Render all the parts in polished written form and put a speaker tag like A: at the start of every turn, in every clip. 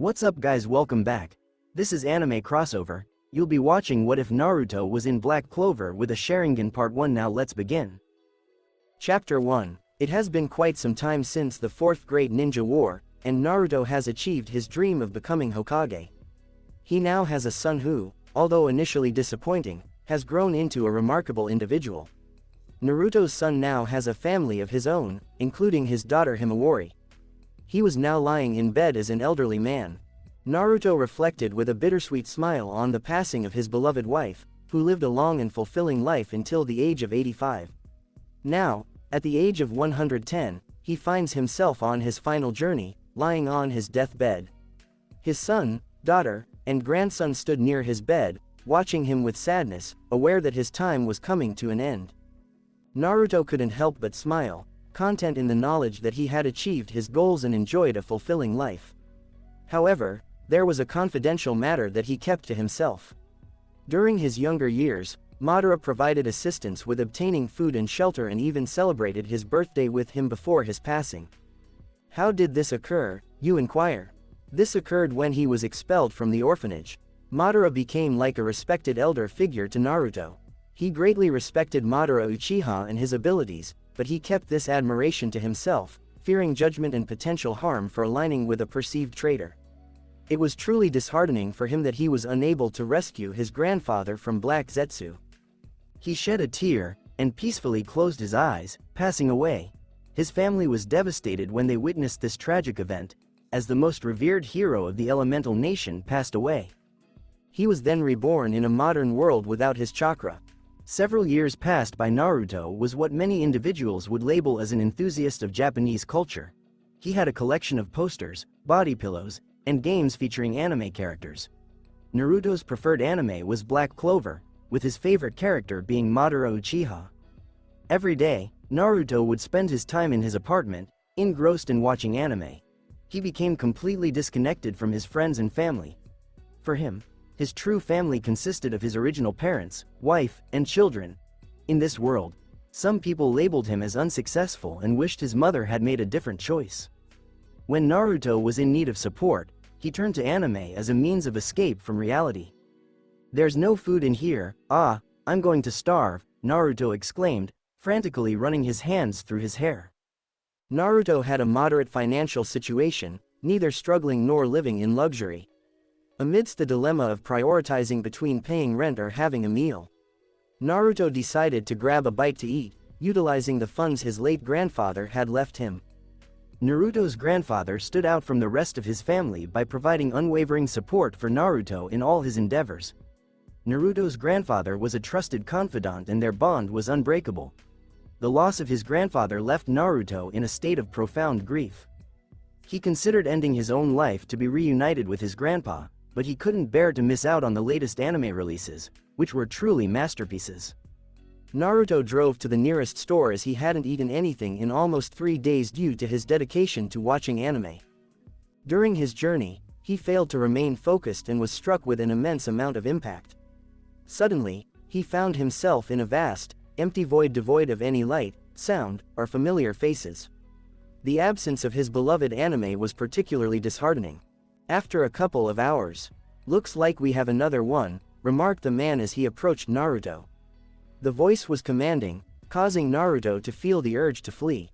A: What's up guys, welcome back. This is Anime Crossover. You'll be watching What If Naruto Was in Black Clover with a Sharingan Part 1. Now let's begin. Chapter 1. It has been quite some time since the 4th Great Ninja War, and Naruto has achieved his dream of becoming Hokage. He now has a son who, although initially disappointing, has grown into a remarkable individual. Naruto's son now has a family of his own, including his daughter Himawari. He was now lying in bed as an elderly man. Naruto reflected with a bittersweet smile on the passing of his beloved wife, who lived a long and fulfilling life until the age of 85. Now, at the age of 110, he finds himself on his final journey, lying on his deathbed. His son, daughter, and grandson stood near his bed, watching him with sadness, aware that his time was coming to an end. Naruto couldn't help but smile, content in the knowledge that he had achieved his goals and enjoyed a fulfilling life. However, there was a confidential matter that he kept to himself. During his younger years, Madara provided assistance with obtaining food and shelter and even celebrated his birthday with him before his passing. How did this occur, you inquire? This occurred when he was expelled from the orphanage. Madara became like a respected elder figure to Naruto. He greatly respected Madara Uchiha and his abilities, but he kept this admiration to himself, fearing judgment and potential harm for aligning with a perceived traitor. It was truly disheartening for him that he was unable to rescue his grandfather from Black Zetsu. He shed a tear, and peacefully closed his eyes, passing away. His family was devastated when they witnessed this tragic event, as the most revered hero of the elemental nation passed away. He was then reborn in a modern world without his chakra. Several years passed by. Naruto was what many individuals would label as an enthusiast of Japanese culture. He had a collection of posters, body pillows, and games featuring anime characters. Naruto's preferred anime was Black Clover, with his favorite character being Madara Uchiha. Every day, Naruto would spend his time in his apartment, engrossed in watching anime. He became completely disconnected from his friends and family. For him, his true family consisted of his original parents, wife, and children. In this world, some people labeled him as unsuccessful and wished his mother had made a different choice. When Naruto was in need of support, he turned to anime as a means of escape from reality. "There's no food in here, I'm going to starve," Naruto exclaimed, frantically running his hands through his hair. Naruto had a moderate financial situation, neither struggling nor living in luxury. Amidst the dilemma of prioritizing between paying rent or having a meal, Naruto decided to grab a bite to eat, utilizing the funds his late grandfather had left him. Naruto's grandfather stood out from the rest of his family by providing unwavering support for Naruto in all his endeavors. Naruto's grandfather was a trusted confidant and their bond was unbreakable. The loss of his grandfather left Naruto in a state of profound grief. He considered ending his own life to be reunited with his grandpa, but he couldn't bear to miss out on the latest anime releases, which were truly masterpieces. Naruto drove to the nearest store as he hadn't eaten anything in almost 3 days due to his dedication to watching anime. During his journey, he failed to remain focused and was struck with an immense amount of impact. Suddenly, he found himself in a vast, empty void devoid of any light, sound, or familiar faces. The absence of his beloved anime was particularly disheartening. After a couple of hours, "Looks like we have another one," remarked the man as he approached Naruto. The voice was commanding, causing Naruto to feel the urge to flee.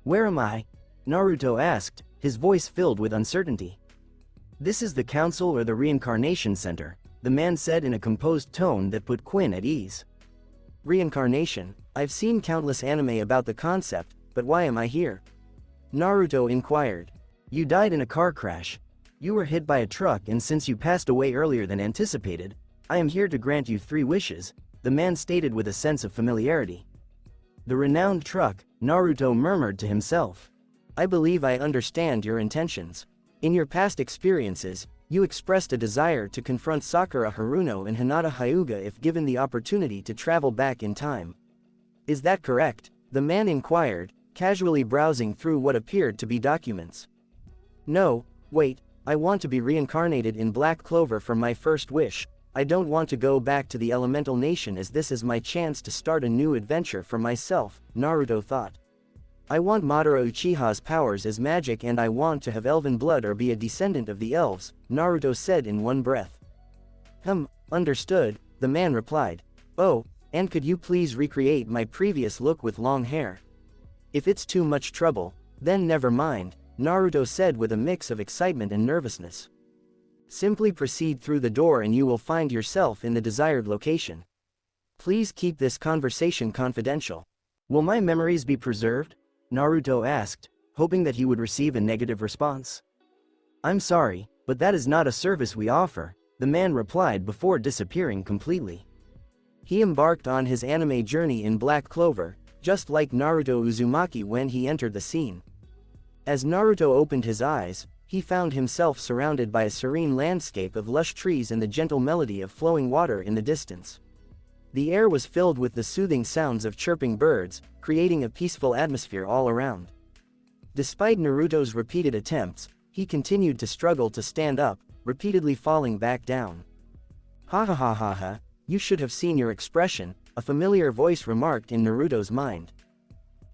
A: "Where am I?" Naruto asked, his voice filled with uncertainty. "This is the council or the Reincarnation Center," the man said in a composed tone that put Quinn at ease. "Reincarnation? I've seen countless anime about the concept, but why am I here?" Naruto inquired. "You died in a car crash. You were hit by a truck, and since you passed away earlier than anticipated, I am here to grant you 3 wishes, the man stated with a sense of familiarity. "The renowned truck," Naruto murmured to himself. "I believe I understand your intentions. In your past experiences, you expressed a desire to confront Sakura Haruno and Hinata Hyuga if given the opportunity to travel back in time. Is that correct?" the man inquired, casually browsing through what appeared to be documents. "No, wait. I want to be reincarnated in Black Clover for my first wish. I don't want to go back to the elemental nation as this is my chance to start a new adventure for myself," Naruto thought. I want Madara Uchiha's powers as magic, and I want to have elven blood or be a descendant of the elves, Naruto said in one breath. Understood, the man replied. Oh, and could you please recreate my previous look with long hair? If it's too much trouble, then never mind, Naruto said with a mix of excitement and nervousness. Simply proceed through the door and you will find yourself in the desired location. Please keep this conversation confidential. Will my memories be preserved? Naruto asked, hoping that he would receive a negative response. I'm sorry, but that is not a service we offer, the man replied before disappearing completely. He embarked on his anime journey in Black Clover, just like Naruto Uzumaki when he entered the scene. As Naruto opened his eyes, he found himself surrounded by a serene landscape of lush trees and the gentle melody of flowing water in the distance. The air was filled with the soothing sounds of chirping birds, creating a peaceful atmosphere all around. Despite Naruto's repeated attempts, he continued to struggle to stand up, repeatedly falling back down. Ha ha ha ha ha, you should have seen your expression, a familiar voice remarked in Naruto's mind.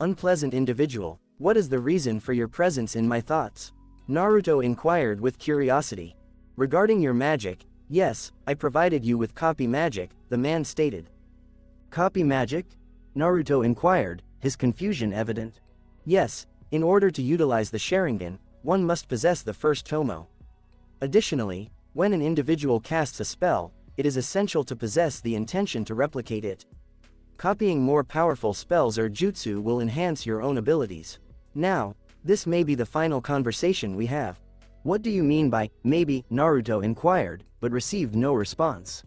A: Unpleasant individual, what is the reason for your presence in my thoughts? Naruto inquired with curiosity. Regarding your magic, yes, I provided you with copy magic, the man stated. Copy magic? Naruto inquired, his confusion evident. Yes, in order to utilize the Sharingan, one must possess the first tomo. Additionally, when an individual casts a spell, it is essential to possess the intention to replicate it. Copying more powerful spells or jutsu will enhance your own abilities. Now, this may be the final conversation we have. What do you mean by, maybe? Naruto inquired, but received no response.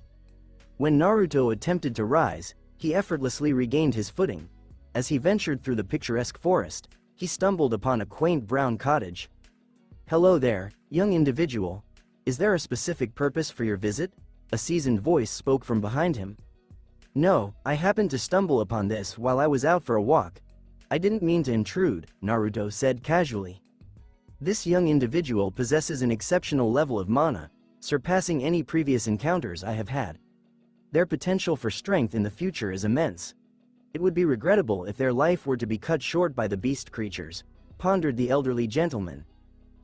A: When Naruto attempted to rise, he effortlessly regained his footing. As he ventured through the picturesque forest, he stumbled upon a quaint brown cottage. Hello there, young individual. Is there a specific purpose for your visit? A seasoned voice spoke from behind him. No, I happened to stumble upon this while I was out for a walk. I didn't mean to intrude, Naruto said casually. This young individual possesses an exceptional level of mana, surpassing any previous encounters I have had. Their potential for strength in the future is immense. It would be regrettable if their life were to be cut short by the beast creatures, pondered the elderly gentleman.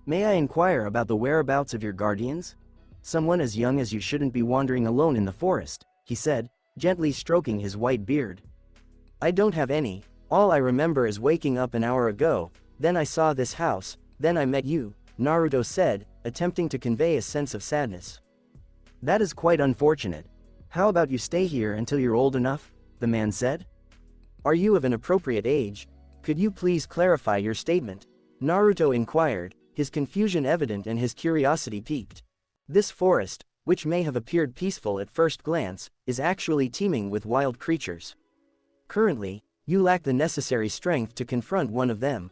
A: May I inquire about the whereabouts of your guardians? Someone as young as you shouldn't be wandering alone in the forest, he said, gently stroking his white beard. I don't have any. All I remember is waking up an hour ago, then I saw this house, then I met you, Naruto said, attempting to convey a sense of sadness. That is quite unfortunate. How about you stay here until you're old enough? The man said. Are you of an appropriate age? Could you please clarify your statement? Naruto inquired, his confusion evident and his curiosity piqued. This forest, which may have appeared peaceful at first glance, is actually teeming with wild creatures. Currently, you lack the necessary strength to confront one of them.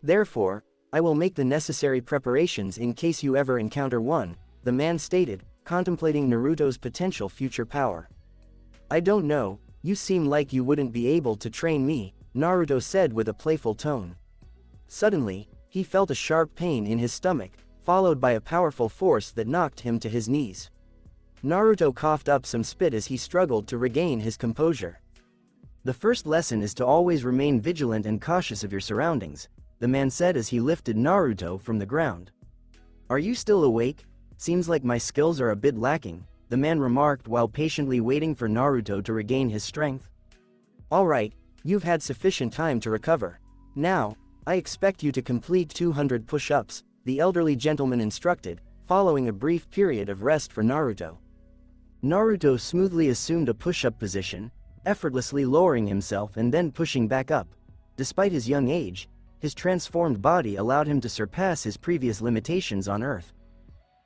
A: Therefore, I will make the necessary preparations in case you ever encounter one, the man stated, contemplating Naruto's potential future power. I don't know, you seem like you wouldn't be able to train me, Naruto said with a playful tone. Suddenly, he felt a sharp pain in his stomach, followed by a powerful force that knocked him to his knees. Naruto coughed up some spit as he struggled to regain his composure. The first lesson is to always remain vigilant and cautious of your surroundings, the man said as he lifted Naruto from the ground. Are you still awake? Seems like my skills are a bit lacking, the man remarked while patiently waiting for Naruto to regain his strength. Alright, you've had sufficient time to recover. Now, I expect you to complete 200 push-ups, the elderly gentleman instructed, following a brief period of rest for Naruto. Naruto smoothly assumed a push-up position, effortlessly lowering himself and then pushing back up. Despite his young age, his transformed body allowed him to surpass his previous limitations on Earth.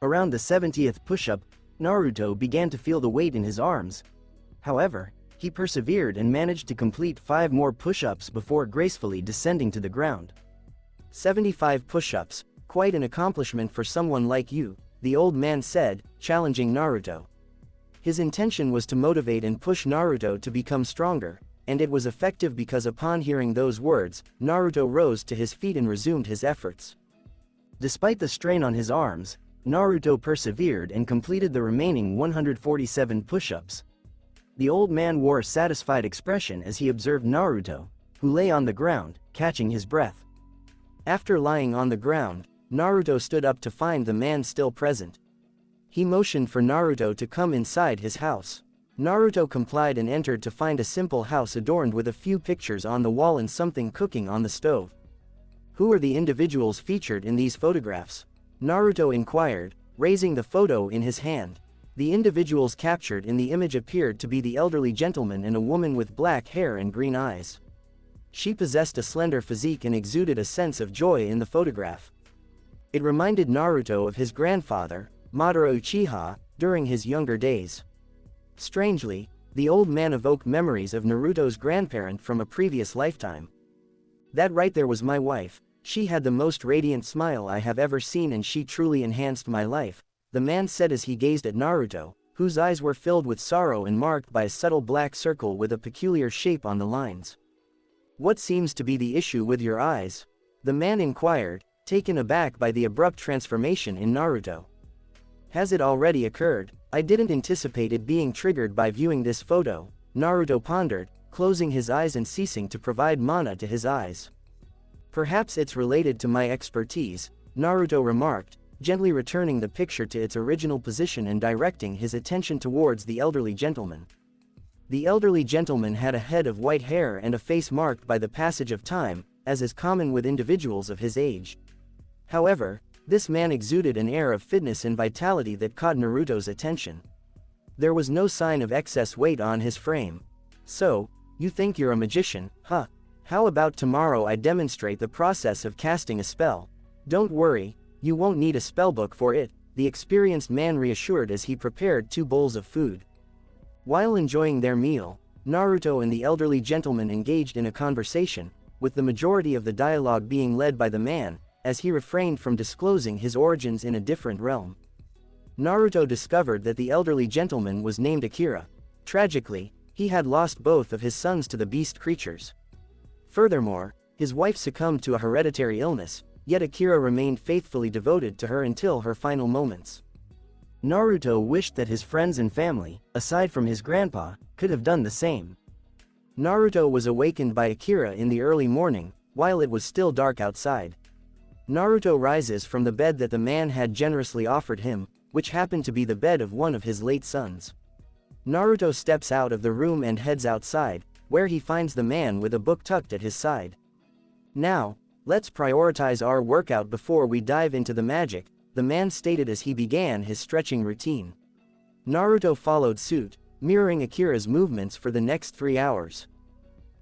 A: Around the 70th push-up, Naruto began to feel the weight in his arms. However, he persevered and managed to complete 5 more push-ups before gracefully descending to the ground. 75 push-ups, quite an accomplishment for someone like you, the old man said, challenging Naruto. His intention was to motivate and push Naruto to become stronger, and it was effective because upon hearing those words, Naruto rose to his feet and resumed his efforts. Despite the strain on his arms, Naruto persevered and completed the remaining 147 push-ups. The old man wore a satisfied expression as he observed Naruto. who lay on the ground, catching his breath. After lying on the ground, Naruto stood up to find the man still present. He motioned for Naruto to come inside his house. Naruto complied and entered to find a simple house adorned with a few pictures on the wall and something cooking on the stove. Who are the individuals featured in these photographs? Naruto inquired, raising the photo in his hand. The individuals captured in the image appeared to be the elderly gentleman and a woman with black hair and green eyes. She possessed a slender physique and exuded a sense of joy in the photograph. It reminded Naruto of his grandfather, Madara Uchiha, during his younger days. Strangely, the old man evoked memories of Naruto's grandparent from a previous lifetime. That right there was my wife. She had the most radiant smile I have ever seen and she truly enhanced my life, the man said as he gazed at Naruto, whose eyes were filled with sorrow and marked by a subtle black circle with a peculiar shape on the lines. What seems to be the issue with your eyes? The man inquired, taken aback by the abrupt transformation in Naruto. Has it already occurred? I didn't anticipate it being triggered by viewing this photo, Naruto pondered, closing his eyes and ceasing to provide mana to his eyes. Perhaps it's related to my expertise, Naruto remarked, gently returning the picture to its original position and directing his attention towards the elderly gentleman. The elderly gentleman had a head of white hair and a face marked by the passage of time, as is common with individuals of his age. However, this man exuded an air of fitness and vitality that caught Naruto's attention. There was no sign of excess weight on his frame. So, you think you're a magician, huh? How about tomorrow I demonstrate the process of casting a spell? Don't worry, you won't need a spellbook for it, the experienced man reassured as he prepared 2 bowls of food. While enjoying their meal, Naruto and the elderly gentleman engaged in a conversation, with the majority of the dialogue being led by the man, as he refrained from disclosing his origins in a different realm. Naruto discovered that the elderly gentleman was named Akira. Tragically, he had lost both of his sons to the beast creatures. Furthermore, his wife succumbed to a hereditary illness, yet Akira remained faithfully devoted to her until her final moments. Naruto wished that his friends and family, aside from his grandpa, could have done the same. Naruto was awakened by Akira in the early morning, while it was still dark outside. Naruto rises from the bed that the man had generously offered him, which happened to be the bed of one of his late sons. Naruto steps out of the room and heads outside, where he finds the man with a book tucked at his side. Now, let's prioritize our workout before we dive into the magic, the man stated as he began his stretching routine. Naruto followed suit, mirroring Akira's movements for the next 3 hours.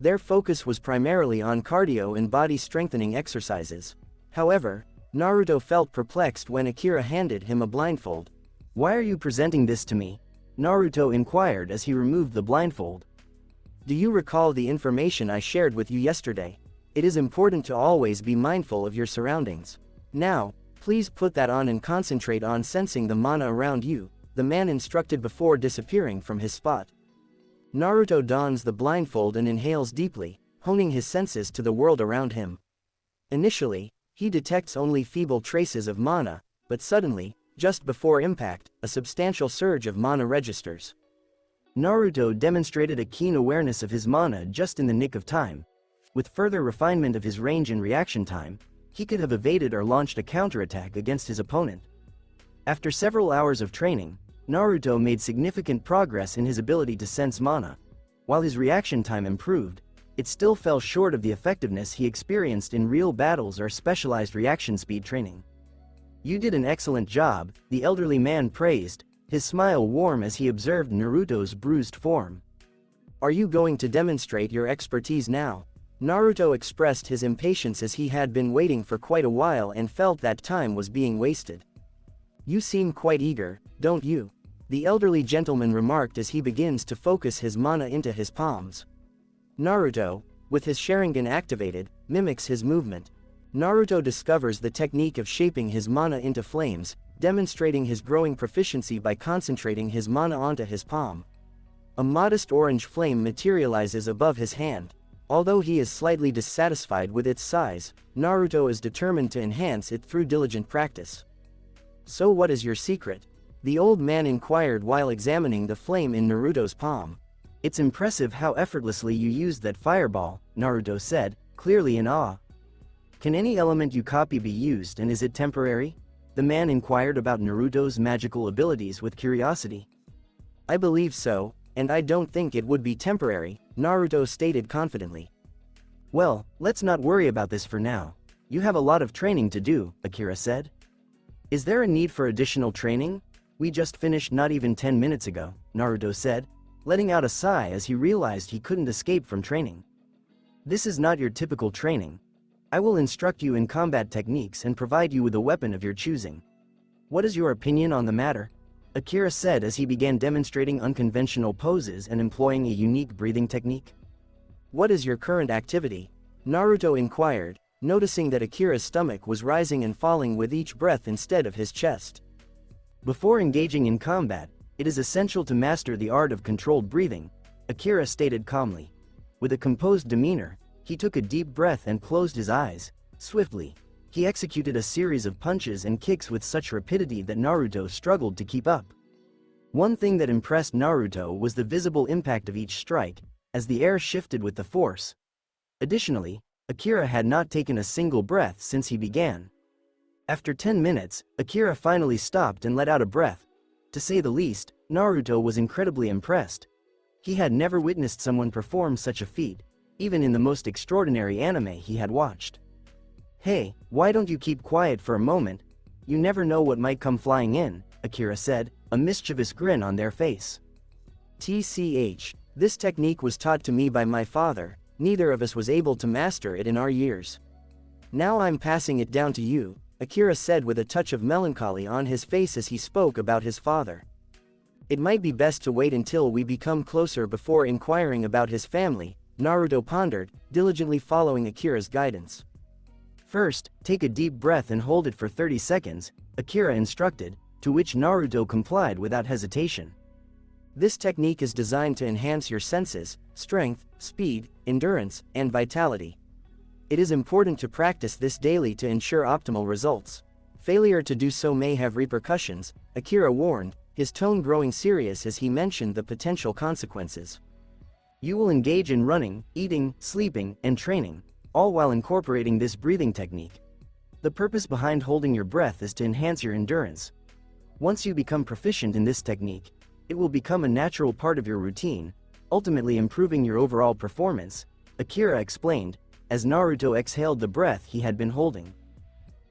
A: Their focus was primarily on cardio and body strengthening exercises. However, Naruto felt perplexed when Akira handed him a blindfold. Why are you presenting this to me? Naruto inquired as he removed the blindfold. Do you recall the information I shared with you yesterday? It is important to always be mindful of your surroundings. Now, please put that on and concentrate on sensing the mana around you, the man instructed before disappearing from his spot. Naruto dons the blindfold and inhales deeply, honing his senses to the world around him. Initially, he detects only feeble traces of mana, but suddenly, just before impact, a substantial surge of mana registers. Naruto demonstrated a keen awareness of his mana just in the nick of time. With further refinement of his range and reaction time, he could have evaded or launched a counterattack against his opponent. After several hours of training, Naruto made significant progress in his ability to sense mana. While his reaction time improved, it still fell short of the effectiveness he experienced in real battles or specialized reaction speed training. You did an excellent job, the elderly man praised, his smile warm as he observed Naruto's bruised form. Are you going to demonstrate your expertise now? Naruto expressed his impatience as he had been waiting for quite a while and felt that time was being wasted. You seem quite eager, don't you? The elderly gentleman remarked as he begins to focus his mana into his palms. Naruto, with his Sharingan activated, mimics his movement. Naruto discovers the technique of shaping his mana into flames, demonstrating his growing proficiency by concentrating his mana onto his palm. A modest orange flame materializes above his hand. Although he is slightly dissatisfied with its size, Naruto is determined to enhance it through diligent practice. So what is your secret? The old man inquired while examining the flame in Naruto's palm. It's impressive how effortlessly you used that fireball, Naruto said, clearly in awe. Can any element you copy be used, and is it temporary? The man inquired about Naruto's magical abilities with curiosity. I believe so, and I don't think it would be temporary, Naruto stated confidently. Well, let's not worry about this for now. You have a lot of training to do, Akira said. Is there a need for additional training? We just finished not even 10 minutes ago, Naruto said, letting out a sigh as he realized he couldn't escape from training. This is not your typical training. I will instruct you in combat techniques and provide you with a weapon of your choosing. What is your opinion on the matter? Akira said as he began demonstrating unconventional poses and employing a unique breathing technique. What is your current activity? Naruto inquired, noticing that Akira's stomach was rising and falling with each breath instead of his chest. Before engaging in combat, it is essential to master the art of controlled breathing, Akira stated calmly. With a composed demeanor, he took a deep breath and closed his eyes. Swiftly, he executed a series of punches and kicks with such rapidity that Naruto struggled to keep up. One thing that impressed Naruto was the visible impact of each strike, as the air shifted with the force. Additionally, Akira had not taken a single breath since he began. After 10 minutes, Akira finally stopped and let out a breath. To say the least, Naruto was incredibly impressed. He had never witnessed someone perform such a feat, even in the most extraordinary anime he had watched. Hey, why don't you keep quiet for a moment? You never know what might come flying in, Akira said, a mischievous grin on their face. TCH, this technique was taught to me by my father, neither of us was able to master it in our years. Now I'm passing it down to you, Akira said with a touch of melancholy on his face as he spoke about his father. It might be best to wait until we become closer before inquiring about his family, Naruto pondered, diligently following Akira's guidance. First, take a deep breath and hold it for 30 seconds, Akira instructed, to which Naruto complied without hesitation. This technique is designed to enhance your senses, strength, speed, endurance, and vitality. It is important to practice this daily to ensure optimal results. Failure to do so may have repercussions, Akira warned, his tone growing serious as he mentioned the potential consequences. You will engage in running, eating, sleeping, and training, all while incorporating this breathing technique. The purpose behind holding your breath is to enhance your endurance. Once you become proficient in this technique, it will become a natural part of your routine, ultimately improving your overall performance, Akira explained, as Naruto exhaled the breath he had been holding.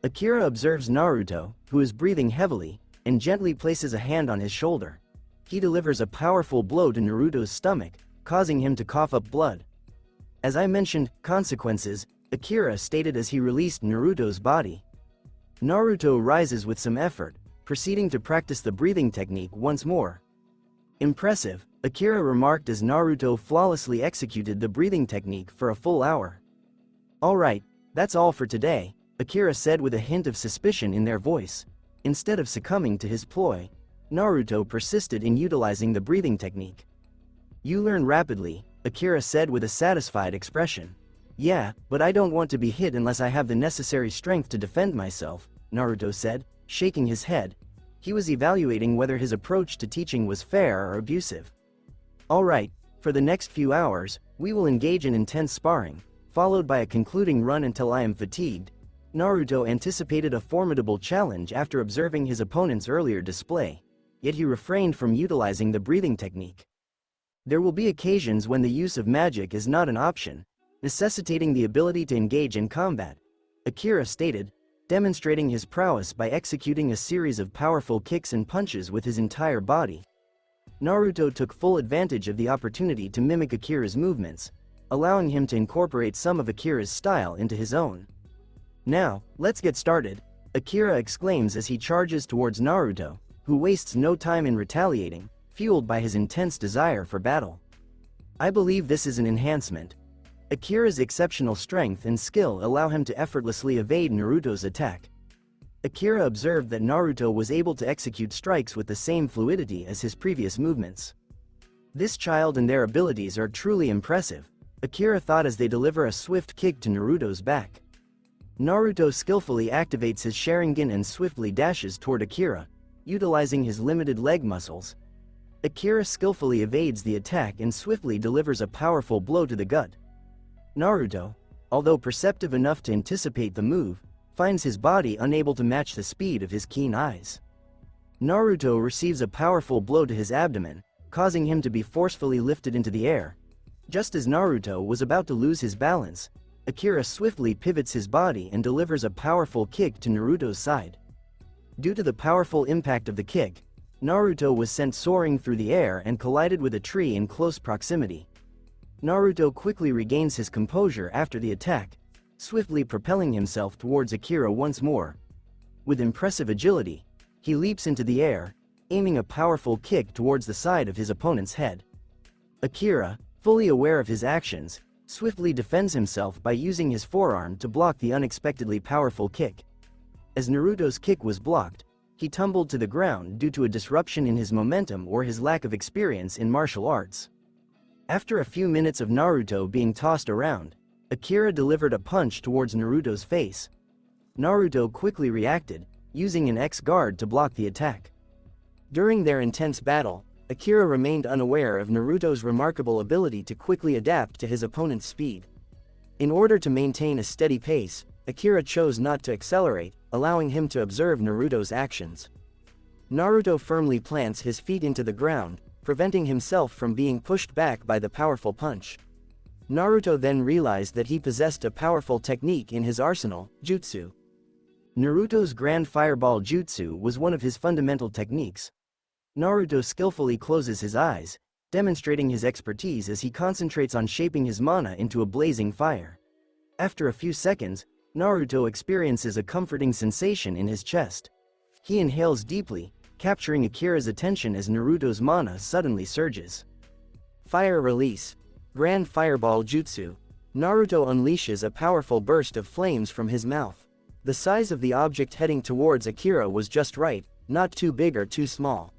A: Akira observes Naruto, who is breathing heavily, and gently places a hand on his shoulder. He delivers a powerful blow to Naruto's stomach, causing him to cough up blood. As I mentioned, consequences, Akira stated as he released Naruto's body. Naruto rises with some effort, proceeding to practice the breathing technique once more. Impressive, Akira remarked as Naruto flawlessly executed the breathing technique for a full hour. Alright, that's all for today, Akira said with a hint of suspicion in their voice. Instead of succumbing to his ploy, Naruto persisted in utilizing the breathing technique. You learn rapidly, Akira said with a satisfied expression. Yeah, but I don't want to be hit unless I have the necessary strength to defend myself, Naruto said, shaking his head. He was evaluating whether his approach to teaching was fair or abusive. Alright, for the next few hours, we will engage in intense sparring, followed by a concluding run until I am fatigued. Naruto anticipated a formidable challenge after observing his opponent's earlier display, yet he refrained from utilizing the breathing technique. There will be occasions when the use of magic is not an option, necessitating the ability to engage in combat, Akira stated, demonstrating his prowess by executing a series of powerful kicks and punches with his entire body. Naruto took full advantage of the opportunity to mimic Akira's movements, allowing him to incorporate some of Akira's style into his own. Now, let's get started, Akira exclaims as he charges towards Naruto, who wastes no time in retaliating, fueled by his intense desire for battle. I believe this is an enhancement. Akira's exceptional strength and skill allow him to effortlessly evade Naruto's attack. Akira observed that Naruto was able to execute strikes with the same fluidity as his previous movements. This child and their abilities are truly impressive, Akira thought as they deliver a swift kick to Naruto's back. Naruto skillfully activates his Sharingan and swiftly dashes toward Akira, utilizing his limited leg muscles. Akira skillfully evades the attack and swiftly delivers a powerful blow to the gut. Naruto, although perceptive enough to anticipate the move, finds his body unable to match the speed of his keen eyes. Naruto receives a powerful blow to his abdomen, causing him to be forcefully lifted into the air. Just as Naruto was about to lose his balance, Akira swiftly pivots his body and delivers a powerful kick to Naruto's side. Due to the powerful impact of the kick, Naruto was sent soaring through the air and collided with a tree in close proximity. Naruto quickly regains his composure after the attack, swiftly propelling himself towards Akira once more. With impressive agility, he leaps into the air, aiming a powerful kick towards the side of his opponent's head. Akira, fully aware of his actions, swiftly defends himself by using his forearm to block the unexpectedly powerful kick. As Naruto's kick was blocked, he tumbled to the ground due to a disruption in his momentum or his lack of experience in martial arts. After a few minutes of Naruto being tossed around, Akira delivered a punch towards Naruto's face. Naruto quickly reacted, using an X-guard to block the attack. During their intense battle, Akira remained unaware of Naruto's remarkable ability to quickly adapt to his opponent's speed. In order to maintain a steady pace, Akira chose not to accelerate, allowing him to observe Naruto's actions. Naruto firmly plants his feet into the ground, preventing himself from being pushed back by the powerful punch. Naruto then realized that he possessed a powerful technique in his arsenal, jutsu. Naruto's Grand Fireball Jutsu was one of his fundamental techniques. Naruto skillfully closes his eyes, demonstrating his expertise as he concentrates on shaping his mana into a blazing fire. After a few seconds, Naruto experiences a comforting sensation in his chest. He inhales deeply, capturing Akira's attention as Naruto's mana suddenly surges. Fire release. Grand Fireball Jutsu. Naruto unleashes a powerful burst of flames from his mouth. The size of the object heading towards Akira was just right, not too big or too small.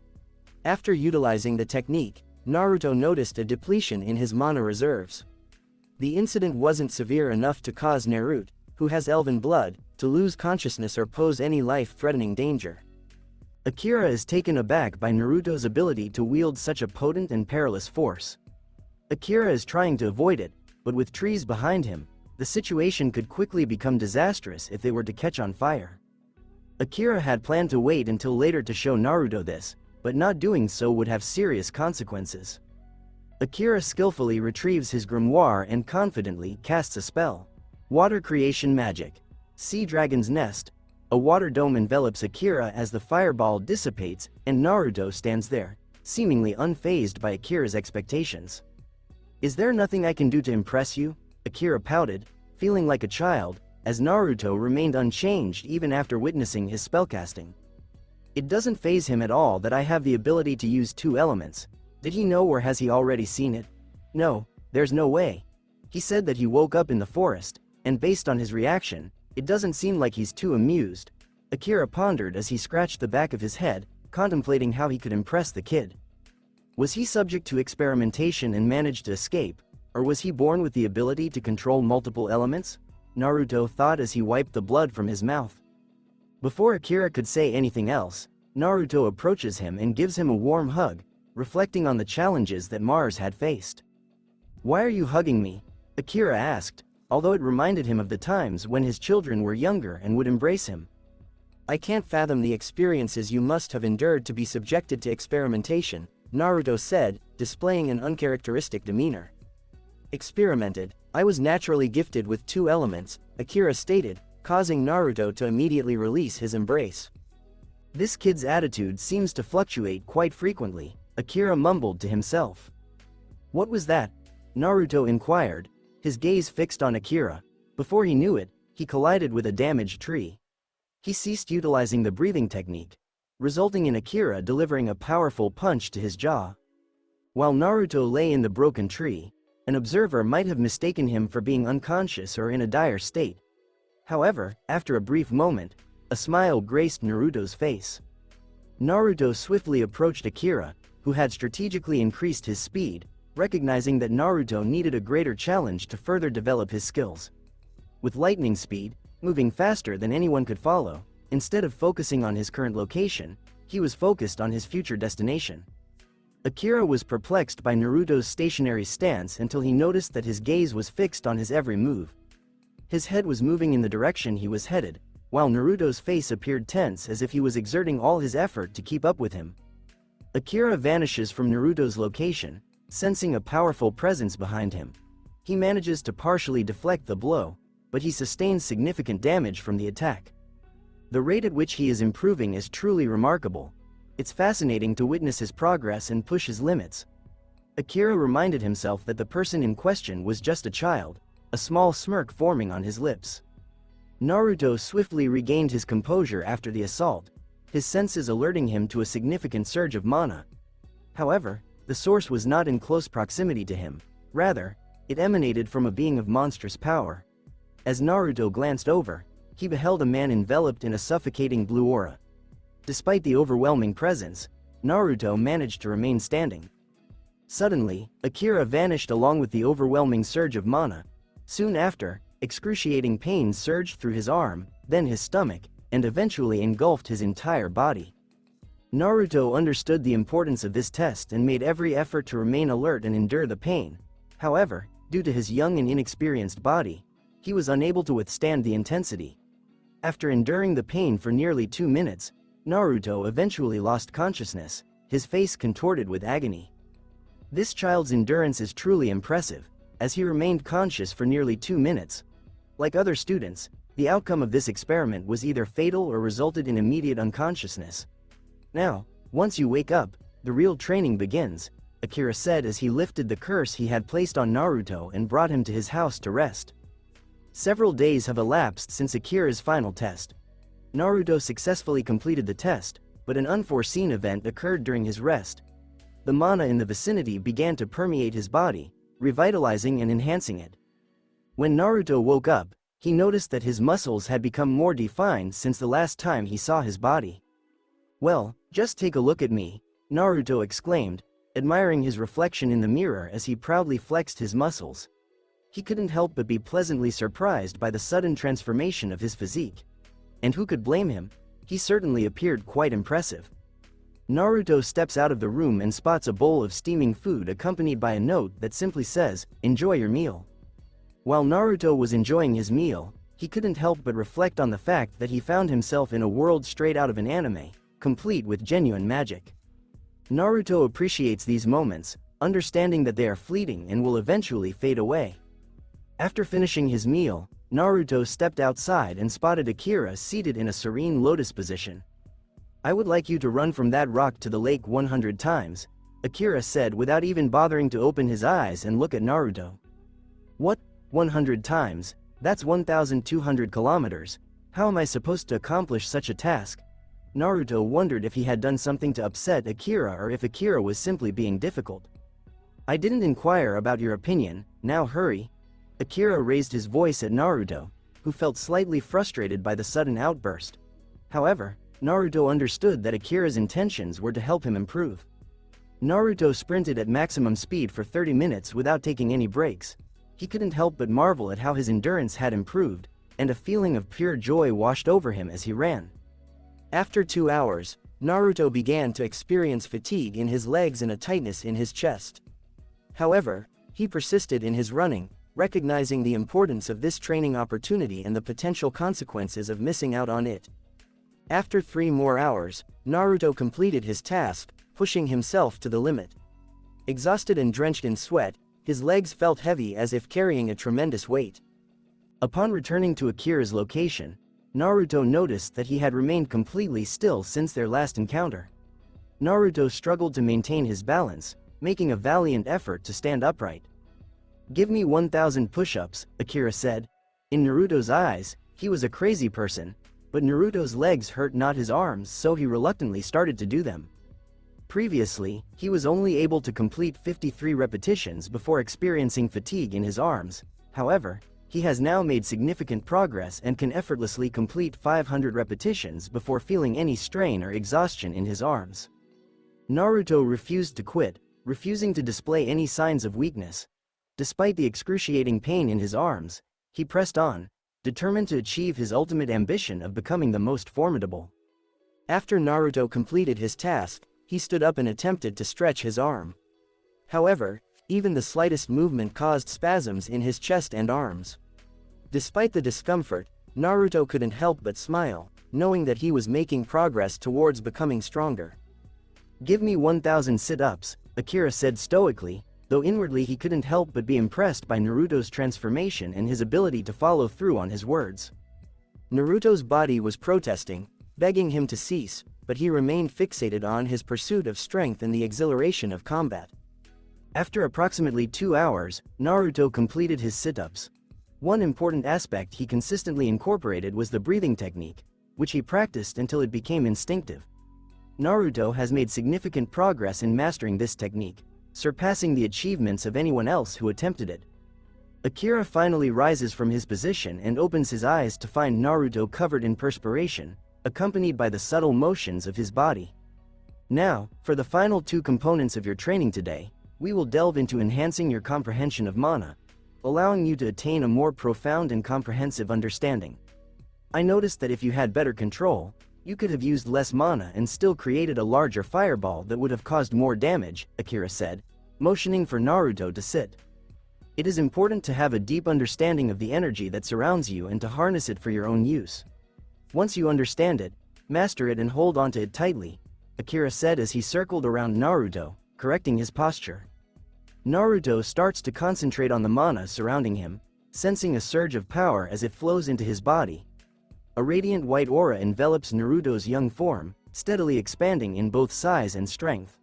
A: After utilizing the technique, Naruto noticed a depletion in his mana reserves. The incident wasn't severe enough to cause Naruto, who has elven blood, to lose consciousness or pose any life-threatening danger. Akira is taken aback by Naruto's ability to wield such a potent and perilous force. Akira is trying to avoid it, but with trees behind him, the situation could quickly become disastrous if they were to catch on fire. Akira had planned to wait until later to show Naruto this, but not doing so would have serious consequences. Akira skillfully retrieves his grimoire and confidently casts a spell. Water Creation Magic. Sea Dragon's Nest. A water dome envelops Akira as the fireball dissipates, and Naruto stands there, seemingly unfazed by Akira's expectations. "Is there nothing I can do to impress you?" Akira pouted, feeling like a child, as Naruto remained unchanged even after witnessing his spellcasting. "It doesn't faze him at all that I have the ability to use two elements. Did he know, or has he already seen it?" "No, there's no way. He said that he woke up in the forest, and based on his reaction, it doesn't seem like he's too amused." Akira pondered as he scratched the back of his head, contemplating how he could impress the kid. Was he subject to experimentation and managed to escape, or was he born with the ability to control multiple elements? Naruto thought as he wiped the blood from his mouth. Before Akira could say anything else, Naruto approaches him and gives him a warm hug, reflecting on the challenges that Mars had faced. "Why are you hugging me?" Akira asked, although it reminded him of the times when his children were younger and would embrace him. "I can't fathom the experiences you must have endured to be subjected to experimentation," Naruto said, displaying an uncharacteristic demeanor. "Experimented? I was naturally gifted with two elements," Akira stated, causing Naruto to immediately release his embrace. "This kid's attitude seems to fluctuate quite frequently," Akira mumbled to himself. "What was that?" Naruto inquired, his gaze fixed on Akira. Before he knew it, he collided with a damaged tree. He ceased utilizing the breathing technique, resulting in Akira delivering a powerful punch to his jaw. While Naruto lay in the broken tree, an observer might have mistaken him for being unconscious or in a dire state. However, after a brief moment, a smile graced Naruto's face. Naruto swiftly approached Akira, who had strategically increased his speed, recognizing that Naruto needed a greater challenge to further develop his skills. With lightning speed, moving faster than anyone could follow, instead of focusing on his current location, he was focused on his future destination. Akira was perplexed by Naruto's stationary stance until he noticed that his gaze was fixed on his every move. His head was moving in the direction he was headed, while Naruto's face appeared tense as if he was exerting all his effort to keep up with him. Akira vanishes from Naruto's location, sensing a powerful presence behind him. He manages to partially deflect the blow, but he sustains significant damage from the attack. The rate at which he is improving is truly remarkable. It's fascinating to witness his progress and push his limits. Akira reminded himself that the person in question was just a child, a small smirk forming on his lips. Naruto swiftly regained his composure after the assault, his senses alerting him to a significant surge of mana. However, the source was not in close proximity to him, rather, it emanated from a being of monstrous power. As Naruto glanced over, he beheld a man enveloped in a suffocating blue aura. Despite the overwhelming presence, Naruto managed to remain standing. Suddenly, Akira vanished along with the overwhelming surge of mana. Soon after, excruciating pain surged through his arm, then his stomach, and eventually engulfed his entire body. Naruto understood the importance of this test and made every effort to remain alert and endure the pain. However, due to his young and inexperienced body, he was unable to withstand the intensity. After enduring the pain for nearly 2 minutes, Naruto eventually lost consciousness, his face contorted with agony. This child's endurance is truly impressive, as he remained conscious for nearly 2 minutes. Like other students, the outcome of this experiment was either fatal or resulted in immediate unconsciousness. Now, once you wake up, the real training begins, Akira said as he lifted the curse he had placed on Naruto and brought him to his house to rest. Several days have elapsed since Akira's final test. Naruto successfully completed the test, but an unforeseen event occurred during his rest. The mana in the vicinity began to permeate his body, revitalizing and enhancing it. When Naruto woke up, he noticed that his muscles had become more defined since the last time he saw his body. "Well, just take a look at me," Naruto exclaimed, admiring his reflection in the mirror as he proudly flexed his muscles. He couldn't help but be pleasantly surprised by the sudden transformation of his physique. And who could blame him? He certainly appeared quite impressive. Naruto steps out of the room and spots a bowl of steaming food accompanied by a note that simply says, "Enjoy your meal." While Naruto was enjoying his meal, he couldn't help but reflect on the fact that he found himself in a world straight out of an anime, complete with genuine magic. Naruto appreciates these moments, understanding that they are fleeting and will eventually fade away. After finishing his meal, Naruto stepped outside and spotted Akira seated in a serene lotus position. "I would like you to run from that rock to the lake 100 times, Akira said without even bothering to open his eyes and look at Naruto. "What? 100 times? That's 1,200 kilometers. How am I supposed to accomplish such a task?" Naruto wondered if he had done something to upset Akira or if Akira was simply being difficult. "I didn't inquire about your opinion, now hurry." Akira raised his voice at Naruto, who felt slightly frustrated by the sudden outburst. However, Naruto understood that Akira's intentions were to help him improve. Naruto sprinted at maximum speed for 30 minutes without taking any breaks. He couldn't help but marvel at how his endurance had improved, and a feeling of pure joy washed over him as he ran. After 2 hours, Naruto began to experience fatigue in his legs and a tightness in his chest. However, he persisted in his running, recognizing the importance of this training opportunity and the potential consequences of missing out on it. After 3 more hours, Naruto completed his task, pushing himself to the limit. Exhausted and drenched in sweat, his legs felt heavy as if carrying a tremendous weight. Upon returning to Akira's location, Naruto noticed that he had remained completely still since their last encounter. Naruto struggled to maintain his balance, making a valiant effort to stand upright. "Give me 1,000 push-ups," Akira said. In Naruto's eyes, he was a crazy person, but Naruto's legs hurt not his arms, so he reluctantly started to do them. Previously, he was only able to complete 53 repetitions before experiencing fatigue in his arms. However, he has now made significant progress and can effortlessly complete 500 repetitions before feeling any strain or exhaustion in his arms. Naruto refused to quit, refusing to display any signs of weakness. Despite the excruciating pain in his arms, he pressed on, determined to achieve his ultimate ambition of becoming the most formidable. After Naruto completed his task, he stood up and attempted to stretch his arm. However, even the slightest movement caused spasms in his chest and arms. Despite the discomfort, Naruto couldn't help but smile, knowing that he was making progress towards becoming stronger. "Give me 1,000 sit-ups," Akira said stoically, though inwardly he couldn't help but be impressed by Naruto's transformation and his ability to follow through on his words. Naruto's body was protesting, begging him to cease, but he remained fixated on his pursuit of strength and the exhilaration of combat. After approximately 2 hours, Naruto completed his sit-ups. One important aspect he consistently incorporated was the breathing technique, which he practiced until it became instinctive. Naruto has made significant progress in mastering this technique, surpassing the achievements of anyone else who attempted it. Akira finally rises from his position and opens his eyes to find Naruto covered in perspiration, accompanied by the subtle motions of his body. "Now, for the final 2 components of your training today, we will delve into enhancing your comprehension of mana, allowing you to attain a more profound and comprehensive understanding. I noticed that if you had better control, you could have used less mana and still created a larger fireball that would have caused more damage," Akira said, motioning for Naruto to sit. "It is important to have a deep understanding of the energy that surrounds you and to harness it for your own use. Once you understand it, master it and hold onto it tightly," Akira said as he circled around Naruto, correcting his posture. Naruto starts to concentrate on the mana surrounding him, sensing a surge of power as it flows into his body. A radiant white aura envelops Naruto's young form, steadily expanding in both size and strength.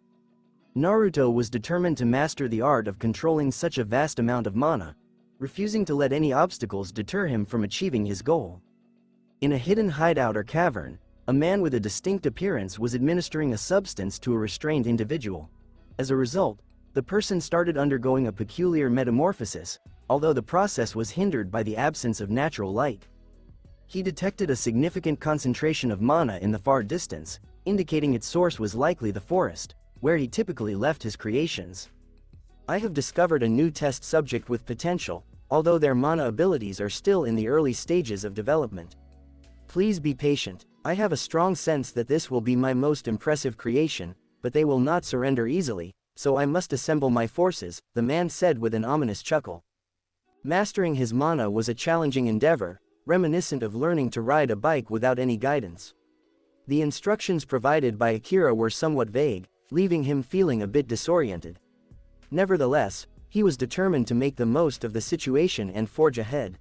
A: Naruto was determined to master the art of controlling such a vast amount of mana, refusing to let any obstacles deter him from achieving his goal. In a hidden hideout or cavern, a man with a distinct appearance was administering a substance to a restrained individual. As a result, the person started undergoing a peculiar metamorphosis, although the process was hindered by the absence of natural light. He detected a significant concentration of mana in the far distance, indicating its source was likely the forest, where he typically left his creations. "I have discovered a new test subject with potential, although their mana abilities are still in the early stages of development. Please be patient. I have a strong sense that this will be my most impressive creation, but they will not surrender easily, so I must assemble my forces," the man said with an ominous chuckle. Mastering his mana was a challenging endeavor, reminiscent of learning to ride a bike without any guidance. The instructions provided by Akira were somewhat vague, leaving him feeling a bit disoriented. Nevertheless, he was determined to make the most of the situation and forge ahead.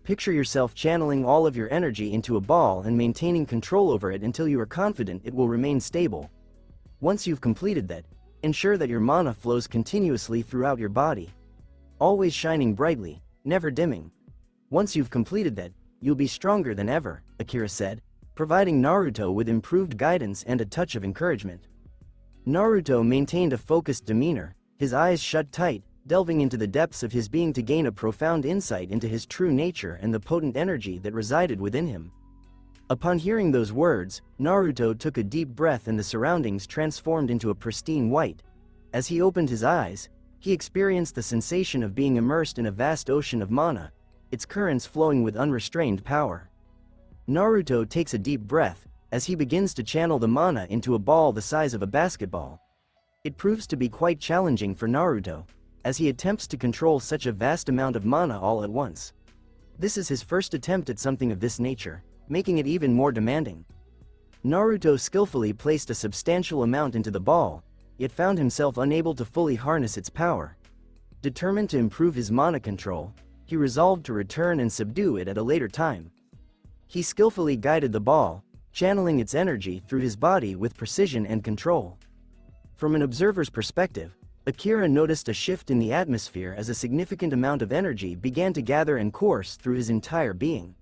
A: Picture yourself channeling all of your energy into a ball and maintaining control over it until you are confident it will remain stable. Once you've completed that, ensure that your mana flows continuously throughout your body, always shining brightly, never dimming. Once you've completed that, you'll be stronger than ever, Akira said, providing Naruto with improved guidance and a touch of encouragement. Naruto maintained a focused demeanor, his eyes shut tight, delving into the depths of his being to gain a profound insight into his true nature and the potent energy that resided within him. Upon hearing those words, Naruto took a deep breath and the surroundings transformed into a pristine white. As he opened his eyes, he experienced the sensation of being immersed in a vast ocean of mana, its currents flowing with unrestrained power. Naruto takes a deep breath, as he begins to channel the mana into a ball the size of a basketball. It proves to be quite challenging for Naruto, as he attempts to control such a vast amount of mana all at once. This is his first attempt at something of this nature, making it even more demanding. Naruto skillfully placed a substantial amount into the ball, yet found himself unable to fully harness its power. Determined to improve his mana control, he resolved to return and subdue it at a later time. He skillfully guided the ball, channeling its energy through his body with precision and control. From an observer's perspective, Akira noticed a shift in the atmosphere as a significant amount of energy began to gather and course through his entire being.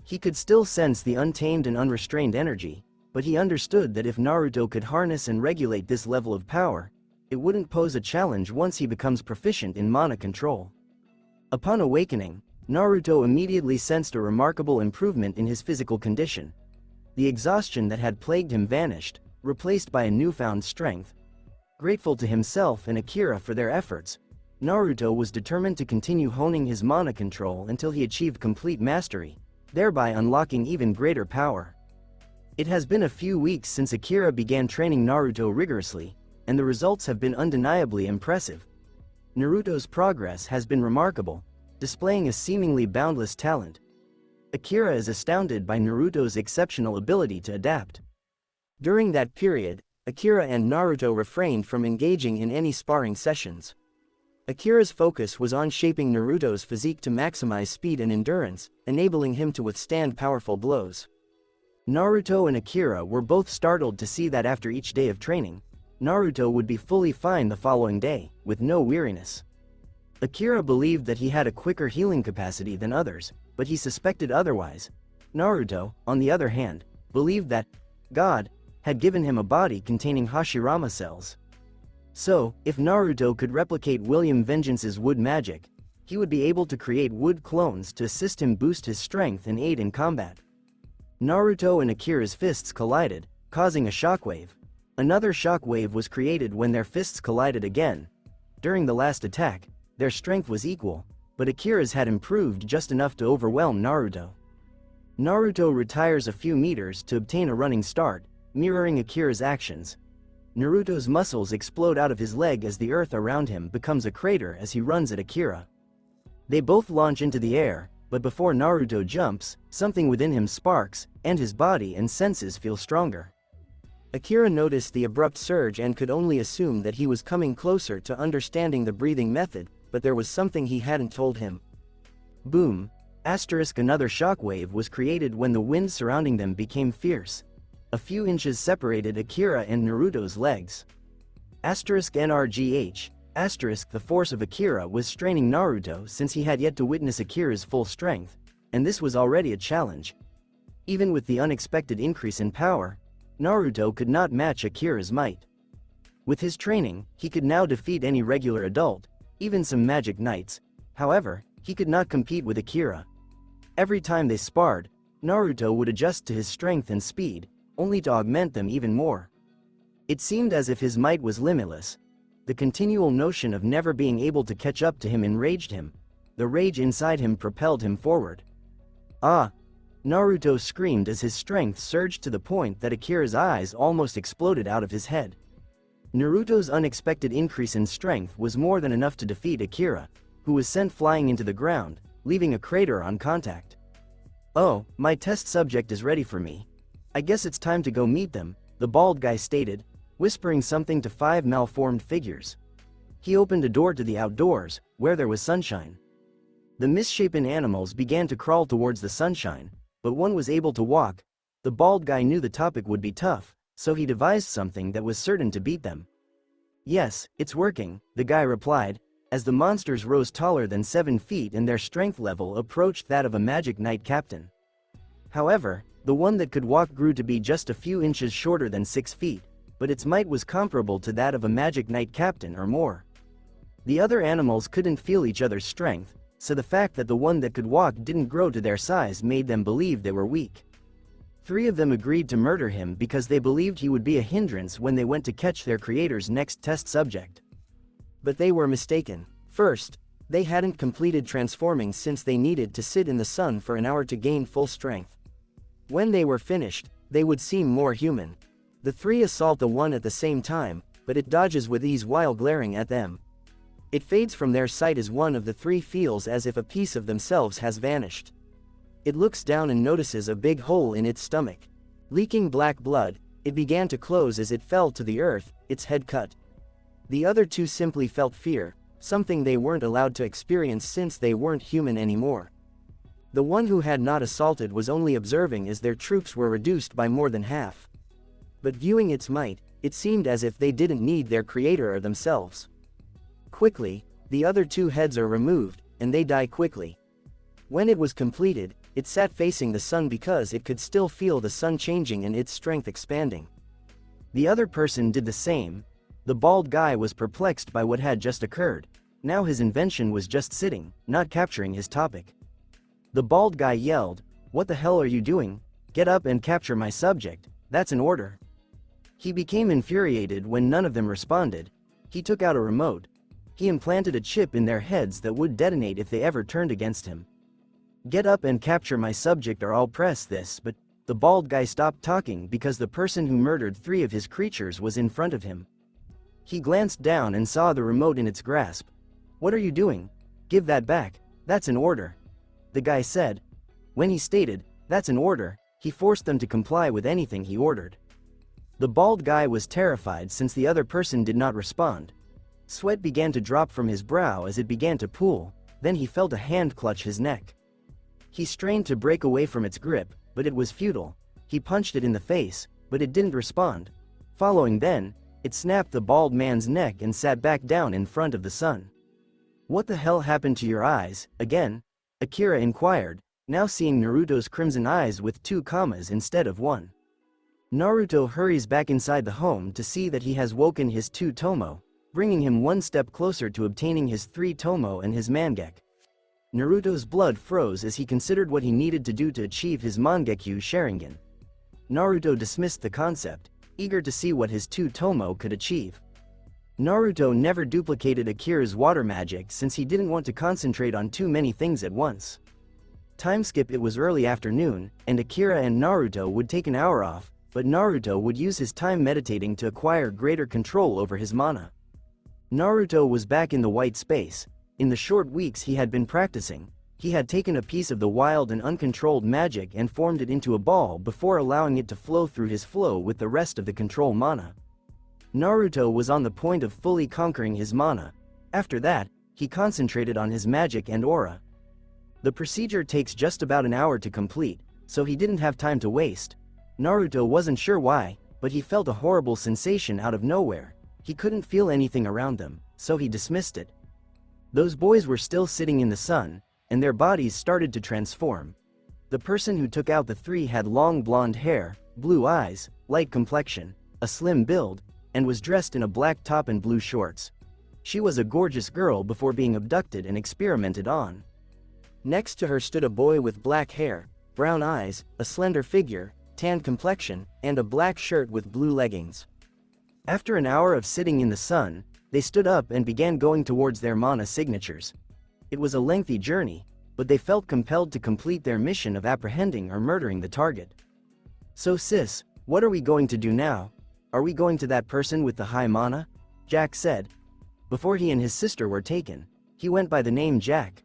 A: He could still sense the untamed and unrestrained energy, but he understood that if Naruto could harness and regulate this level of power, it wouldn't pose a challenge once he becomes proficient in mana control. Upon awakening, Naruto immediately sensed a remarkable improvement in his physical condition. The exhaustion that had plagued him vanished, replaced by a newfound strength. Grateful to himself and Akira for their efforts, Naruto was determined to continue honing his mana control until he achieved complete mastery, thereby unlocking even greater power. It has been a few weeks since Akira began training Naruto rigorously, and the results have been undeniably impressive. Naruto's progress has been remarkable, displaying a seemingly boundless talent. Akira is astounded by Naruto's exceptional ability to adapt. During that period, Akira and Naruto refrained from engaging in any sparring sessions. Akira's focus was on shaping Naruto's physique to maximize speed and endurance, enabling him to withstand powerful blows. Naruto and Akira were both startled to see that after each day of training, Naruto would be fully fine the following day, with no weariness. Akira believed that he had a quicker healing capacity than others, but he suspected otherwise. Naruto, on the other hand, believed that God had given him a body containing Hashirama cells. So, if Naruto could replicate William Vengeance's wood magic, he would be able to create wood clones to assist him boost his strength and aid in combat. Naruto and Akira's fists collided, causing a shockwave. Another shockwave was created when their fists collided again. During the last attack, their strength was equal, but Akira's had improved just enough to overwhelm Naruto. Naruto retires a few meters to obtain a running start, mirroring Akira's actions. Naruto's muscles explode out of his leg as the earth around him becomes a crater as he runs at Akira. They both launch into the air, but before Naruto jumps, something within him sparks, and his body and senses feel stronger. Akira noticed the abrupt surge and could only assume that he was coming closer to understanding the breathing method, but there was something he hadn't told him. Boom! Another shockwave was created when the wind surrounding them became fierce. A few inches separated Akira and Naruto's legs. NRGH. The force of Akira was straining Naruto since he had yet to witness Akira's full strength, and this was already a challenge. Even with the unexpected increase in power, Naruto could not match Akira's might. With his training, he could now defeat any regular adult, even some magic knights. However, he could not compete with Akira. Every time they sparred, Naruto would adjust to his strength and speed, only to augment them even more. It seemed as if his might was limitless. The continual notion of never being able to catch up to him enraged him. The rage inside him propelled him forward. Ah! Naruto screamed as his strength surged to the point that Akira's eyes almost exploded out of his head. Naruto's unexpected increase in strength was more than enough to defeat Akira, who was sent flying into the ground, leaving a crater on contact. "Oh, my test subject is ready for me. I guess it's time to go meet them," the bald guy stated, whispering something to 5 malformed figures. He opened a door to the outdoors, where there was sunshine. The misshapen animals began to crawl towards the sunshine, but one was able to walk. The bald guy knew the topic would be tough, so he devised something that was certain to beat them. "Yes, it's working," the guy replied, as the monsters rose taller than 7 feet and their strength level approached that of a magic knight captain. However, the one that could walk grew to be just a few inches shorter than 6 feet, but its might was comparable to that of a magic knight captain or more. The other animals couldn't feel each other's strength, so the fact that the one that could walk didn't grow to their size made them believe they were weak. 3 of them agreed to murder him because they believed he would be a hindrance when they went to catch their creator's next test subject. But they were mistaken. First, they hadn't completed transforming since they needed to sit in the sun for an hour to gain full strength. When they were finished, they would seem more human. The 3 assault the one at the same time, but it dodges with ease while glaring at them. It fades from their sight as one of the 3 feels as if a piece of themselves has vanished. It looks down and notices a big hole in its stomach. Leaking black blood, it began to close as it fell to the earth, its head cut. The other 2 simply felt fear, something they weren't allowed to experience since they weren't human anymore. The one who had not assaulted was only observing as their troops were reduced by more than half. But viewing its might, it seemed as if they didn't need their creator or themselves. Quickly, the other 2 heads are removed, and they die quickly. When it was completed, it sat facing the sun because it could still feel the sun changing and its strength expanding. The other person did the same. The bald guy was perplexed by what had just occurred. Now his invention was just sitting, not capturing his topic. The bald guy yelled, "What the hell are you doing? Get up and capture my subject, that's an order." He became infuriated when none of them responded. He took out a remote. He implanted a chip in their heads that would detonate if they ever turned against him. "Get up and capture my subject or I'll press this," but The bald guy stopped talking because the person who murdered 3 of his creatures was in front of him. He glanced down and saw the remote in its grasp. "What are you doing? Give that back, that's an order," the guy said. When he stated, "That's an order," he forced them to comply with anything he ordered. The bald guy was terrified since the other person did not respond. Sweat began to drop from his brow as it began to pool, then he felt a hand clutch his neck. He strained to break away from its grip, but it was futile. He punched it in the face, but it didn't respond. Following then, it snapped the bald man's neck and sat back down in front of the sun. "What the hell happened to your eyes, again?" Akira inquired, now seeing Naruto's crimson eyes with 2 commas instead of 1. Naruto hurries back inside the home to see that he has woken his 2 tomo, bringing him 1 step closer to obtaining his 3 tomo and his mangekyo. Naruto's blood froze as he considered what he needed to do to achieve his Mangekyo Sharingan. Naruto dismissed the concept, eager to see what his 2 tomo could achieve. Naruto never duplicated Akira's water magic since he didn't want to concentrate on too many things at once. Timeskip: it was early afternoon, and Akira and Naruto would take an hour off, but Naruto would use his time meditating to acquire greater control over his mana. Naruto was back in the white space. In the short weeks he had been practicing, he had taken a piece of the wild and uncontrolled magic and formed it into a ball before allowing it to flow through his flow with the rest of the control mana. Naruto was on the point of fully conquering his mana. After that, he concentrated on his magic and aura. The procedure takes just about an hour to complete, so he didn't have time to waste. Naruto wasn't sure why, but he felt a horrible sensation out of nowhere. He couldn't feel anything around them, so he dismissed it. Those boys were still sitting in the sun, and their bodies started to transform. The person who took out the 3 had long blonde hair, blue eyes, light complexion, a slim build, and was dressed in a black top and blue shorts. She was a gorgeous girl before being abducted and experimented on. Next to her stood a boy with black hair, brown eyes, a slender figure, tanned complexion, and a black shirt with blue leggings. After an hour of sitting in the sun, they stood up and began going towards their mana signatures. It was a lengthy journey, but they felt compelled to complete their mission of apprehending or murdering the target. "So sis, what are we going to do now? Are we going to that person with the high mana?" Jack said. Before he and his sister were taken, he went by the name Jack.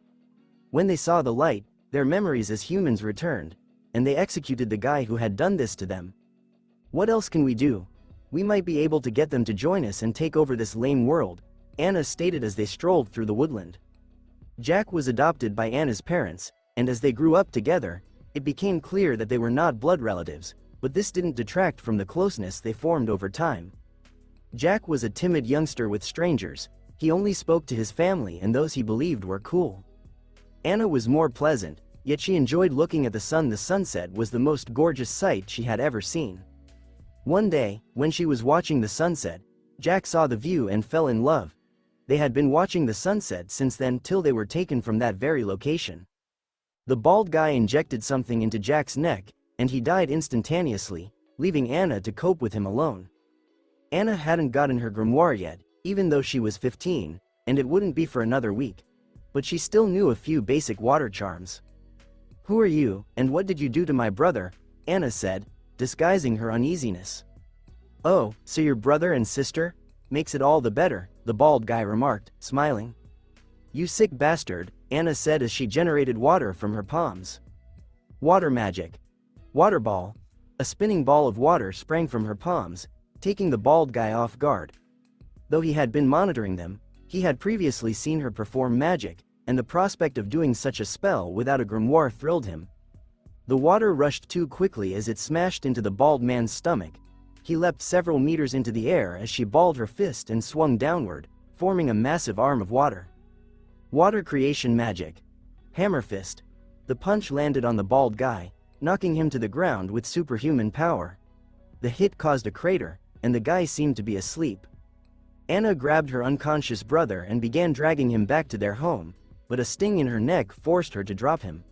A: When they saw the light, their memories as humans returned, and they executed the guy who had done this to them. "What else can we do? We might be able to get them to join us and take over this lame world," Anna stated as they strolled through the woodland. Jack was adopted by Anna's parents, and as they grew up together, it became clear that they were not blood relatives, but this didn't detract from the closeness they formed over time. Jack was a timid youngster with strangers. He only spoke to his family and those he believed were cool. Anna was more pleasant, yet she enjoyed looking at the sun. The sunset was the most gorgeous sight she had ever seen. One day, when she was watching the sunset, Jack saw the view and fell in love. They had been watching the sunset since then till they were taken from that very location. The bald guy injected something into Jack's neck, and he died instantaneously, leaving Anna to cope with him alone. Anna hadn't gotten her grimoire yet, even though she was 15, and it wouldn't be for another week. But she still knew a few basic water charms. "Who are you, and what did you do to my brother?" Anna said, disguising her uneasiness. "Oh, so your brother and sister? Makes it all the better," the bald guy remarked, smiling. "You sick bastard," Anna said as she generated water from her palms. Water magic. Water ball. A spinning ball of water sprang from her palms, taking the bald guy off guard. Though he had been monitoring them, he had previously seen her perform magic, and the prospect of doing such a spell without a grimoire thrilled him. The water rushed too quickly as it smashed into the bald man's stomach. He leapt several meters into the air as she balled her fist and swung downward, forming a massive arm of water. Water creation magic. Hammer fist. The punch landed on the bald guy, knocking him to the ground with superhuman power. The hit caused a crater, and the guy seemed to be asleep. Anna grabbed her unconscious brother and began dragging him back to their home, but a sting in her neck forced her to drop him.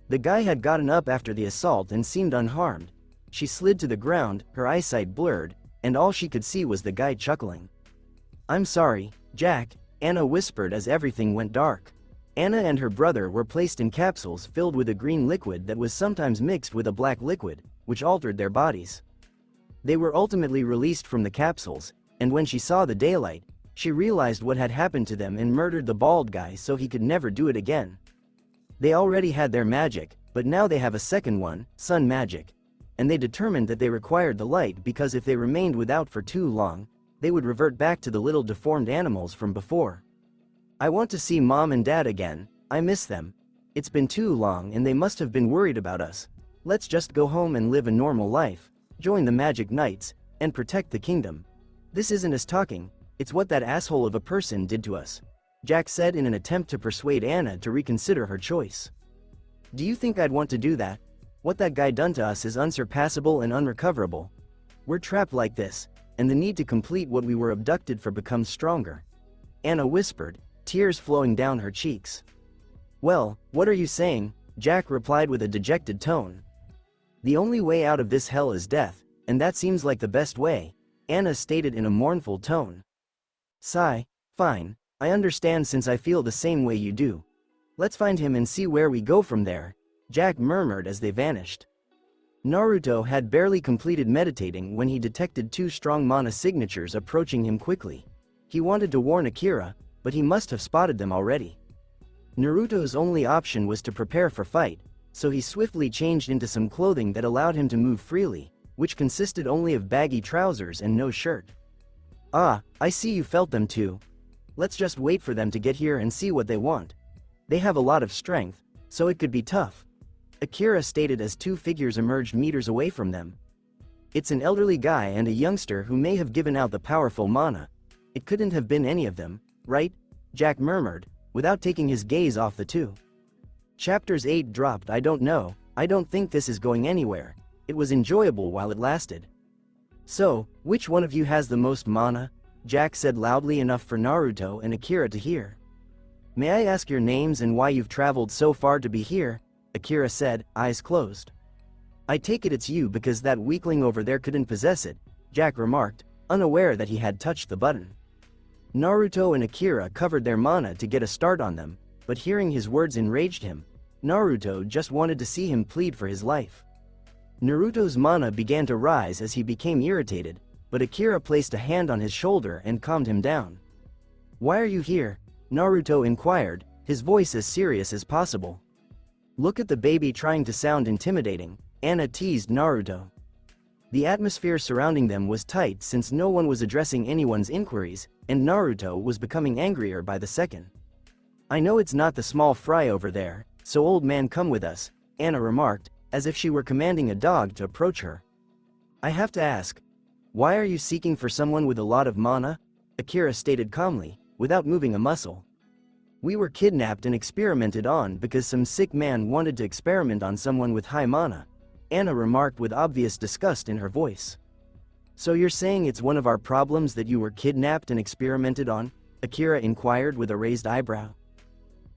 A: The guy had gotten up after the assault and seemed unharmed. She slid to the ground, her eyesight blurred, and all she could see was the guy chuckling. "I'm sorry, Jack," Anna whispered as everything went dark. Anna and her brother were placed in capsules filled with a green liquid that was sometimes mixed with a black liquid, which altered their bodies. They were ultimately released from the capsules, and when she saw the daylight, she realized what had happened to them and murdered the bald guy so he could never do it again. They already had their magic, but now they have a second one, sun magic. And they determined that they required the light because if they remained without for too long, they would revert back to the little deformed animals from before. I want to see Mom and Dad again, I miss them. It's been too long and they must have been worried about us. Let's just go home and live a normal life, join the Magic Knights, and protect the kingdom. This isn't us talking, it's what that asshole of a person did to us, Jack said in an attempt to persuade Anna to reconsider her choice. Do you think I'd want to do that? What that guy done to us is unsurpassable and unrecoverable. We're trapped like this, and the need to complete what we were abducted for becomes stronger. Anna whispered, tears flowing down her cheeks. Well, what are you saying? Jack replied with a dejected tone. The only way out of this hell is death, and that seems like the best way, Anna stated in a mournful tone. Sigh, fine, I understand since I feel the same way you do. Let's find him and see where we go from there, Jack murmured as they vanished. Naruto had barely completed meditating when he detected two strong mana signatures approaching him quickly. He wanted to warn Akira, but he must have spotted them already. Naruto's only option was to prepare for fight, so he swiftly changed into some clothing that allowed him to move freely, which consisted only of baggy trousers and no shirt. Ah, I see you felt them too. Let's just wait for them to get here and see what they want. They have a lot of strength, so it could be tough, Akira stated as two figures emerged meters away from them. It's an elderly guy and a youngster who may have given out the powerful mana. It couldn't have been any of them, right? Jack murmured, without taking his gaze off the two. Chapters 8 dropped. I don't know, I don't think this is going anywhere. It was enjoyable while it lasted. So, which one of you has the most mana? Jack said loudly enough for Naruto and Akira to hear. May I ask your names and why you've traveled so far to be here? Akira said, eyes closed. I take it it's you because that weakling over there couldn't possess it, Jack remarked, unaware that he had touched the button. Naruto and Akira covered their mana to get a start on them, but hearing his words enraged him. Naruto just wanted to see him plead for his life. Naruto's mana began to rise as he became irritated, but Akira placed a hand on his shoulder and calmed him down. Why are you here? Naruto inquired, his voice as serious as possible. Look at the baby trying to sound intimidating, Anna teased Naruto. The atmosphere surrounding them was tight since no one was addressing anyone's inquiries, and Naruto was becoming angrier by the second. I know it's not the small fry over there, so old man come with us, Anna remarked, as if she were commanding a dog to approach her. I have to ask, why are you seeking for someone with a lot of mana? Akira stated calmly, without moving a muscle. We were kidnapped and experimented on because some sick man wanted to experiment on someone with high mana, Anna remarked with obvious disgust in her voice. So you're saying it's one of our problems that you were kidnapped and experimented on? Akira inquired with a raised eyebrow.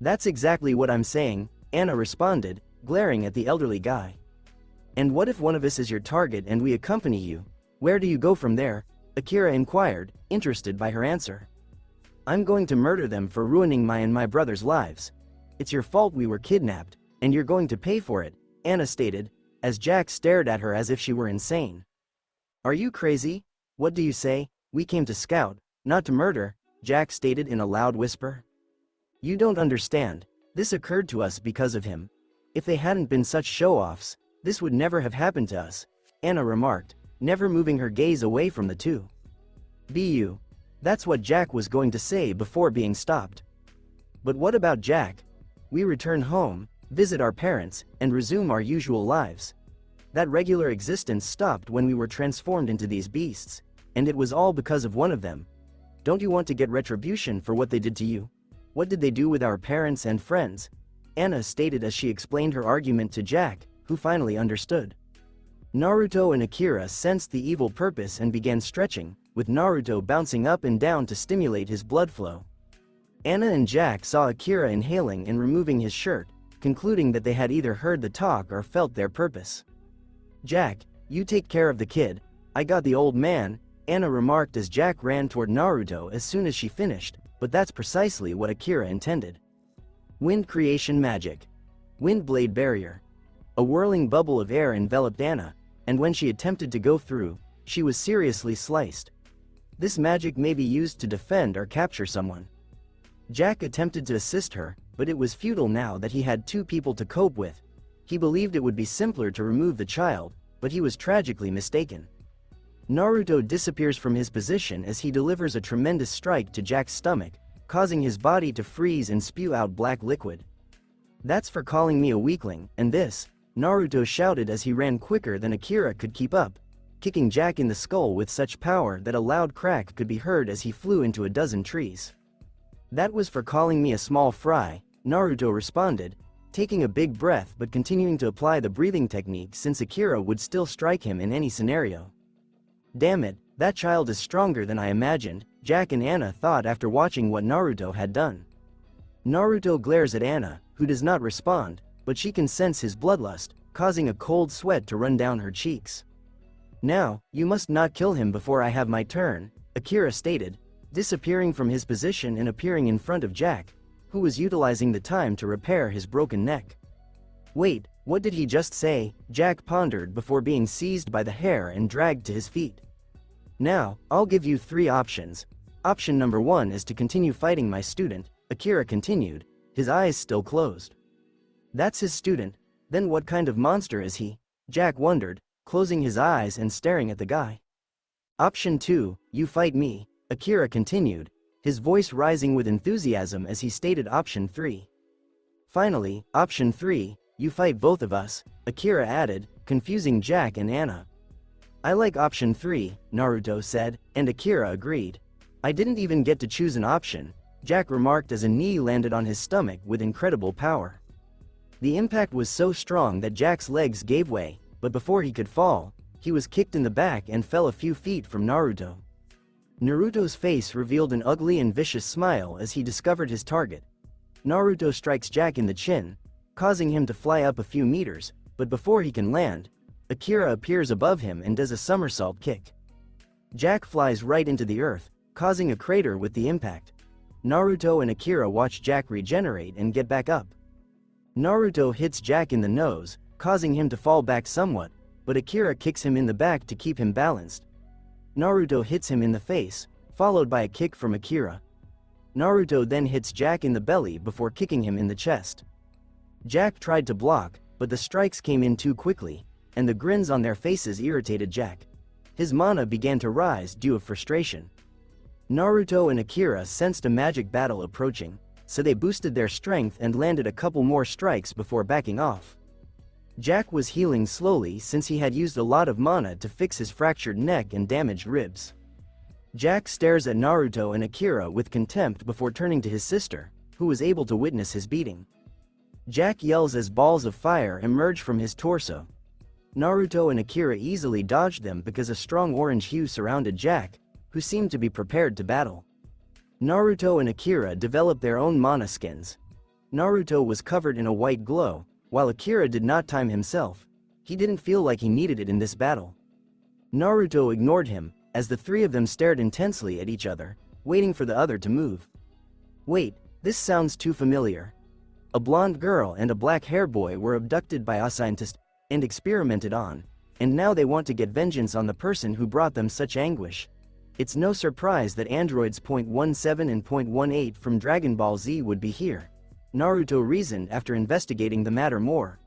A: That's exactly what I'm saying, Anna responded, glaring at the elderly guy. And what if one of us is your target and we accompany you? Where do you go from there? Akira inquired, interested by her answer. I'm going to murder them for ruining my and my brother's lives. It's your fault we were kidnapped, and you're going to pay for it, Anna stated, as Jack stared at her as if she were insane. Are you crazy? What do you say? We came to scout, not to murder, Jack stated in a loud whisper. You don't understand. This occurred to us because of him. If they hadn't been such show-offs, this would never have happened to us, Anna remarked, never moving her gaze away from the two. Bu. That's what Jack was going to say before being stopped. But what about Jack? We return home, visit our parents, and resume our usual lives. That regular existence stopped when we were transformed into these beasts, and it was all because of one of them. Don't you want to get retribution for what they did to you? What did they do with our parents and friends? Anna stated as she explained her argument to Jack, who finally understood. Naruto and Akira sensed the evil purpose and began stretching, with Naruto bouncing up and down to stimulate his blood flow. Anna and Jack saw Akira inhaling and removing his shirt, concluding that they had either heard the talk or felt their purpose. Jack, you take care of the kid, I got the old man, Anna remarked as Jack ran toward Naruto as soon as she finished, but that's precisely what Akira intended. Wind creation magic. Wind blade barrier. A whirling bubble of air enveloped Anna, and when she attempted to go through, she was seriously sliced. This magic may be used to defend or capture someone. Jack attempted to assist her, but it was futile now that he had two people to cope with. He believed it would be simpler to remove the child, but he was tragically mistaken. Naruto disappears from his position as he delivers a tremendous strike to Jack's stomach, causing his body to freeze and spew out black liquid. "That's for calling me a weakling, and this," Naruto shouted as he ran quicker than Akira could keep up, kicking Jack in the skull with such power that a loud crack could be heard as he flew into a dozen trees. "That was for calling me a small fry," Naruto responded, taking a big breath but continuing to apply the breathing technique since Akira would still strike him in any scenario. "Damn it, that child is stronger than I imagined," Jack and Anna thought after watching what Naruto had done. Naruto glares at Anna, who does not respond, but she can sense his bloodlust, causing a cold sweat to run down her cheeks. "Now, you must not kill him before I have my turn," Akira stated, disappearing from his position and appearing in front of Jack, who was utilizing the time to repair his broken neck. "Wait, what did he just say?" Jack pondered before being seized by the hair and dragged to his feet. "Now, I'll give you 3 options. Option number 1 is to continue fighting my student," Akira continued, his eyes still closed. "That's his student? Then what kind of monster is he?" Jack wondered, closing his eyes and staring at the guy. "Option 2, you fight me," Akira continued, his voice rising with enthusiasm as he stated option 3. "Finally, option 3, you fight both of us," Akira added, confusing Jack and Anna. "I like option 3, Naruto said, and Akira agreed. "I didn't even get to choose an option," Jack remarked as a knee landed on his stomach with incredible power. The impact was so strong that Jack's legs gave way, but before he could fall, he was kicked in the back and fell a few feet from Naruto. Naruto's face revealed an ugly and vicious smile as he discovered his target. Naruto strikes Jack in the chin, causing him to fly up a few meters, but before he can land, Akira appears above him and does a somersault kick. Jack flies right into the earth, causing a crater with the impact. Naruto and Akira watch Jack regenerate and get back up. Naruto hits Jack in the nose, causing him to fall back somewhat, but Akira kicks him in the back to keep him balanced. Naruto hits him in the face, followed by a kick from Akira. Naruto then hits Jack in the belly before kicking him in the chest. Jack tried to block, but the strikes came in too quickly, and the grins on their faces irritated Jack. His mana began to rise due to frustration. Naruto and Akira sensed a magic battle approaching, so they boosted their strength and landed a couple more strikes before backing off. Jack was healing slowly since he had used a lot of mana to fix his fractured neck and damaged ribs. Jack stares at Naruto and Akira with contempt before turning to his sister, who was able to witness his beating. Jack yells as balls of fire emerge from his torso. Naruto and Akira easily dodged them because a strong orange hue surrounded Jack, who seemed to be prepared to battle. Naruto and Akira developed their own mana skins. Naruto was covered in a white glow, while Akira did not time himself. He didn't feel like he needed it in this battle. Naruto ignored him, as the 3 of them stared intensely at each other, waiting for the other to move. "Wait, this sounds too familiar." A blonde girl and a black hair boy were abducted by a scientist and experimented on, and now they want to get vengeance on the person who brought them such anguish. It's no surprise that androids .17 and .18 from Dragon Ball Z would be here, Naruto reasoned after investigating the matter more.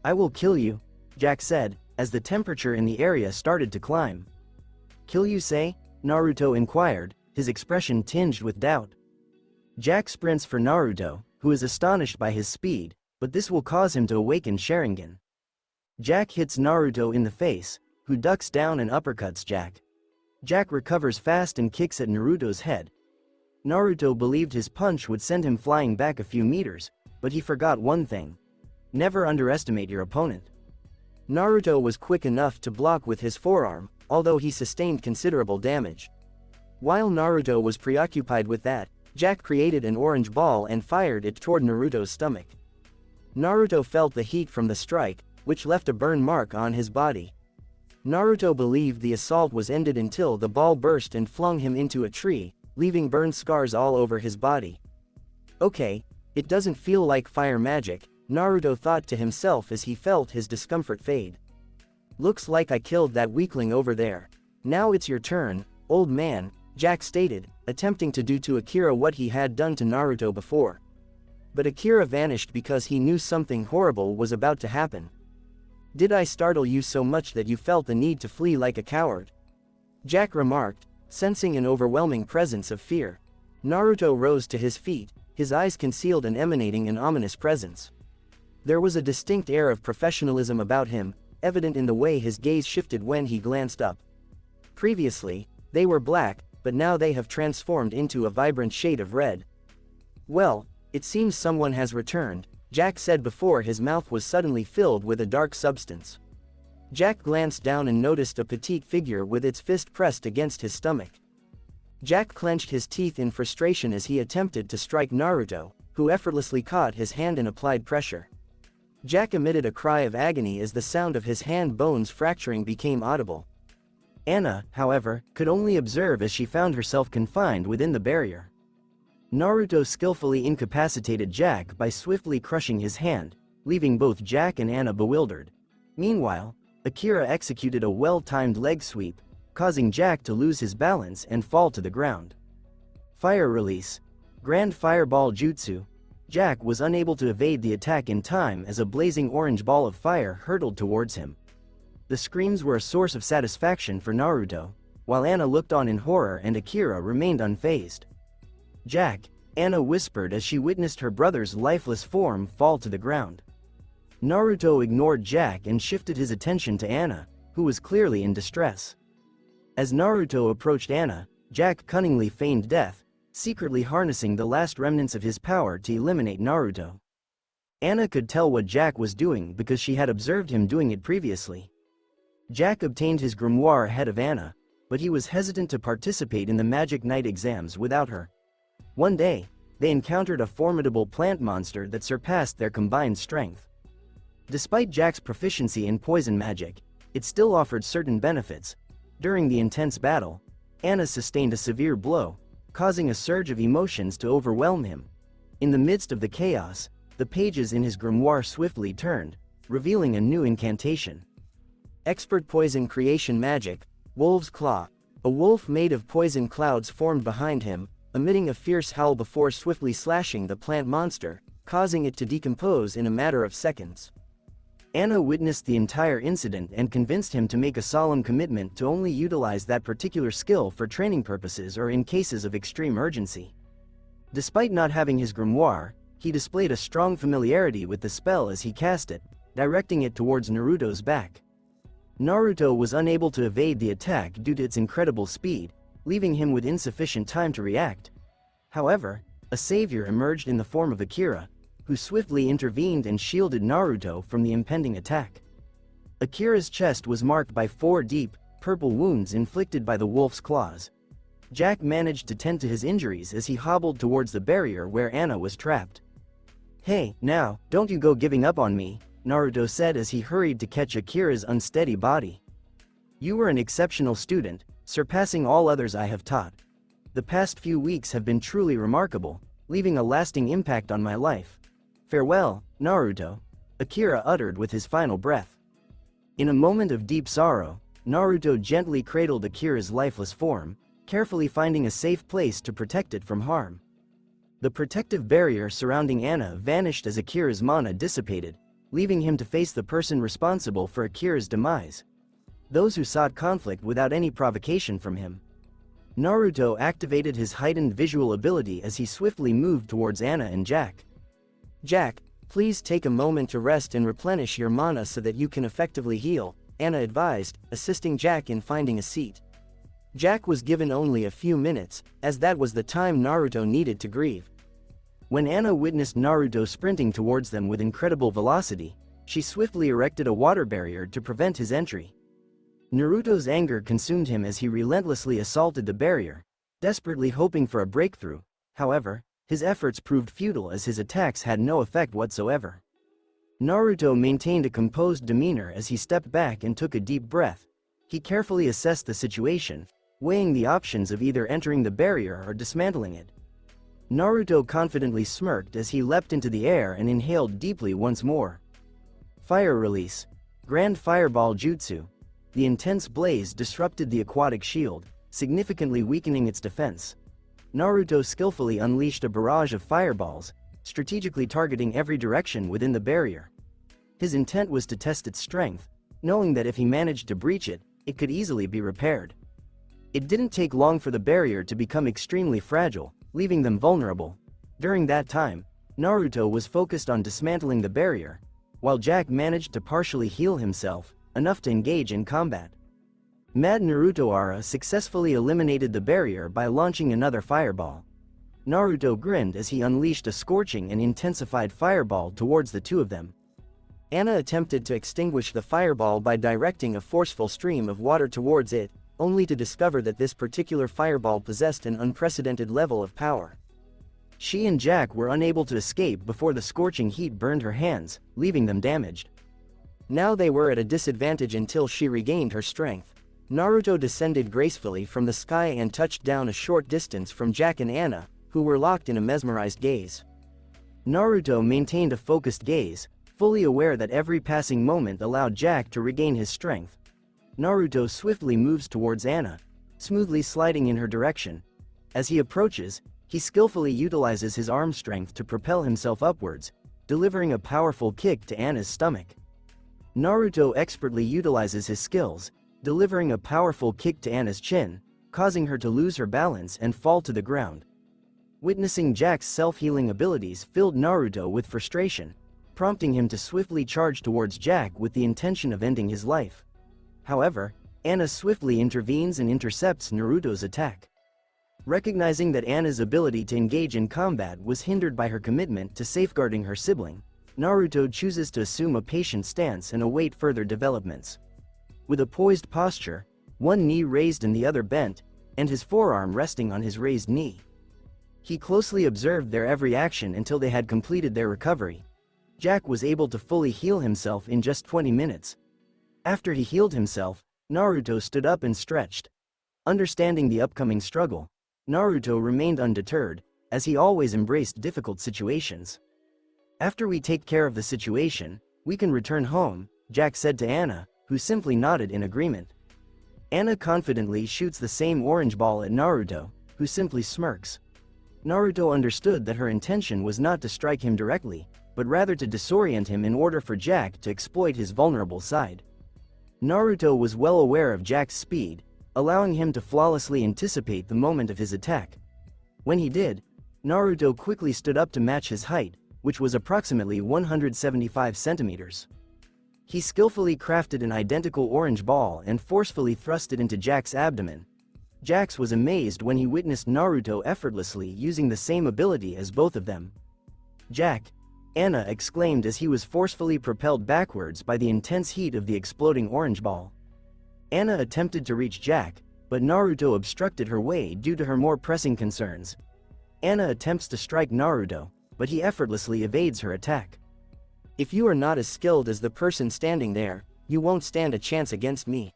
A: "I will kill you," Jack said, as the temperature in the area started to climb. "Kill you say?" Naruto inquired, his expression tinged with doubt. Jack sprints for Naruto, who is astonished by his speed, but this will cause him to awaken Sharingan. Jack hits Naruto in the face, who ducks down and uppercuts Jack. Jack recovers fast and kicks at Naruto's head. Naruto believed his punch would send him flying back a few meters, but he forgot one thing. Never underestimate your opponent. Naruto was quick enough to block with his forearm, although he sustained considerable damage. While Naruto was preoccupied with that, Jack created an orange ball and fired it toward Naruto's stomach. Naruto felt the heat from the strike, which left a burn mark on his body. Naruto believed the assault was ended until the ball burst and flung him into a tree, leaving burn scars all over his body. "Okay, it doesn't feel like fire magic," Naruto thought to himself as he felt his discomfort fade. Looks like I killed that weakling over there. Now it's your turn, old man, Jack stated, attempting to do to Akira what he had done to Naruto before. But Akira vanished because he knew something horrible was about to happen. Did I startle you so much that you felt the need to flee like a coward? Jack remarked, sensing an overwhelming presence of fear. Naruto rose to his feet, his eyes concealed and emanating an ominous presence. There was a distinct air of professionalism about him, evident in the way his gaze shifted when he glanced up. Previously, they were black, but now they have transformed into a vibrant shade of red. Well, it seems someone has returned, Jack said before his mouth was suddenly filled with a dark substance. Jack glanced down and noticed a petite figure with its fist pressed against his stomach. Jack clenched his teeth in frustration as he attempted to strike Naruto, who effortlessly caught his hand and applied pressure. Jack emitted a cry of agony as the sound of his hand bones fracturing became audible. Anna, however, could only observe as she found herself confined within the barrier. Naruto skillfully incapacitated Jack by swiftly crushing his hand, leaving both Jack and Anna bewildered. Meanwhile, Akira executed a well-timed leg sweep, causing Jack to lose his balance and fall to the ground. Fire release. Grand Fireball Jutsu. Jack was unable to evade the attack in time as a blazing orange ball of fire hurtled towards him. The screams were a source of satisfaction for Naruto, while Anna looked on in horror and Akira remained unfazed. Jack, Anna whispered as she witnessed her brother's lifeless form fall to the ground. Naruto ignored Jack and shifted his attention to Anna, who was clearly in distress. As Naruto approached Anna, Jack cunningly feigned death, secretly harnessing the last remnants of his power to eliminate Naruto. Anna could tell what Jack was doing because she had observed him doing it previously. Jack obtained his grimoire ahead of Anna, but he was hesitant to participate in the Magic Night exams without her. One day, they encountered a formidable plant monster that surpassed their combined strength. Despite Jack's proficiency in poison magic, it still offered certain benefits. During the intense battle, Anna sustained a severe blow, causing a surge of emotions to overwhelm him. In the midst of the chaos, the pages in his grimoire swiftly turned, revealing a new incantation. Expert Poison Creation Magic, Wolf's Claw. A wolf made of poison clouds formed behind him, emitting a fierce howl before swiftly slashing the plant monster, causing it to decompose in a matter of seconds. Anna witnessed the entire incident and convinced him to make a solemn commitment to only utilize that particular skill for training purposes or in cases of extreme urgency. Despite not having his grimoire, he displayed a strong familiarity with the spell as he cast it, directing it towards Naruto's back. Naruto was unable to evade the attack due to its incredible speed, leaving him with insufficient time to react. However, a savior emerged in the form of Akira, who swiftly intervened and shielded Naruto from the impending attack. Akira's chest was marked by 4 deep, purple wounds inflicted by the wolf's claws. Jack managed to tend to his injuries as he hobbled towards the barrier where Anna was trapped. "Hey, now, don't you go giving up on me," Naruto said as he hurried to catch Akira's unsteady body. "You were an exceptional student, surpassing all others I have taught. The past few weeks have been truly remarkable, leaving a lasting impact on my life. Farewell, Naruto," Akira uttered with his final breath. In a moment of deep sorrow, Naruto gently cradled Akira's lifeless form, carefully finding a safe place to protect it from harm. The protective barrier surrounding Anna vanished as Akira's mana dissipated, leaving him to face the person responsible for Akira's demise. Those who sought conflict without any provocation from him. Naruto activated his heightened visual ability as he swiftly moved towards Anna and Jack. "Jack, please take a moment to rest and replenish your mana so that you can effectively heal," Anna advised, assisting Jack in finding a seat. Jack was given only a few minutes, as that was the time Naruto needed to grieve. When Anna witnessed Naruto sprinting towards them with incredible velocity, she swiftly erected a water barrier to prevent his entry. Naruto's anger consumed him as he relentlessly assaulted the barrier, desperately hoping for a breakthrough. However, his efforts proved futile as his attacks had no effect whatsoever. Naruto maintained a composed demeanor as he stepped back and took a deep breath. He carefully assessed the situation, weighing the options of either entering the barrier or dismantling it. Naruto confidently smirked as he leapt into the air and inhaled deeply once more. Fire release. Grand Fireball Jutsu. The intense blaze disrupted the aquatic shield, significantly weakening its defense. Naruto skillfully unleashed a barrage of fireballs, strategically targeting every direction within the barrier. His intent was to test its strength, knowing that if he managed to breach it, it could easily be repaired. It didn't take long for the barrier to become extremely fragile, leaving them vulnerable. During that time, Naruto was focused on dismantling the barrier, while Jack managed to partially heal himself, enough to engage in combat. Mad Naruto Ara successfully eliminated the barrier by launching another fireball. Naruto grinned as he unleashed a scorching and intensified fireball towards the two of them. Anna attempted to extinguish the fireball by directing a forceful stream of water towards it, only to discover that this particular fireball possessed an unprecedented level of power. She and Jack were unable to escape before the scorching heat burned her hands, leaving them damaged. Now they were at a disadvantage until she regained her strength. Naruto descended gracefully from the sky and touched down a short distance from Jack and Anna, who were locked in a mesmerized gaze. Naruto maintained a focused gaze, fully aware that every passing moment allowed Jack to regain his strength. Naruto swiftly moves towards Anna, smoothly sliding in her direction. As he approaches, he skillfully utilizes his arm strength to propel himself upwards, delivering a powerful kick to Anna's stomach. Naruto expertly utilizes his skills, delivering a powerful kick to Anna's chin, causing her to lose her balance and fall to the ground. Witnessing Jack's self-healing abilities filled Naruto with frustration, prompting him to swiftly charge towards Jack with the intention of ending his life. However, Anna swiftly intervenes and intercepts Naruto's attack. Recognizing that Anna's ability to engage in combat was hindered by her commitment to safeguarding her sibling, Naruto chooses to assume a patient stance and await further developments. With a poised posture, one knee raised and the other bent, and his forearm resting on his raised knee. He closely observed their every action until they had completed their recovery. Jack was able to fully heal himself in just 20 minutes. After he healed himself, Naruto stood up and stretched. Understanding the upcoming struggle, Naruto remained undeterred, as he always embraced difficult situations. "After we take care of the situation, we can return home," Jack said to Anna, who simply nodded in agreement. Anna confidently shoots the same orange ball at Naruto, who simply smirks. Naruto understood that her intention was not to strike him directly, but rather to disorient him in order for Jack to exploit his vulnerable side. Naruto was well aware of Jack's speed, allowing him to flawlessly anticipate the moment of his attack. When he did, Naruto quickly stood up to match his height, which was approximately 175 centimeters. He skillfully crafted an identical orange ball and forcefully thrust it into Jack's abdomen. Jax was amazed when he witnessed Naruto effortlessly using the same ability as both of them. "Jack!" Anna exclaimed as he was forcefully propelled backwards by the intense heat of the exploding orange ball. Anna attempted to reach Jack, but Naruto obstructed her way due to her more pressing concerns. Anna attempts to strike Naruto, but he effortlessly evades her attack. "If you are not as skilled as the person standing there, you won't stand a chance against me.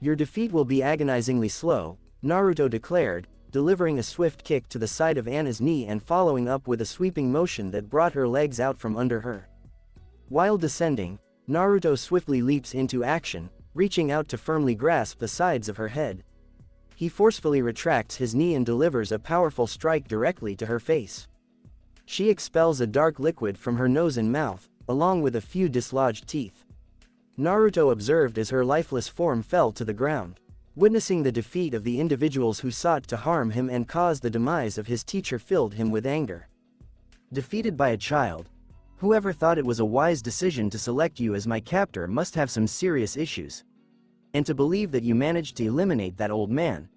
A: Your defeat will be agonizingly slow," Naruto declared, delivering a swift kick to the side of Anna's knee and following up with a sweeping motion that brought her legs out from under her. While descending, Naruto swiftly leaps into action, reaching out to firmly grasp the sides of her head. He forcefully retracts his knee and delivers a powerful strike directly to her face. She expels a dark liquid from her nose and mouth, along with a few dislodged teeth. Naruto observed as her lifeless form fell to the ground. Witnessing the defeat of the individuals who sought to harm him and cause the demise of his teacher filled him with anger. Defeated by a child? Whoever thought it was a wise decision to select you as my captor must have some serious issues. And to believe that you managed to eliminate that old man.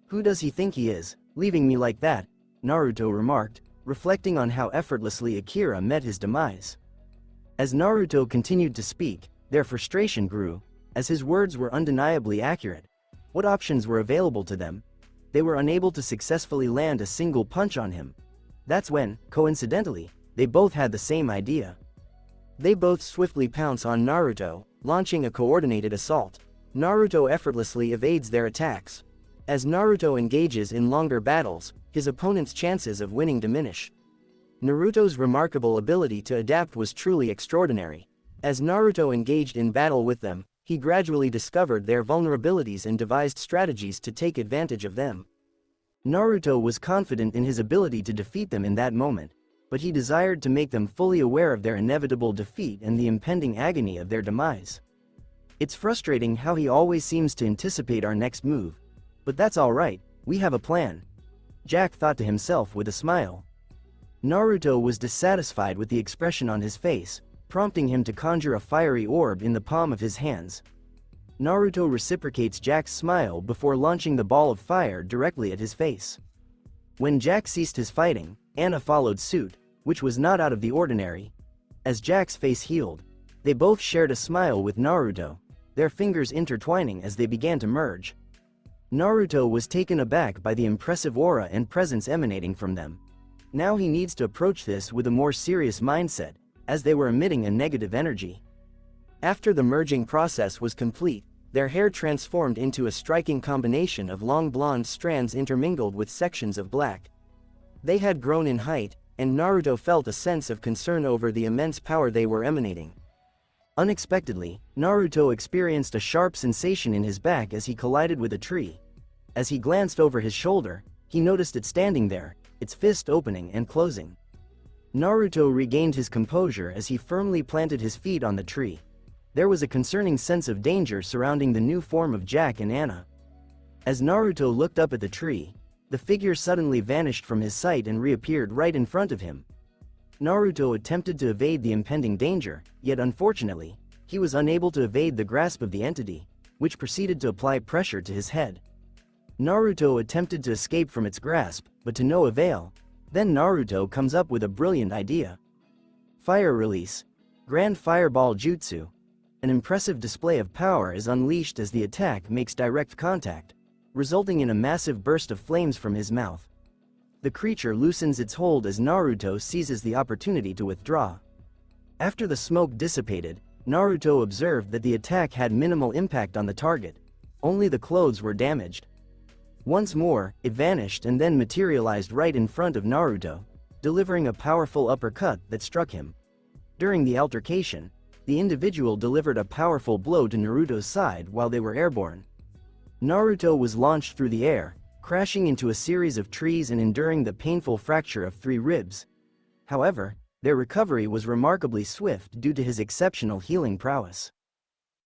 A: Who does he think he is, leaving me like that? Naruto remarked, reflecting on how effortlessly Akira met his demise. As Naruto continued to speak, their frustration grew, as his words were undeniably accurate. What options were available to them? They were unable to successfully land a single punch on him. That's when, coincidentally, they both had the same idea. They both swiftly pounce on Naruto, launching a coordinated assault. Naruto effortlessly evades their attacks. As Naruto engages in longer battles, his opponent's chances of winning diminish. Naruto's remarkable ability to adapt was truly extraordinary. As Naruto engaged in battle with them, he gradually discovered their vulnerabilities and devised strategies to take advantage of them. Naruto was confident in his ability to defeat them in that moment, but he desired to make them fully aware of their inevitable defeat and the impending agony of their demise. It's frustrating how he always seems to anticipate our next move. But that's alright, we have a plan. Jack thought to himself with a smile. Naruto was dissatisfied with the expression on his face, prompting him to conjure a fiery orb in the palm of his hands. Naruto reciprocates Jack's smile before launching the ball of fire directly at his face. When Jack ceased his fighting, Anna followed suit, which was not out of the ordinary. As Jack's face healed, they both shared a smile with Naruto, their fingers intertwining as they began to merge. Naruto was taken aback by the impressive aura and presence emanating from them. Now he needs to approach this with a more serious mindset, as they were emitting a negative energy. After the merging process was complete, their hair transformed into a striking combination of long blonde strands intermingled with sections of black. They had grown in height, and Naruto felt a sense of concern over the immense power they were emanating. Unexpectedly, Naruto experienced a sharp sensation in his back as he collided with a tree. As he glanced over his shoulder, he noticed it standing there, its fist opening and closing. Naruto regained his composure as he firmly planted his feet on the tree. There was a concerning sense of danger surrounding the new form of Jack and Anna. As Naruto looked up at the tree, the figure suddenly vanished from his sight and reappeared right in front of him. Naruto attempted to evade the impending danger, yet unfortunately, he was unable to evade the grasp of the entity, which proceeded to apply pressure to his head. Naruto attempted to escape from its grasp, but to no avail. Then Naruto comes up with a brilliant idea. Fire release. Grand Fireball Jutsu. An impressive display of power is unleashed as the attack makes direct contact, resulting in a massive burst of flames from his mouth. The creature loosens its hold as Naruto seizes the opportunity to withdraw. After the smoke dissipated, Naruto observed that the attack had minimal impact on the target. Only the clothes were damaged. Once more, it vanished and then materialized right in front of Naruto, delivering a powerful uppercut that struck him. During the altercation, the individual delivered a powerful blow to Naruto's side while they were airborne. Naruto was launched through the air, crashing into a series of trees and enduring the painful fracture of 3 ribs. However, their recovery was remarkably swift due to his exceptional healing prowess.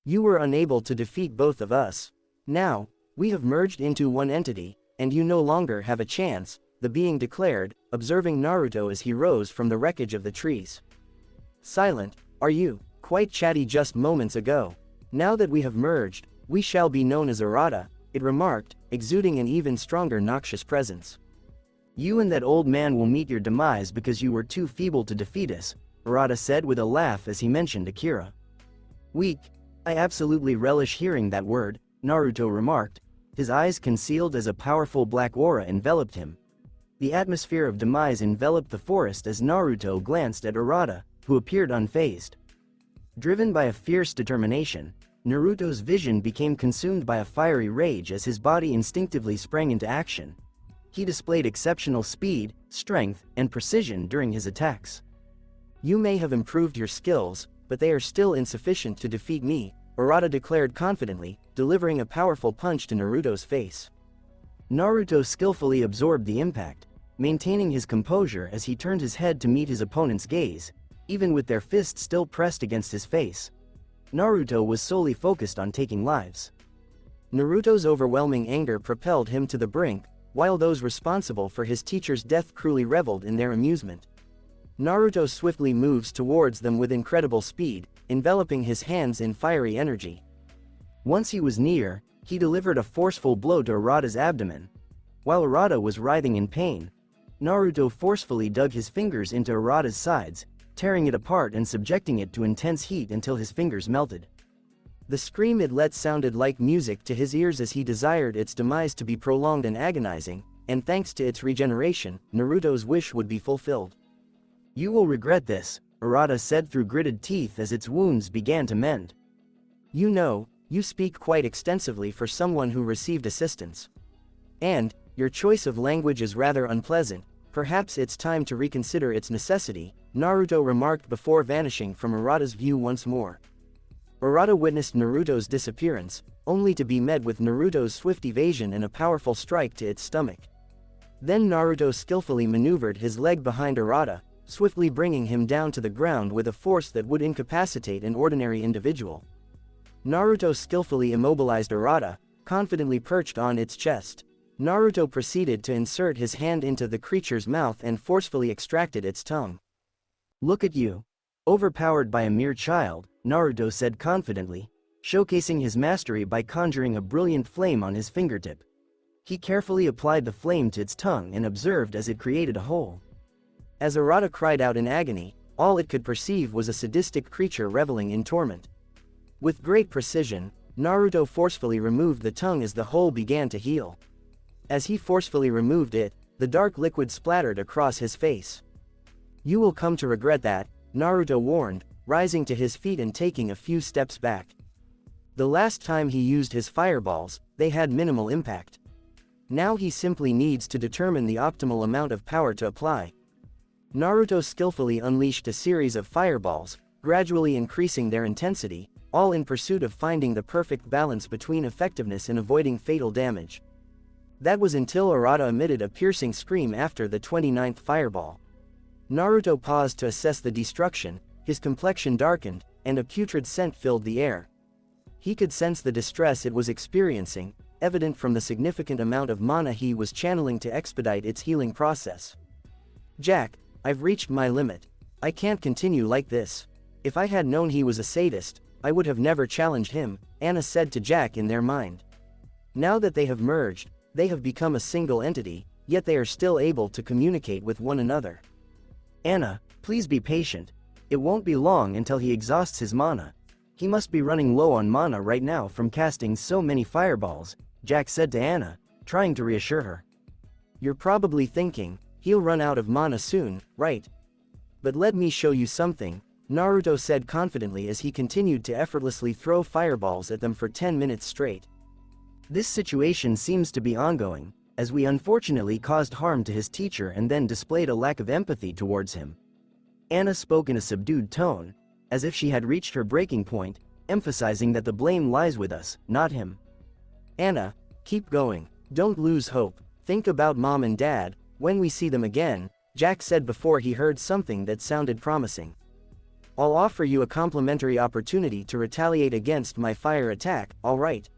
A: You were unable to defeat both of us. Now, we have merged into one entity, and you no longer have a chance, the being declared, observing Naruto as he rose from the wreckage of the trees. Silent, are you? Quite chatty just moments ago. Now that we have merged, we shall be known as Arata, it remarked, exuding an even stronger noxious presence. You and that old man will meet your demise because you were too feeble to defeat us, Arata said with a laugh as he mentioned Akira. Weak? I absolutely relish hearing that word, Naruto remarked, his eyes concealed as a powerful black aura enveloped him. The atmosphere of demise enveloped the forest as Naruto glanced at Arata, who appeared unfazed. Driven by a fierce determination, Naruto's vision became consumed by a fiery rage as his body instinctively sprang into action. He displayed exceptional speed, strength, and precision during his attacks. You may have improved your skills, but they are still insufficient to defeat me, Arata declared confidently, delivering a powerful punch to Naruto's face. Naruto skillfully absorbed the impact, maintaining his composure as he turned his head to meet his opponent's gaze, even with their fists still pressed against his face. Naruto was solely focused on taking lives. Naruto's overwhelming anger propelled him to the brink, while those responsible for his teacher's death cruelly reveled in their amusement. Naruto swiftly moves towards them with incredible speed, enveloping his hands in fiery energy. Once he was near, he delivered a forceful blow to Arata's abdomen. While Arata was writhing in pain, Naruto forcefully dug his fingers into Arata's sides, tearing it apart and subjecting it to intense heat until his fingers melted. The scream it let sounded like music to his ears as he desired its demise to be prolonged and agonizing, and thanks to its regeneration, Naruto's wish would be fulfilled. You will regret this, Arata said through gritted teeth as its wounds began to mend. You know, you speak quite extensively for someone who received assistance. And, your choice of language is rather unpleasant, perhaps it's time to reconsider its necessity, Naruto remarked before vanishing from Arata's view once more. Arata witnessed Naruto's disappearance, only to be met with Naruto's swift evasion and a powerful strike to its stomach. Then Naruto skillfully maneuvered his leg behind Arata, swiftly bringing him down to the ground with a force that would incapacitate an ordinary individual. Naruto skillfully immobilized Arata, confidently perched on its chest. Naruto proceeded to insert his hand into the creature's mouth and forcefully extracted its tongue. "Look at you. Overpowered by a mere child," Naruto said confidently, showcasing his mastery by conjuring a brilliant flame on his fingertip. He carefully applied the flame to its tongue and observed as it created a hole. As Arata cried out in agony, all it could perceive was a sadistic creature reveling in torment. With great precision, Naruto forcefully removed the tongue as the hole began to heal. As he forcefully removed it, the dark liquid splattered across his face. "You will come to regret that," Naruto warned, rising to his feet and taking a few steps back. The last time he used his fireballs, they had minimal impact. Now he simply needs to determine the optimal amount of power to apply. Naruto skillfully unleashed a series of fireballs, gradually increasing their intensity, all in pursuit of finding the perfect balance between effectiveness and avoiding fatal damage. That was until Arata emitted a piercing scream after the 29th fireball. Naruto paused to assess the destruction, his complexion darkened, and a putrid scent filled the air. He could sense the distress it was experiencing, evident from the significant amount of mana he was channeling to expedite its healing process. "Jack, I've reached my limit. I can't continue like this. If I had known he was a sadist, I would have never challenged him," Anna said to Jack in their mind. Now that they have merged, they have become a single entity, yet they are still able to communicate with one another. "Anna, please be patient. It won't be long until he exhausts his mana. He must be running low on mana right now from casting so many fireballs," Jack said to Anna, trying to reassure her. "You're probably thinking, he'll run out of mana soon, right? But let me show you something," Naruto said confidently as he continued to effortlessly throw fireballs at them for 10 minutes straight. "This situation seems to be ongoing, as we unfortunately caused harm to his teacher and then displayed a lack of empathy towards him." Anna spoke in a subdued tone, as if she had reached her breaking point, emphasizing that the blame lies with us, not him. "Anna, keep going, don't lose hope, think about mom and dad, when we see them again," Jack said before he heard something that sounded promising. "I'll offer you a complimentary opportunity to retaliate against my fire attack, alright?"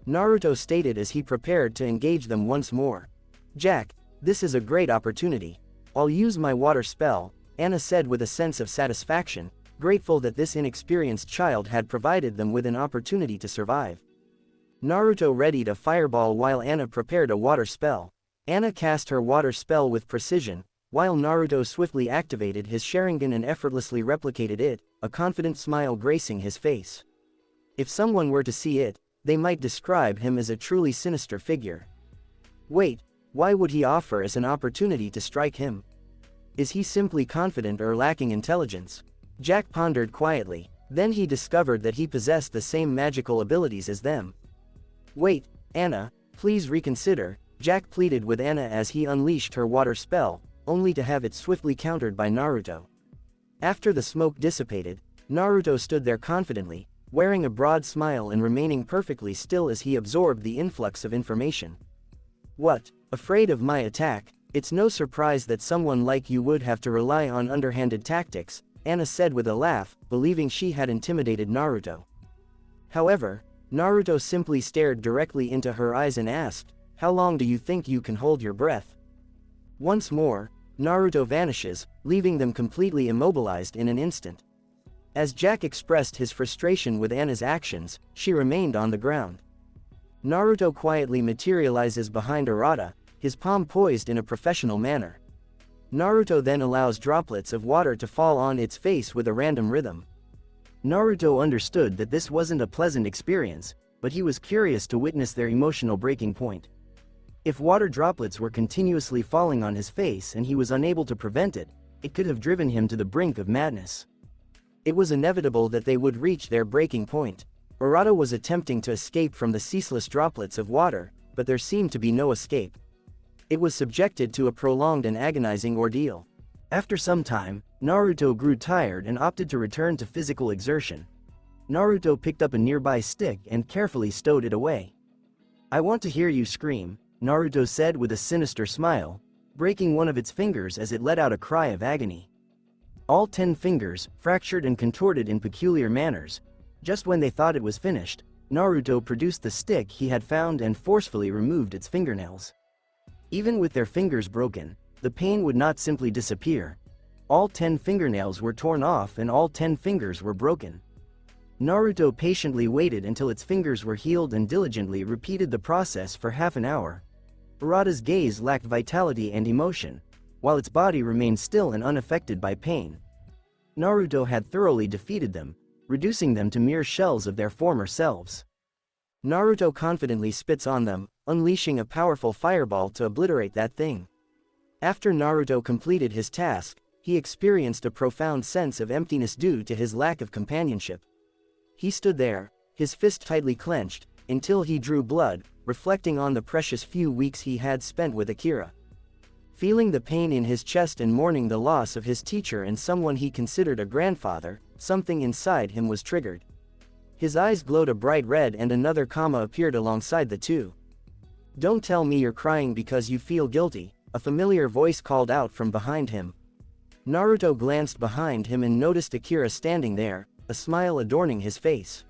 A: Naruto stated as he prepared to engage them once more. "Jack, this is a great opportunity. I'll use my water spell," Anna said with a sense of satisfaction, grateful that this inexperienced child had provided them with an opportunity to survive. Naruto readied a fireball while Anna prepared a water spell. Anna cast her water spell with precision, while Naruto swiftly activated his Sharingan and effortlessly replicated it, a confident smile gracing his face. If someone were to see it, they might describe him as a truly sinister figure. Wait, why would he offer us an opportunity to strike him? Is he simply confident or lacking intelligence? Jack pondered quietly, then he discovered that he possessed the same magical abilities as them. "Wait, Anna, please reconsider," Jack pleaded with Anna as he unleashed her water spell, only to have it swiftly countered by Naruto. After the smoke dissipated, Naruto stood there confidently, wearing a broad smile and remaining perfectly still as he absorbed the influx of information. "What, afraid of my attack? It's no surprise that someone like you would have to rely on underhanded tactics," Anna said with a laugh, believing she had intimidated Naruto. However, Naruto simply stared directly into her eyes and asked, "How long do you think you can hold your breath?" Once more, Naruto vanishes, leaving them completely immobilized in an instant. As Jack expressed his frustration with Anna's actions, she remained on the ground. Naruto quietly materializes behind Arata, his palm poised in a professional manner. Naruto then allows droplets of water to fall on its face with a random rhythm. Naruto understood that this wasn't a pleasant experience, but he was curious to witness their emotional breaking point. If water droplets were continuously falling on his face and he was unable to prevent it, it could have driven him to the brink of madness. It was inevitable that they would reach their breaking point. Arata was attempting to escape from the ceaseless droplets of water, but there seemed to be no escape. It was subjected to a prolonged and agonizing ordeal. After some time, Naruto grew tired and opted to return to physical exertion. Naruto picked up a nearby stick and carefully stowed it away. "I want to hear you scream," Naruto said with a sinister smile, breaking one of its fingers as it let out a cry of agony. All 10 fingers, fractured and contorted in peculiar manners. Just when they thought it was finished, Naruto produced the stick he had found and forcefully removed its fingernails. Even with their fingers broken, the pain would not simply disappear. All 10 fingernails were torn off and all 10 fingers were broken. Naruto patiently waited until its fingers were healed and diligently repeated the process for half an hour. Arata's gaze lacked vitality and emotion, while its body remained still and unaffected by pain. Naruto had thoroughly defeated them, reducing them to mere shells of their former selves. Naruto confidently spits on them, unleashing a powerful fireball to obliterate that thing. After Naruto completed his task, he experienced a profound sense of emptiness due to his lack of companionship. He stood there, his fist tightly clenched, until he drew blood, reflecting on the precious few weeks he had spent with Akira. Feeling the pain in his chest and mourning the loss of his teacher and someone he considered a grandfather, something inside him was triggered. His eyes glowed a bright red and another comma appeared alongside the two. "Don't tell me you're crying because you feel guilty," a familiar voice called out from behind him. Naruto glanced behind him and noticed Akira standing there, a smile adorning his face.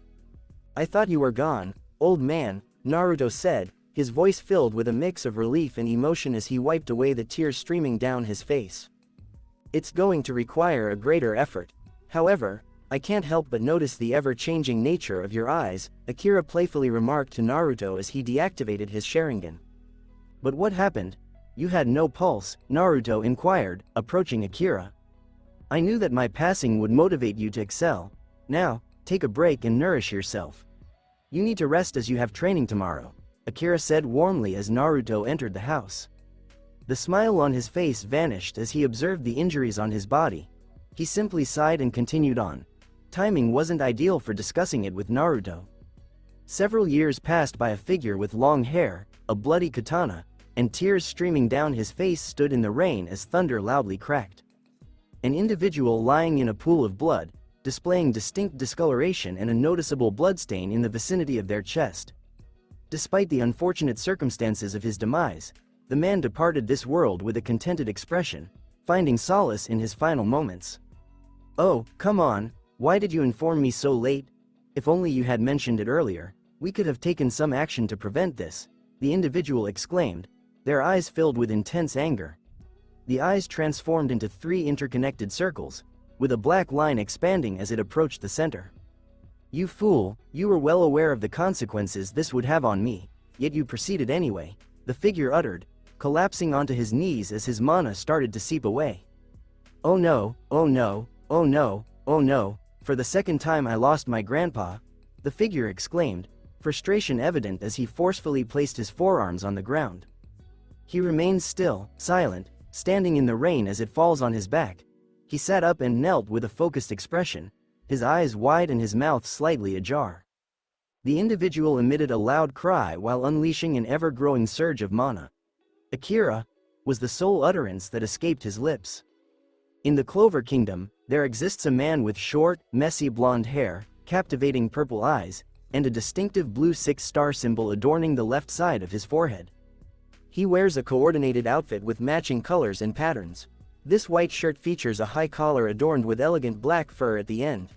A: "I thought you were gone, old man," Naruto said, his voice filled with a mix of relief and emotion as he wiped away the tears streaming down his face. "It's going to require a greater effort. However, I can't help but notice the ever-changing nature of your eyes," Akira playfully remarked to Naruto as he deactivated his Sharingan. "But what happened? You had no pulse," Naruto inquired, approaching Akira. "I knew that my passing would motivate you to excel. Now, take a break and nourish yourself. You need to rest as you have training tomorrow," Akira said warmly as Naruto entered the house. The smile on his face vanished as he observed the injuries on his body. He simply sighed and continued on. Timing wasn't ideal for discussing it with Naruto. Several years passed by. A figure with long hair, a bloody katana, and tears streaming down his face stood in the rain as thunder loudly cracked. An individual lying in a pool of blood, displaying distinct discoloration and a noticeable bloodstain in the vicinity of their chest. Despite the unfortunate circumstances of his demise, the man departed this world with a contented expression, finding solace in his final moments. "Oh, come on, why did you inform me so late? If only you had mentioned it earlier, we could have taken some action to prevent this," the individual exclaimed, their eyes filled with intense anger. The eyes transformed into 3 interconnected circles, with a black line expanding as it approached the center. "You fool, you were well aware of the consequences this would have on me, yet you proceeded anyway," the figure uttered, collapsing onto his knees as his mana started to seep away. "Oh no, oh no, oh no, oh no, for the second time I lost my grandpa," the figure exclaimed, frustration evident as he forcefully placed his forearms on the ground. He remains still, silent, standing in the rain as it falls on his back. He sat up and knelt with a focused expression, his eyes wide and his mouth slightly ajar. The individual emitted a loud cry while unleashing an ever-growing surge of mana. "Akira," was the sole utterance that escaped his lips. In the Clover Kingdom, there exists a man with short, messy blonde hair, captivating purple eyes, and a distinctive blue 6-star symbol adorning the left side of his forehead. He wears a coordinated outfit with matching colors and patterns. This white shirt features a high collar adorned with elegant black fur at the end.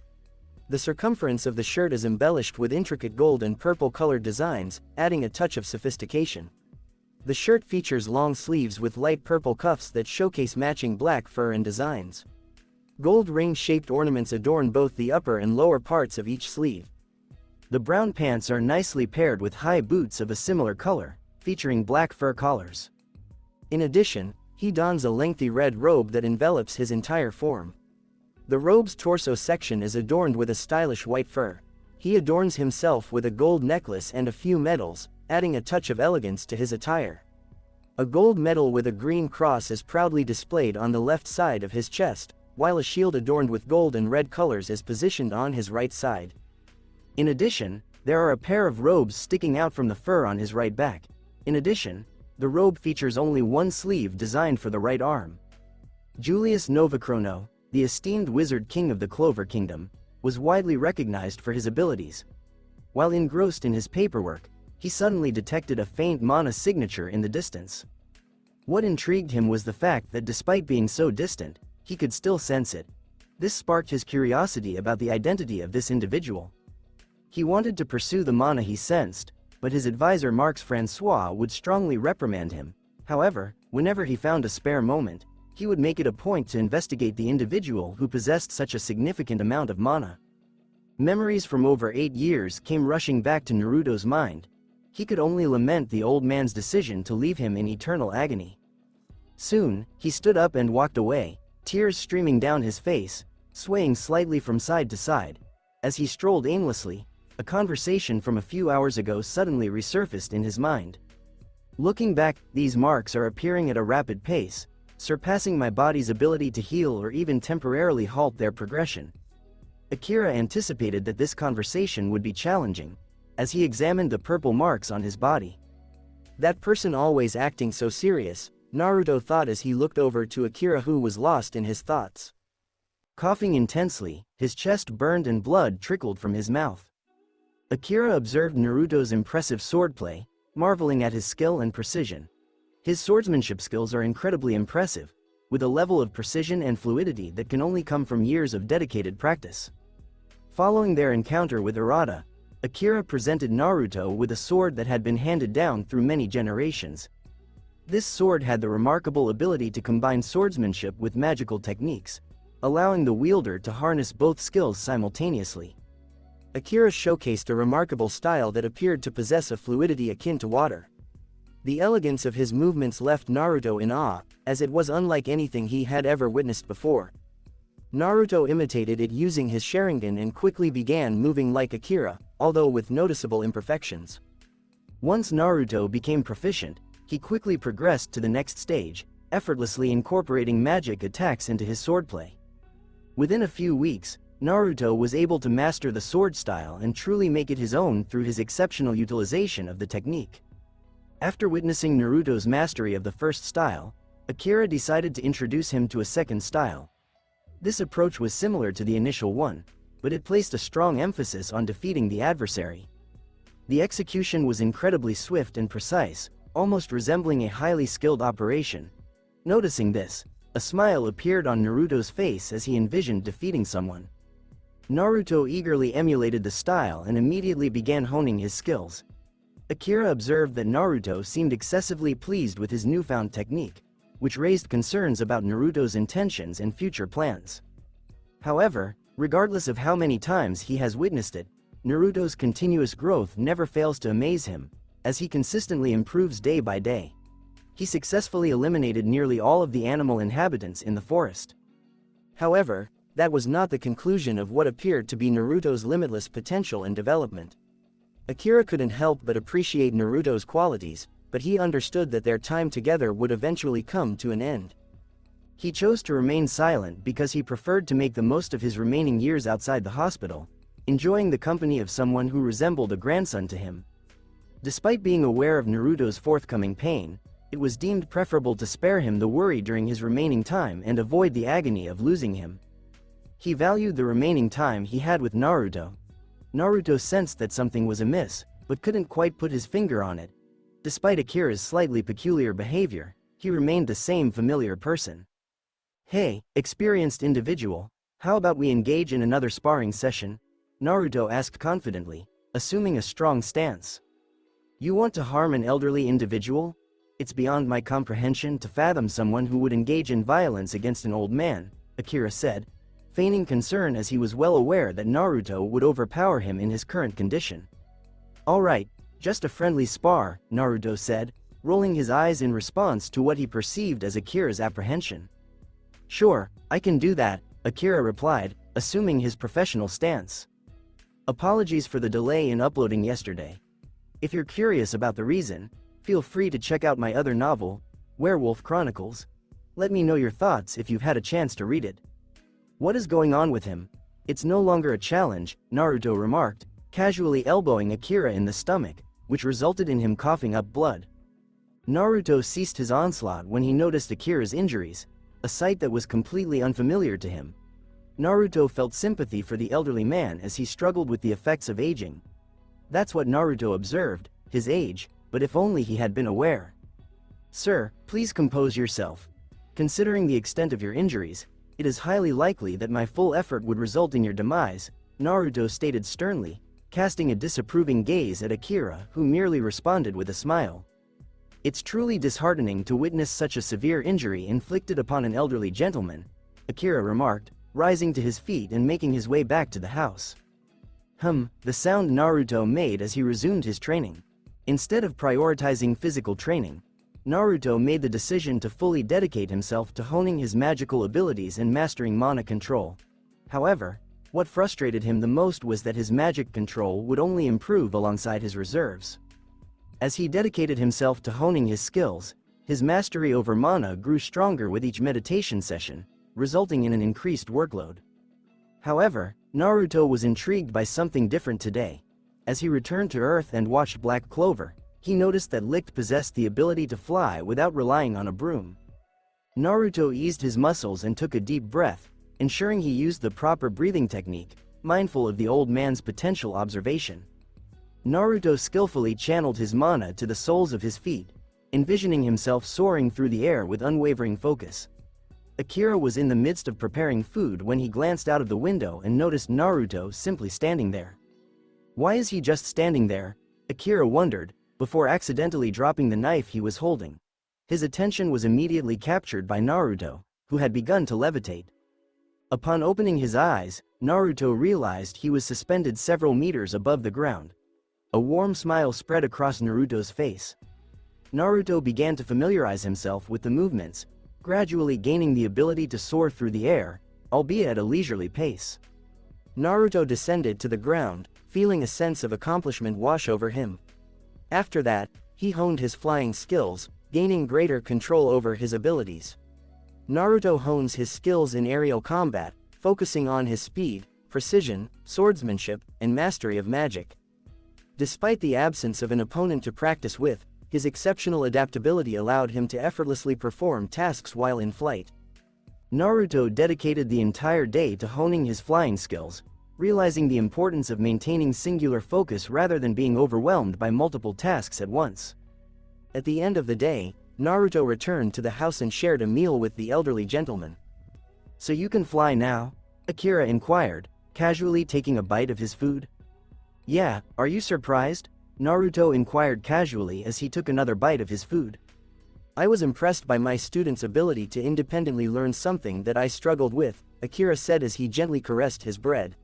A: The circumference of the shirt is embellished with intricate gold and purple-colored designs, adding a touch of sophistication. The shirt features long sleeves with light purple cuffs that showcase matching black fur and designs. Gold ring-shaped ornaments adorn both the upper and lower parts of each sleeve. The brown pants are nicely paired with high boots of a similar color, featuring black fur collars. In addition, he dons a lengthy red robe that envelops his entire form. The robe's torso section is adorned with a stylish white fur. He adorns himself with a gold necklace and a few medals, adding a touch of elegance to his attire. A gold medal with a green cross is proudly displayed on the left side of his chest, while a shield adorned with gold and red colors is positioned on his right side. In addition, there are a pair of robes sticking out from the fur on his right back. In addition, the robe features only one sleeve designed for the right arm. Julius Novachrono, the esteemed wizard king of the Clover Kingdom, was widely recognized for his abilities. While engrossed in his paperwork, he suddenly detected a faint mana signature in the distance. What intrigued him was the fact that despite being so distant, he could still sense it. This sparked his curiosity about the identity of this individual. He wanted to pursue the mana he sensed, but his advisor Marx Francois would strongly reprimand him. However, whenever he found a spare moment, he would make it a point to investigate the individual who possessed such a significant amount of mana. Memories from over 8 years came rushing back to Naruto's mind. He could only lament the old man's decision to leave him in eternal agony. Soon, he stood up and walked away, tears streaming down his face, swaying slightly from side to side. As he strolled aimlessly, a conversation from a few hours ago suddenly resurfaced in his mind. Looking back, these marks are appearing at a rapid pace, surpassing my body's ability to heal or even temporarily halt their progression. Akira anticipated that this conversation would be challenging, as he examined the purple marks on his body. That person always acting so serious, Naruto thought as he looked over to Akira, who was lost in his thoughts. Coughing intensely, his chest burned and blood trickled from his mouth. Akira observed Naruto's impressive swordplay, marveling at his skill and precision. His swordsmanship skills are incredibly impressive, with a level of precision and fluidity that can only come from years of dedicated practice. Following their encounter with Arata, Akira presented Naruto with a sword that had been handed down through many generations. This sword had the remarkable ability to combine swordsmanship with magical techniques, allowing the wielder to harness both skills simultaneously. Akira showcased a remarkable style that appeared to possess a fluidity akin to water. The elegance of his movements left Naruto in awe, as it was unlike anything he had ever witnessed before. Naruto imitated it using his Sharingan and quickly began moving like Akira, although with noticeable imperfections. Once Naruto became proficient, he quickly progressed to the next stage, effortlessly incorporating magic attacks into his swordplay. Within a few weeks, Naruto was able to master the sword style and truly make it his own through his exceptional utilization of the technique. After witnessing Naruto's mastery of the first style, Akira decided to introduce him to a second style. This approach was similar to the initial one, but it placed a strong emphasis on defeating the adversary. The execution was incredibly swift and precise, almost resembling a highly skilled operation. Noticing this, a smile appeared on Naruto's face as he envisioned defeating someone. Naruto eagerly emulated the style and immediately began honing his skills. Akira observed that Naruto seemed excessively pleased with his newfound technique, which raised concerns about Naruto's intentions and future plans. However, regardless of how many times he has witnessed it, Naruto's continuous growth never fails to amaze him, as he consistently improves day by day. He successfully eliminated nearly all of the animal inhabitants in the forest. However, that was not the conclusion of what appeared to be Naruto's limitless potential and development. Akira couldn't help but appreciate Naruto's qualities, but he understood that their time together would eventually come to an end. He chose to remain silent because he preferred to make the most of his remaining years outside the hospital, enjoying the company of someone who resembled a grandson to him. Despite being aware of Naruto's forthcoming pain, it was deemed preferable to spare him the worry during his remaining time and avoid the agony of losing him. He valued the remaining time he had with Naruto. Naruto sensed that something was amiss, but couldn't quite put his finger on it. Despite Akira's slightly peculiar behavior, he remained the same familiar person. "Hey, experienced individual, how about we engage in another sparring session?" Naruto asked confidently, assuming a strong stance. "You want to harm an elderly individual? It's beyond my comprehension to fathom someone who would engage in violence against an old man," Akira said, feigning concern as he was well aware that Naruto would overpower him in his current condition. "Alright, just a friendly spar," Naruto said, rolling his eyes in response to what he perceived as Akira's apprehension. "Sure, I can do that," Akira replied, assuming his professional stance. "Apologies for the delay in uploading yesterday. If you're curious about the reason, feel free to check out my other novel, Werewolf Chronicles. Let me know your thoughts if you've had a chance to read it." "What is going on with him? It's no longer a challenge," Naruto remarked, casually elbowing Akira in the stomach, which resulted in him coughing up blood. Naruto ceased his onslaught when he noticed Akira's injuries, a sight that was completely unfamiliar to him, Naruto felt sympathy for the elderly man as he struggled with the effects of aging. That's what Naruto observed, his age, but if only he had been aware. "Sir, please compose yourself. Considering the extent of your injuries, it is highly likely that my full effort would result in your demise," Naruto stated sternly, casting a disapproving gaze at Akira, who merely responded with a smile. "It's truly disheartening to witness such a severe injury inflicted upon an elderly gentleman," Akira remarked, rising to his feet and making his way back to the house. The sound Naruto made as he resumed his training. Instead of prioritizing physical training, Naruto made the decision to fully dedicate himself to honing his magical abilities and mastering mana control. However, what frustrated him the most was that his magic control would only improve alongside his reserves. As he dedicated himself to honing his skills, his mastery over mana grew stronger with each meditation session, resulting in an increased workload. However, Naruto was intrigued by something different today. As he returned to Earth and watched Black Clover, he noticed that Licht possessed the ability to fly without relying on a broom. Naruto eased his muscles and took a deep breath, ensuring he used the proper breathing technique, mindful of the old man's potential observation. Naruto skillfully channeled his mana to the soles of his feet, envisioning himself soaring through the air with unwavering focus. Akira was in the midst of preparing food when he glanced out of the window and noticed Naruto simply standing there. Why is he just standing there? Akira wondered, before accidentally dropping the knife he was holding. His attention was immediately captured by Naruto, who had begun to levitate. Upon opening his eyes, Naruto realized he was suspended several meters above the ground. A warm smile spread across Naruto's face. Naruto began to familiarize himself with the movements, gradually gaining the ability to soar through the air, albeit at a leisurely pace. Naruto descended to the ground, feeling a sense of accomplishment wash over him. After that, he honed his flying skills, gaining greater control over his abilities. Naruto hones his skills in aerial combat, focusing on his speed, precision, swordsmanship, and mastery of magic. Despite the absence of an opponent to practice with, his exceptional adaptability allowed him to effortlessly perform tasks while in flight. Naruto dedicated the entire day to honing his flying skills, realizing the importance of maintaining singular focus rather than being overwhelmed by multiple tasks at once. At the end of the day, Naruto returned to the house and shared a meal with the elderly gentleman. "So you can fly now?" Akira inquired, casually taking a bite of his food. "Yeah, are you surprised?" Naruto inquired casually as he took another bite of his food. "I was impressed by my student's ability to independently learn something that I struggled with," Akira said as he gently caressed his bread.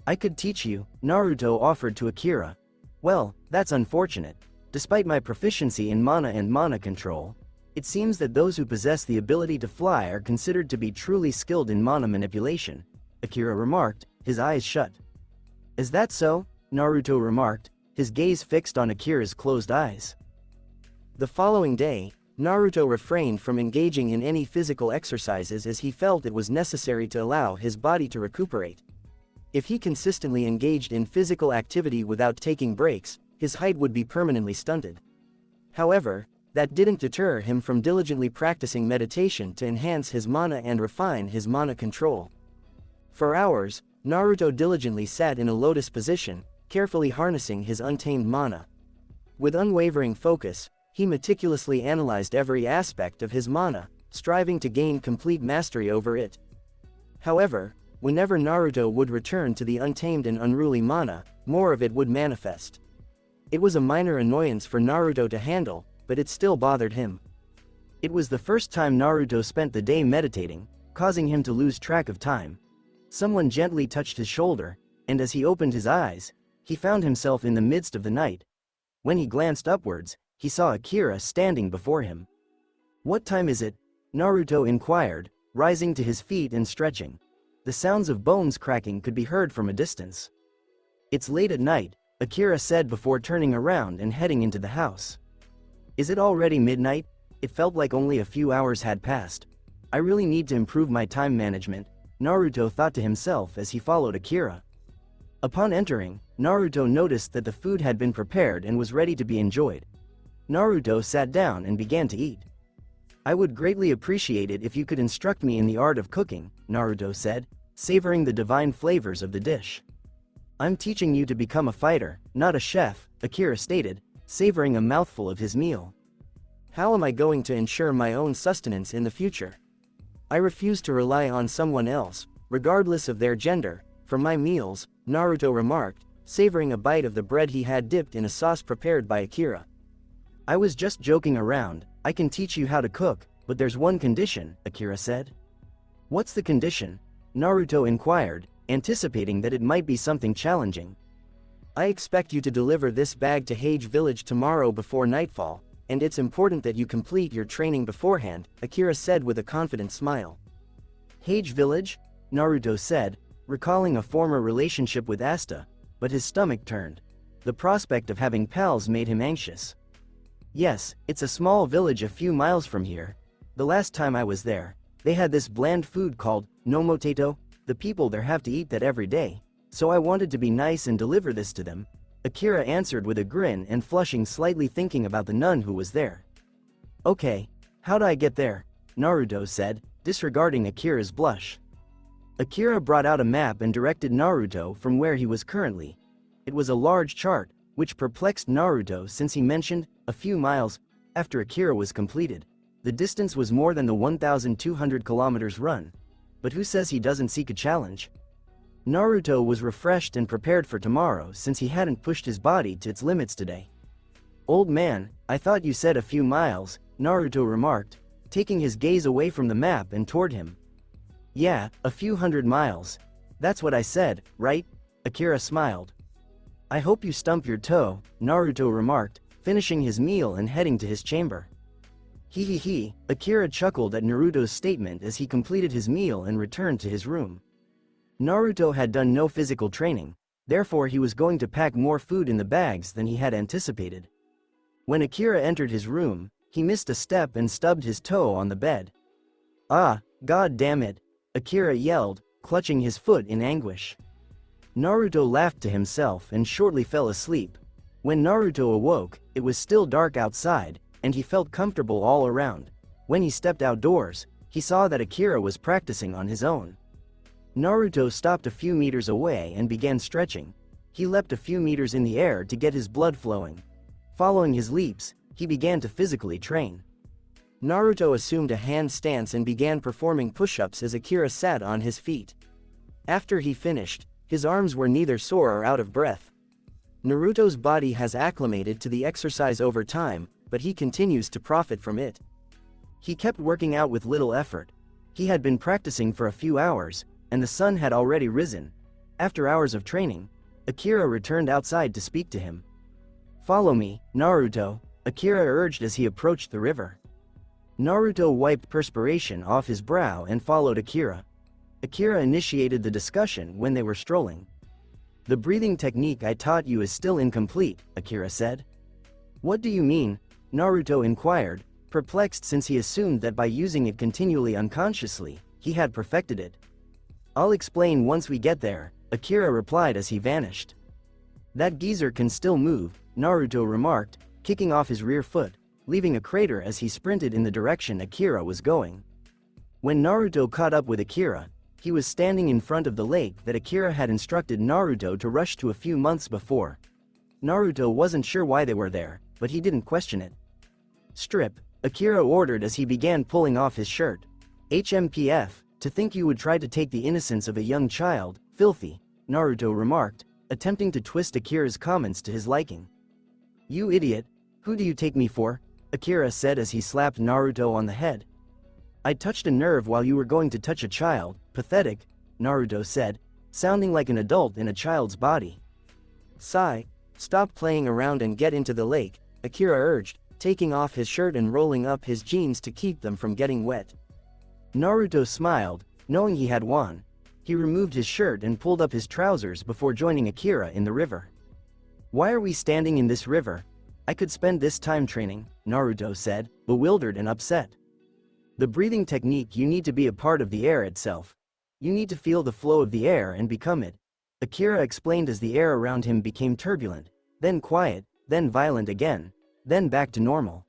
A: "I could teach you," Naruto offered to Akira. "Well, that's unfortunate. Despite my proficiency in mana and mana control, it seems that those who possess the ability to fly are considered to be truly skilled in mana manipulation," Akira remarked, his eyes shut. "Is that so?" Naruto remarked, his gaze fixed on Akira's closed eyes. The following day, Naruto refrained from engaging in any physical exercises as he felt it was necessary to allow his body to recuperate. If he consistently engaged in physical activity without taking breaks, his height would be permanently stunted. However, that didn't deter him from diligently practicing meditation to enhance his mana and refine his mana control. For hours, Naruto diligently sat in a lotus position, carefully harnessing his untamed mana. With unwavering focus, he meticulously analyzed every aspect of his mana, striving to gain complete mastery over it. However, whenever Naruto would return to the untamed and unruly mana, more of it would manifest. It was a minor annoyance for Naruto to handle, but it still bothered him. It was the first time Naruto spent the day meditating, causing him to lose track of time. Someone gently touched his shoulder, and as he opened his eyes, he found himself in the midst of the night. When he glanced upwards, he saw Akira standing before him. "What time is it?" Naruto inquired, rising to his feet and stretching. The sounds of bones cracking could be heard from a distance. "It's late at night," Akira said before turning around and heading into the house. "Is it already midnight?" It felt like only a few hours had passed. "I really need to improve my time management," Naruto thought to himself as he followed Akira. Upon entering, Naruto noticed that the food had been prepared and was ready to be enjoyed. Naruto sat down and began to eat. "I would greatly appreciate it if you could instruct me in the art of cooking," Naruto said, savoring the divine flavors of the dish. I'm teaching you to become a fighter, not a chef, Akira stated, savoring a mouthful of his meal. How am I going to ensure my own sustenance in the future? I refuse to rely on someone else, regardless of their gender, for my meals, Naruto remarked, savoring a bite of the bread he had dipped in a sauce prepared by Akira. I was just joking around. I can teach you how to cook, but there's one condition, Akira said. What's the condition? Naruto inquired, anticipating that it might be something challenging. I expect you to deliver this bag to Hage Village tomorrow before nightfall, and it's important that you complete your training beforehand, Akira said with a confident smile. Hage Village? Naruto said, recalling a former relationship with Asta, but his stomach turned. The prospect of having pals made him anxious. Yes, it's a small village a few miles from here. The last time I was there, they had this bland food called nomotato. The people there have to eat that every day, so I wanted to be nice and deliver this to them, Akira answered with a grin and flushing slightly thinking about the nun who was there. Okay, how'd I get there? Naruto said, disregarding Akira's blush. Akira brought out a map and directed Naruto from where he was currently. It was a large chart, which perplexed Naruto since he mentioned, a few miles, after Akira was completed. The distance was more than the 1,200 kilometers run. But who says he doesn't seek a challenge? Naruto was refreshed and prepared for tomorrow since he hadn't pushed his body to its limits today. Old man, I thought you said a few miles, Naruto remarked, taking his gaze away from the map and toward him. Yeah, a few hundred miles. That's what I said, right? Akira smiled. I hope you stump your toe, Naruto remarked, finishing his meal and heading to his chamber. Hee, Akira chuckled at Naruto's statement as he completed his meal and returned to his room. Naruto had done no physical training, therefore he was going to pack more food in the bags than he had anticipated. When Akira entered his room, he missed a step and stubbed his toe on the bed. Ah, god damn it, Akira yelled, clutching his foot in anguish. Naruto laughed to himself and shortly fell asleep. When Naruto awoke, it was still dark outside, and he felt comfortable all around. When he stepped outdoors, he saw that Akira was practicing on his own. Naruto stopped a few meters away and began stretching. He leapt a few meters in the air to get his blood flowing. Following his leaps, he began to physically train. Naruto assumed a hand stance and began performing push-ups as Akira sat on his feet. After he finished, his arms were neither sore or out of breath. Naruto's body has acclimated to the exercise over time, but he continues to profit from it. He kept working out with little effort. He had been practicing for a few hours, and the sun had already risen. After hours of training, Akira returned outside to speak to him. Follow me, Naruto, Akira urged as he approached the river. Naruto wiped perspiration off his brow and followed Akira. Akira initiated the discussion when they were strolling. The breathing technique I taught you is still incomplete, Akira said. What do you mean? Naruto inquired, perplexed since he assumed that by using it continually unconsciously, he had perfected it. I'll explain once we get there, Akira replied as he vanished. That geezer can still move, Naruto remarked, kicking off his rear foot, leaving a crater as he sprinted in the direction Akira was going. When Naruto caught up with Akira, he was standing in front of the lake that Akira had instructed Naruto to rush to a few months before. Naruto wasn't sure why they were there, but he didn't question it. Strip, Akira ordered as he began pulling off his shirt. HMPF, to think you would try to take the innocence of a young child, filthy, Naruto remarked, attempting to twist Akira's comments to his liking. You idiot, who do you take me for? Akira said as he slapped Naruto on the head. I touched a nerve while you were going to touch a child, pathetic, Naruto said, sounding like an adult in a child's body. Sigh, stop playing around and get into the lake, Akira urged, taking off his shirt and rolling up his jeans to keep them from getting wet. Naruto smiled, knowing he had won. He removed his shirt and pulled up his trousers before joining Akira in the river. Why are we standing in this river? I could spend this time training, Naruto said, bewildered and upset. The breathing technique, you need to be a part of the air itself. You need to feel the flow of the air and become it, Akira explained as the air around him became turbulent, then quiet, then violent again, then back to normal.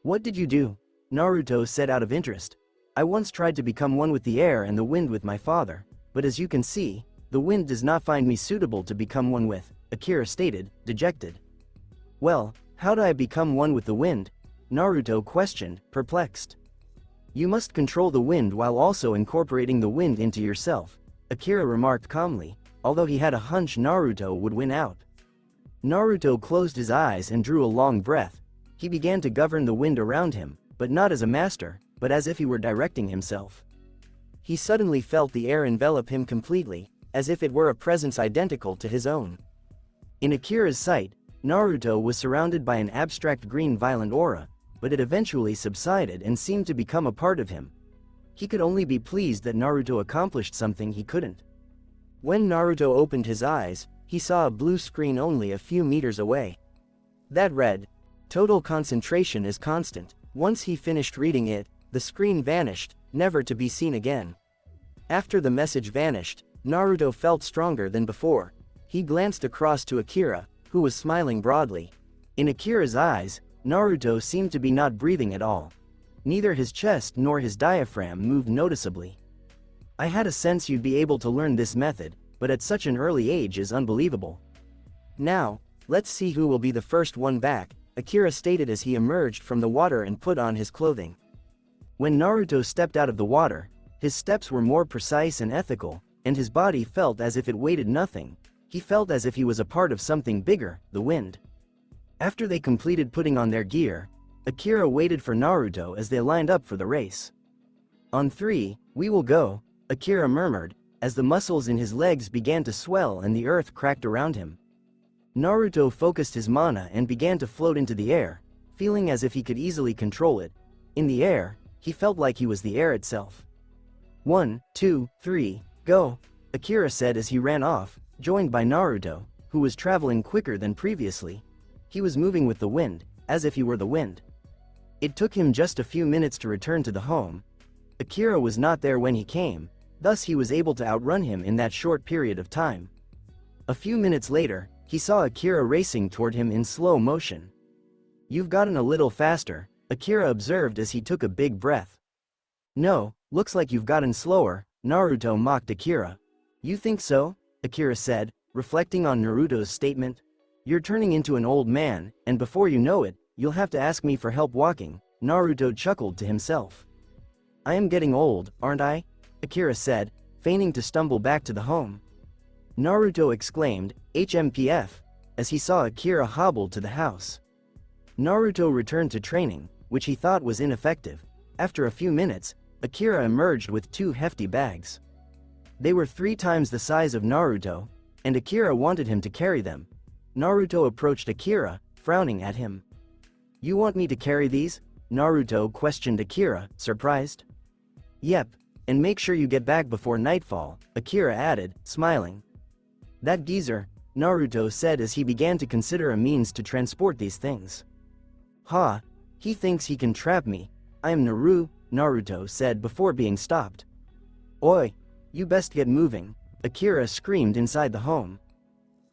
A: What did you do? Naruto said out of interest. I once tried to become one with the air and the wind with my father. but as you can see, the wind does not find me suitable to become one with," Akira stated, dejected. "Well, how do I become one with the wind?" Naruto questioned, perplexed. "You must control the wind while also incorporating the wind into yourself," Akira remarked calmly, although he had a hunch Naruto would win out. Naruto closed his eyes and drew a long breath. He began to govern the wind around him, but not as a master, but as if he were directing himself. He suddenly felt the air envelop him completely, as if it were a presence identical to his own. In Akira's sight, Naruto was surrounded by an abstract green violent aura, but it eventually subsided and seemed to become a part of him. He could only be pleased that Naruto accomplished something he couldn't. When Naruto opened his eyes, he saw a blue screen only a few meters away. That read, "Total concentration is constant." Once he finished reading it, the screen vanished, never to be seen again. After the message vanished, Naruto felt stronger than before. He glanced across to Akira, who was smiling broadly. In Akira's eyes, Naruto seemed to be not breathing at all. Neither his chest nor his diaphragm moved noticeably. "I had a sense you'd be able to learn this method, but at such an early age is unbelievable. Now, let's see who will be the first one back," Akira stated as he emerged from the water and put on his clothing. When Naruto stepped out of the water, his steps were more precise and ethical, and his body felt as if it weighted nothing. He felt as if he was a part of something bigger, the wind. After they completed putting on their gear, Akira waited for Naruto as they lined up for the race. "On 3, we will go," Akira murmured, as the muscles in his legs began to swell and the earth cracked around him. Naruto focused his mana and began to float into the air, feeling as if he could easily control it. In the air, he felt like he was the air itself. 1, 2, 3, go," Akira said as he ran off, joined by Naruto, who was traveling quicker than previously. He was moving with the wind, as if he were the wind. It took him just a few minutes to return to the home. Akira was not there when he came, thus he was able to outrun him in that short period of time. A few minutes later, he saw Akira racing toward him in slow motion. "You've gotten a little faster," Akira observed as he took a big breath. "No, looks like you've gotten slower," Naruto mocked Akira. "You think so?" Akira said, reflecting on Naruto's statement. "You're turning into an old man, and before you know it, you'll have to ask me for help walking," Naruto chuckled to himself. "I am getting old, aren't I?" Akira said, feigning to stumble back to the home. Naruto exclaimed, "HMPF," as he saw Akira hobble to the house. Naruto returned to training, which he thought was ineffective. After a few minutes, Akira emerged with 2 hefty bags. They were 3 times the size of Naruto, and Akira wanted him to carry them. Naruto approached Akira, frowning at him. "You want me to carry these?" Naruto questioned Akira, surprised. "Yep, and make sure you get back before nightfall," Akira added, smiling. "That geezer," Naruto said as he began to consider a means to transport these things. "Ha, he thinks he can trap me. I am Naruto said before being stopped. "Oi, you best get moving," Akira screamed inside the home.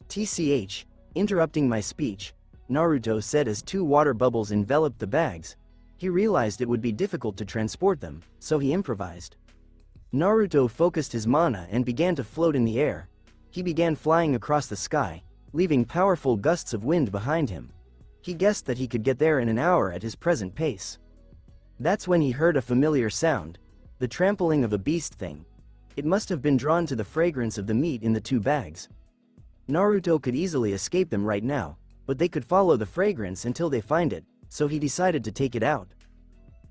A: "TCH, interrupting my speech," Naruto said as 2 water bubbles enveloped the bags. He realized it would be difficult to transport them, so he improvised. Naruto focused his mana and began to float in the air. He began flying across the sky, leaving powerful gusts of wind behind him. He guessed that he could get there in an hour at his present pace. That's when he heard a familiar sound, the trampling of a beast thing. It must have been drawn to the fragrance of the meat in the 2 bags. Naruto could easily escape them right now, but they could follow the fragrance until they find it, so he decided to take it out.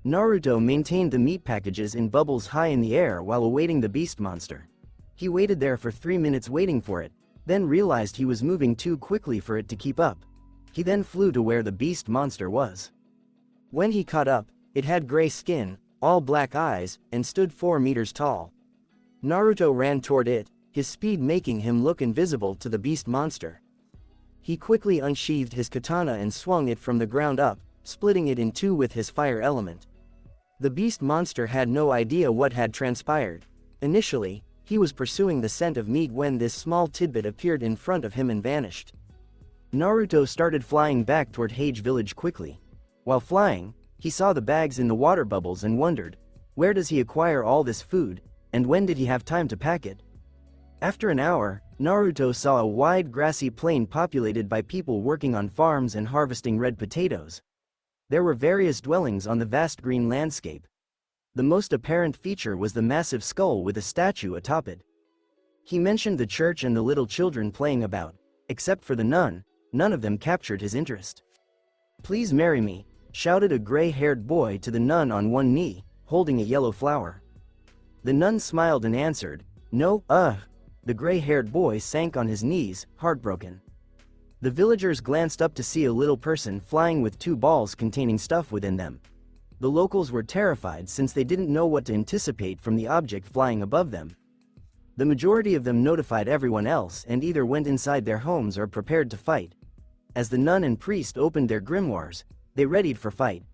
A: Naruto maintained the meat packages in bubbles high in the air while awaiting the beast monster. He waited there for 3 minutes waiting for it, then realized he was moving too quickly for it to keep up. He then flew to where the beast monster was. When he caught up, it had gray skin, all black eyes, and stood 4 meters tall. Naruto ran toward it, his speed making him look invisible to the beast monster. He quickly unsheathed his katana and swung it from the ground up, splitting it in 2 with his fire element. The beast monster had no idea what had transpired. Initially, he was pursuing the scent of meat when this small tidbit appeared in front of him and vanished. Naruto started flying back toward Hage village quickly. While flying, he saw the bags in the water bubbles and wondered, where does he acquire all this food, and when did he have time to pack it? After an hour, Naruto saw a wide grassy plain populated by people working on farms and harvesting red potatoes. There were various dwellings on the vast green landscape. The most apparent feature was the massive skull with a statue atop it. He mentioned the church and the little children playing about. Except for the nun, none of them captured his interest. "Please marry me," shouted a gray-haired boy to the nun on one knee, holding a yellow flower. The nun smiled and answered, "No, The gray-haired boy sank on his knees, heartbroken. The villagers glanced up to see a little person flying with two balls containing stuff within them. The locals were terrified since they didn't know what to anticipate from the object flying above them. The majority of them notified everyone else and either went inside their homes or prepared to fight. As the nun and priest opened their grimoires, they readied for fight.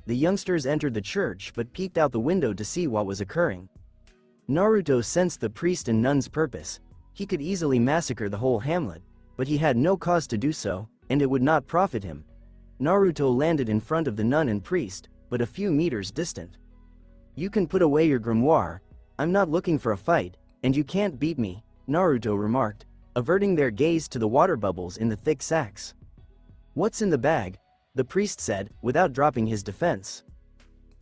A: The youngsters entered the church but peeked out the window to see what was occurring. Naruto sensed the priest and nun's purpose. He could easily massacre the whole hamlet, but he had no cause to do so, and it would not profit him. Naruto landed in front of the nun and priest, but a few meters distant. "You can put away your grimoire. I'm not looking for a fight, and you can't beat me," Naruto remarked, averting their gaze to the water bubbles in the thick sacks. "What's in the bag?" the priest said, without dropping his defense.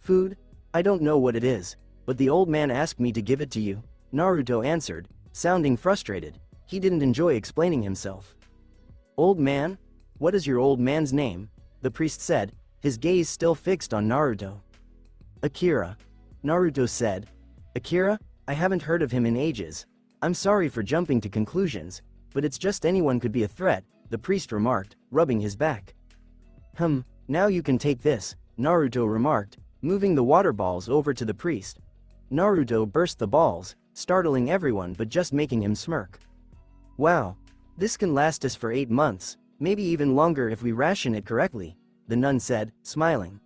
A: "Food? I don't know what it is, but the old man asked me to give it to you," Naruto answered, sounding frustrated. He didn't enjoy explaining himself. "Old man? What is your old man's name?" the priest said, his gaze still fixed on Naruto. "Akira," Naruto said. "Akira? I haven't heard of him in ages. I'm sorry for jumping to conclusions, but it's just anyone could be a threat," the priest remarked, rubbing his back. Now you can take this," Naruto remarked, moving the water balls over to the priest. Naruto burst the balls, startling everyone but just making him smirk. "Wow. This can last us for 8 months, maybe even longer if we ration it correctly," the nun said, smiling.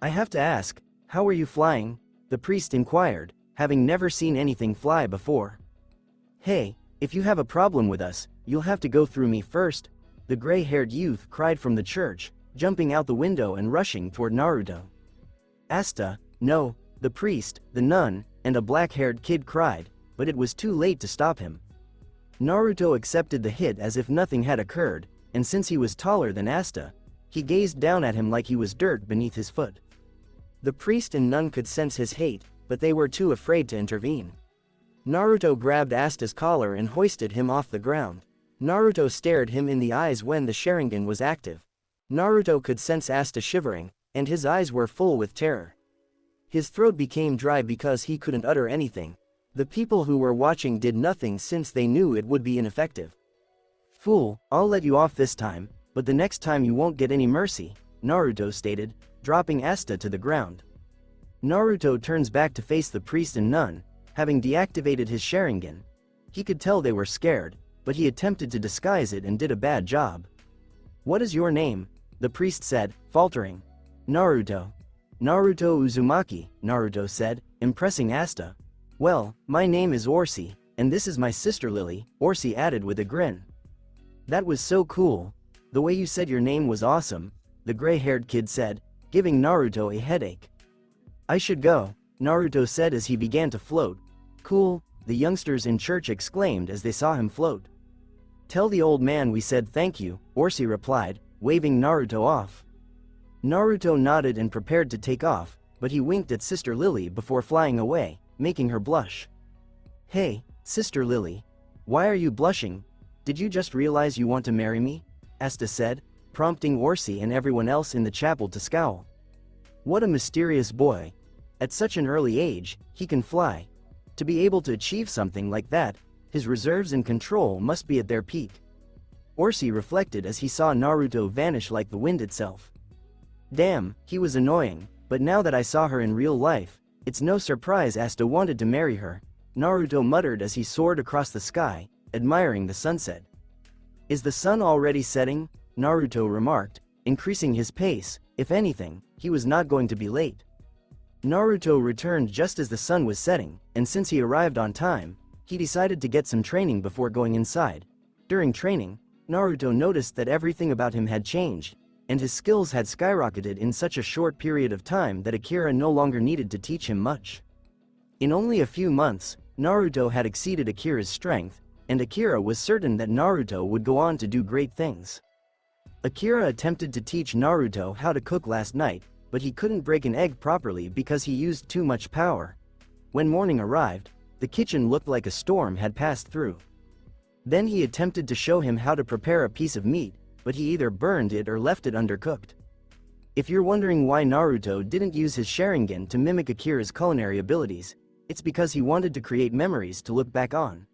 A: "I have to ask, how are you flying?" the priest inquired, having never seen anything fly before. "Hey, if you have a problem with us, you'll have to go through me first," the gray-haired youth cried from the church, jumping out the window and rushing toward Naruto. "Asta, no," the priest, the nun, and a black-haired kid cried, but it was too late to stop him. Naruto accepted the hit as if nothing had occurred, and since he was taller than Asta, he gazed down at him like he was dirt beneath his foot. The priest and nun could sense his hate, but they were too afraid to intervene. Naruto grabbed Asta's collar and hoisted him off the ground. Naruto stared him in the eyes when the Sharingan was active. Naruto could sense Asta shivering, and his eyes were full with terror. His throat became dry because he couldn't utter anything. The people who were watching did nothing since they knew it would be ineffective. "Fool, I'll let you off this time, but the next time you won't get any mercy," Naruto stated, dropping Asta to the ground. Naruto turns back to face the priest and nun, having deactivated his Sharingan. He could tell they were scared, but he attempted to disguise it and did a bad job. "What is your name?" the priest said, faltering. "Naruto." "Naruto Uzumaki," Naruto said, impressing Asta. "Well, my name is Orsi, and this is my sister Lily," Orsi added with a grin. "That was so cool. The way you said your name was awesome," the gray-haired kid said, giving Naruto a headache. "I should go," Naruto said as he began to float. "Cool," the youngsters in church exclaimed as they saw him float. "Tell the old man we said thank you," Orsi replied, waving Naruto off. Naruto nodded and prepared to take off, but he winked at Sister Lily before flying away, making her blush. "Hey, Sister Lily. Why are you blushing? Did you just realize you want to marry me?" Asta said, prompting Orsi and everyone else in the chapel to scowl. What a mysterious boy. At such an early age, he can fly. To be able to achieve something like that, his reserves and control must be at their peak. Orsi reflected as he saw Naruto vanish like the wind itself. Damn, he was annoying, but now that I saw her in real life, it's no surprise Asta wanted to marry her, Naruto muttered as he soared across the sky, admiring the sunset. Is the sun already setting? Naruto remarked, increasing his pace. If anything, he was not going to be late. Naruto returned just as the sun was setting, and since he arrived on time, he decided to get some training before going inside. During training, Naruto noticed that everything about him had changed, and his skills had skyrocketed in such a short period of time that Akira no longer needed to teach him much. In only a few months, Naruto had exceeded Akira's strength, and Akira was certain that Naruto would go on to do great things. Akira attempted to teach Naruto how to cook last night, but he couldn't break an egg properly because he used too much power. When morning arrived, the kitchen looked like a storm had passed through. Then he attempted to show him how to prepare a piece of meat, but he either burned it or left it undercooked. If you're wondering why Naruto didn't use his Sharingan to mimic Akira's culinary abilities, it's because he wanted to create memories to look back on.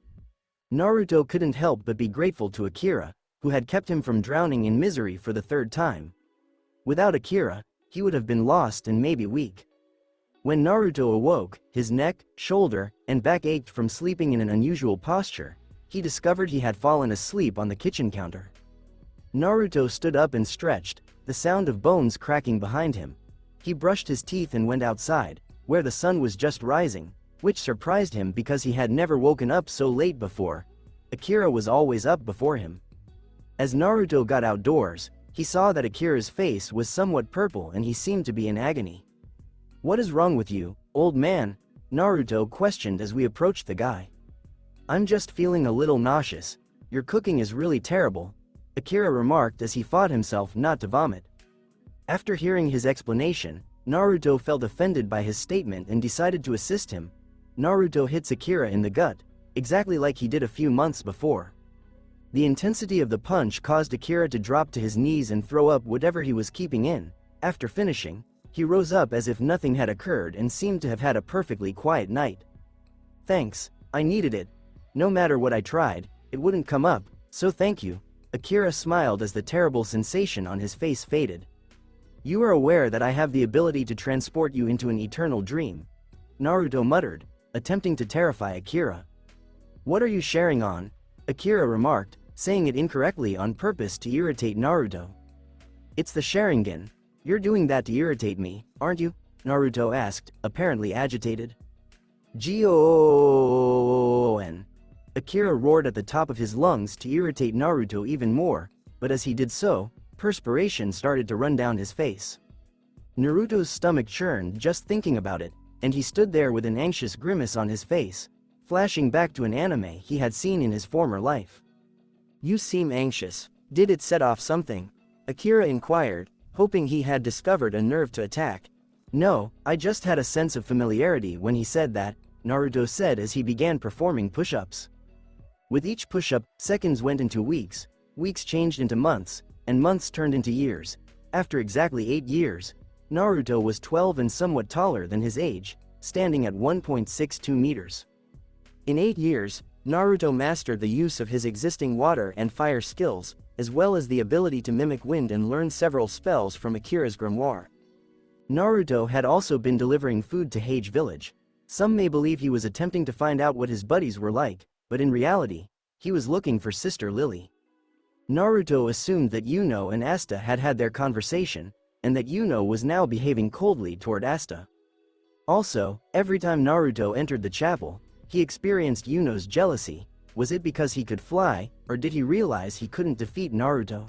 A: Naruto couldn't help but be grateful to Akira, who had kept him from drowning in misery for the third time. Without Akira, he would have been lost and maybe weak. When Naruto awoke, his neck, shoulder, and back ached from sleeping in an unusual posture. He discovered he had fallen asleep on the kitchen counter. Naruto stood up and stretched, the sound of bones cracking behind him. He brushed his teeth and went outside, where the sun was just rising, which surprised him because he had never woken up so late before. Akira was always up before him. As Naruto got outdoors, he saw that Akira's face was somewhat purple and he seemed to be in agony. "What is wrong with you, old man?" Naruto questioned as we approached the guy. "I'm just feeling a little nauseous. Your cooking is really terrible," Akira remarked as he fought himself not to vomit. After hearing his explanation, Naruto felt offended by his statement and decided to assist him. Naruto hits Akira in the gut, exactly like he did a few months before. The intensity of the punch caused Akira to drop to his knees and throw up whatever he was keeping in. After finishing, he rose up as if nothing had occurred and seemed to have had a perfectly quiet night. "Thanks, I needed it. No matter what I tried, it wouldn't come up, so thank you." Akira smiled as the terrible sensation on his face faded. "You are aware that I have the ability to transport you into an eternal dream," Naruto muttered, attempting to terrify Akira. "What are you sharing on?" Akira remarked, saying it incorrectly on purpose to irritate Naruto. "It's the Sharingan. You're doing that to irritate me, aren't you?" Naruto asked, apparently agitated. "Gon!" Akira roared at the top of his lungs to irritate Naruto even more, but as he did so, perspiration started to run down his face. Naruto's stomach churned just thinking about it, and he stood there with an anxious grimace on his face, flashing back to an anime he had seen in his former life. "You seem anxious. Did it set off something?" Akira inquired, hoping he had discovered a nerve to attack. "No, I just had a sense of familiarity when he said that," Naruto said as he began performing push-ups. With each push-up, seconds went into weeks, weeks changed into months, and months turned into years. After exactly 8 years, Naruto was 12 and somewhat taller than his age, standing at 1.62 meters. In 8 years, Naruto mastered the use of his existing water and fire skills, as well as the ability to mimic wind and learn several spells from Akira's grimoire. Naruto had also been delivering food to Hage Village. Some may believe he was attempting to find out what his buddies were like, but in reality, he was looking for Sister Lily. Naruto assumed that Yuno and Asta had had their conversation, and that Yuno was now behaving coldly toward Asta. Also, every time Naruto entered the chapel, he experienced Yuno's jealousy. Was it because he could fly, or did he realize he couldn't defeat Naruto?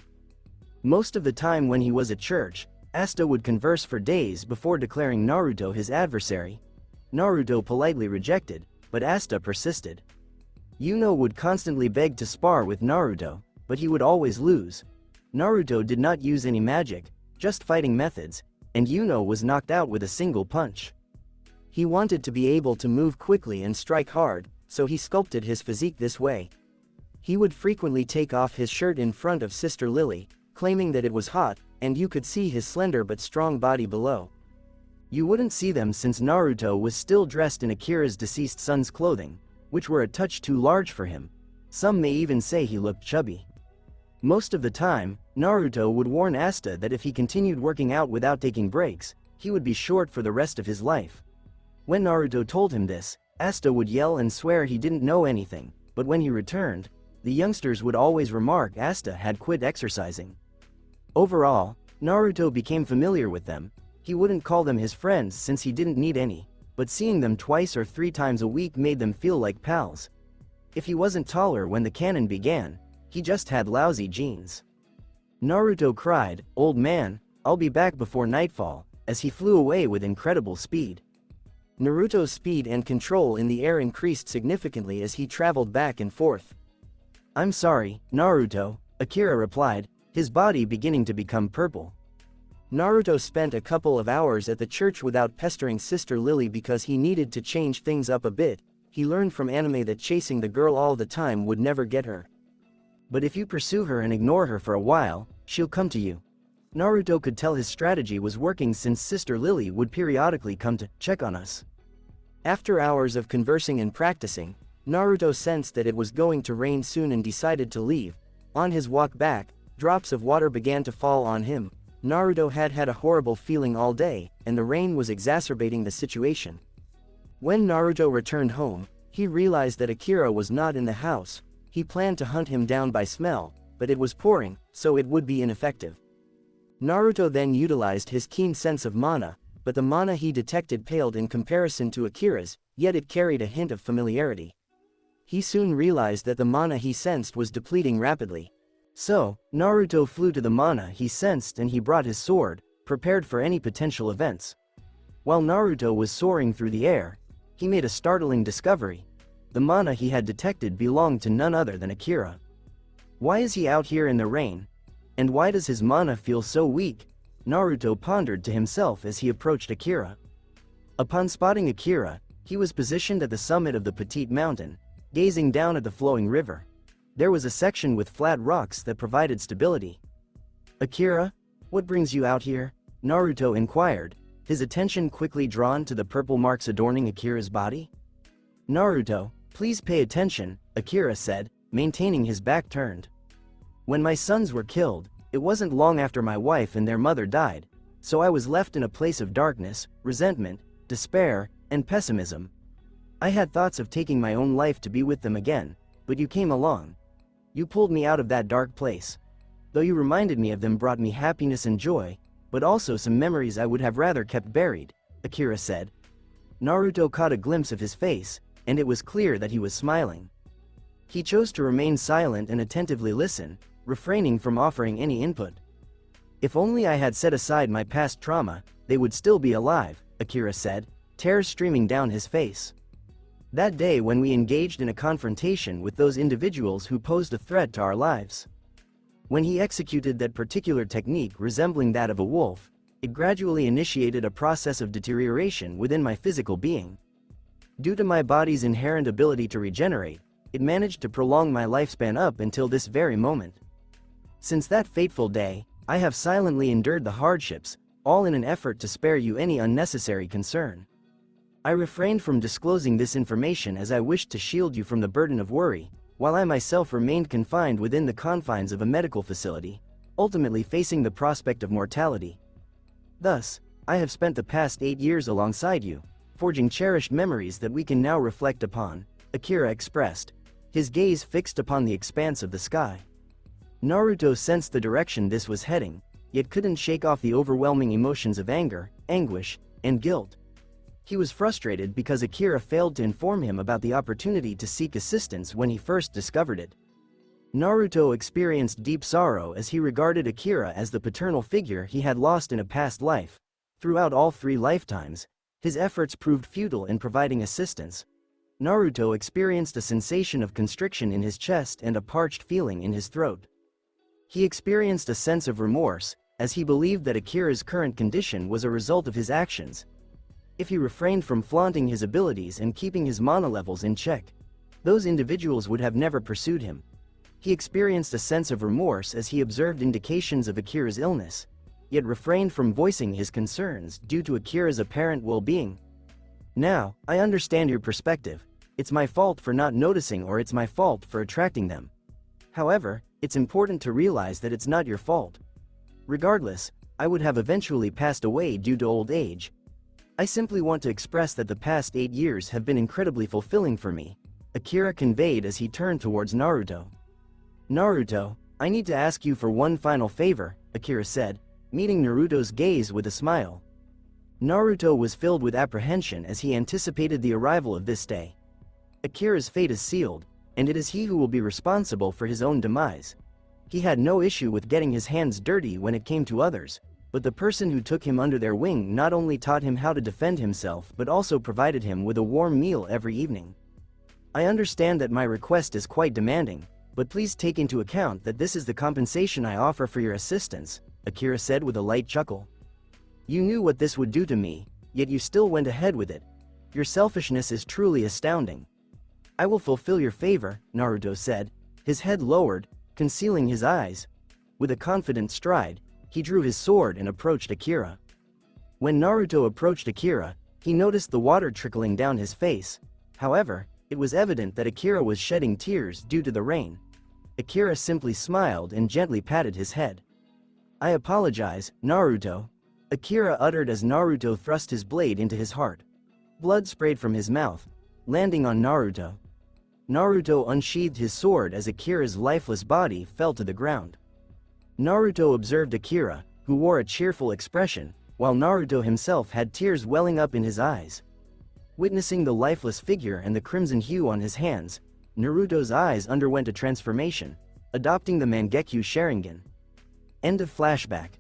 A: Most of the time when he was at church, Asta would converse for days before declaring Naruto his adversary. Naruto politely rejected, but Asta persisted. Yuno would constantly beg to spar with Naruto, but he would always lose. Naruto did not use any magic, just fighting methods, and Yuno was knocked out with a single punch. He wanted to be able to move quickly and strike hard, so he sculpted his physique this way. He would frequently take off his shirt in front of Sister Lily, claiming that it was hot, and you could see his slender but strong body below. You wouldn't see them since Naruto was still dressed in Akira's deceased son's clothing, which were a touch too large for him. Some may even say he looked chubby. Most of the time, Naruto would warn Asta that if he continued working out without taking breaks, he would be short for the rest of his life. When Naruto told him this, Asta would yell and swear he didn't know anything, but when he returned, the youngsters would always remark Asta had quit exercising. Overall, Naruto became familiar with them. He wouldn't call them his friends since he didn't need any, but seeing them twice or 3 times a week made them feel like pals. If he wasn't taller when the canon began, he just had lousy genes. Naruto cried, "Old man, I'll be back before nightfall," as he flew away with incredible speed. Naruto's speed and control in the air increased significantly as he traveled back and forth. "I'm sorry, Naruto," Akira replied, his body beginning to become purple. Naruto spent a couple of hours at the church without pestering Sister Lily because he needed to change things up a bit. He learned from anime that chasing the girl all the time would never get her. But if you pursue her and ignore her for a while, she'll come to you. Naruto could tell his strategy was working since Sister Lily would periodically come to check on us. After hours of conversing and practicing, Naruto sensed that it was going to rain soon and decided to leave. On his walk back, drops of water began to fall on him. Naruto had had a horrible feeling all day, and the rain was exacerbating the situation. When Naruto returned home, he realized that Akira was not in the house. He planned to hunt him down by smell, but it was pouring, so it would be ineffective. Naruto then utilized his keen sense of mana, but the mana he detected paled in comparison to Akira's, yet it carried a hint of familiarity. He soon realized that the mana he sensed was depleting rapidly. So, Naruto flew to the mana he sensed and he brought his sword, prepared for any potential events. While Naruto was soaring through the air, he made a startling discovery. The mana he had detected belonged to none other than Akira. Why is he out here in the rain? And why does his mana feel so weak? Naruto pondered to himself as he approached Akira. Upon spotting Akira, he was positioned at the summit of the petite mountain, gazing down at the flowing river. There was a section with flat rocks that provided stability. "Akira, what brings you out here?" Naruto inquired, his attention quickly drawn to the purple marks adorning Akira's body. "Naruto, please pay attention," Akira said, maintaining his back turned. "When my sons were killed, it wasn't long after my wife and their mother died, so I was left in a place of darkness, resentment, despair, and pessimism. I had thoughts of taking my own life to be with them again, but you came along. You pulled me out of that dark place. Though you reminded me of them brought me happiness and joy, but also some memories I would have rather kept buried," Akira said. Naruto caught a glimpse of his face, and it was clear that he was smiling. He chose to remain silent and attentively listen, refraining from offering any input. "If only I had set aside my past trauma, they would still be alive," Akira said, tears streaming down his face. "That day when we engaged in a confrontation with those individuals who posed a threat to our lives. When he executed that particular technique resembling that of a wolf, it gradually initiated a process of deterioration within my physical being. Due to my body's inherent ability to regenerate, it managed to prolong my lifespan up until this very moment. Since that fateful day, I have silently endured the hardships, all in an effort to spare you any unnecessary concern. I refrained from disclosing this information as I wished to shield you from the burden of worry, while I myself remained confined within the confines of a medical facility, ultimately facing the prospect of mortality. Thus, I have spent the past 8 years alongside you, forging cherished memories that we can now reflect upon," Akira expressed, his gaze fixed upon the expanse of the sky. Naruto sensed the direction this was heading, yet couldn't shake off the overwhelming emotions of anger, anguish, and guilt. He was frustrated because Akira failed to inform him about the opportunity to seek assistance when he first discovered it. Naruto experienced deep sorrow as he regarded Akira as the paternal figure he had lost in a past life. Throughout all 3 lifetimes, his efforts proved futile in providing assistance. Naruto experienced a sensation of constriction in his chest and a parched feeling in his throat. He experienced a sense of remorse, as he believed that Akira's current condition was a result of his actions. If he refrained from flaunting his abilities and keeping his mana levels in check, those individuals would have never pursued him. He experienced a sense of remorse as he observed indications of Akira's illness, yet refrained from voicing his concerns due to Akira's apparent well-being. "Now, I understand your perspective. It's my fault for not noticing or it's my fault for attracting them. However, it's important to realize that it's not your fault. Regardless, I would have eventually passed away due to old age. I simply want to express that the past 8 years have been incredibly fulfilling for me," Akira conveyed as he turned towards Naruto. "Naruto, I need to ask you for one final favor," Akira said, meeting Naruto's gaze with a smile. Naruto was filled with apprehension as he anticipated the arrival of this day. Akira's fate is sealed, and it is he who will be responsible for his own demise. He had no issue with getting his hands dirty when it came to others, but the person who took him under their wing not only taught him how to defend himself but also provided him with a warm meal every evening. I understand that my request is quite demanding, but please take into account that this is the compensation I offer for your assistance, Akira said with a light chuckle. You knew what this would do to me, yet you still went ahead with it. Your selfishness is truly astounding. I will fulfill your favor, Naruto said, his head lowered, concealing his eyes. With a confident stride, he drew his sword and approached Akira. When Naruto approached Akira, he noticed the water trickling down his face. However, it was evident that Akira was shedding tears due to the rain. Akira simply smiled and gently patted his head. I apologize, Naruto, Akira uttered as Naruto thrust his blade into his heart. Blood sprayed from his mouth, landing on Naruto. Naruto unsheathed his sword as Akira's lifeless body fell to the ground. Naruto observed Akira, who wore a cheerful expression, while Naruto himself had tears welling up in his eyes. Witnessing the lifeless figure and the crimson hue on his hands, Naruto's eyes underwent a transformation, adopting the Mangekyo Sharingan. End of flashback.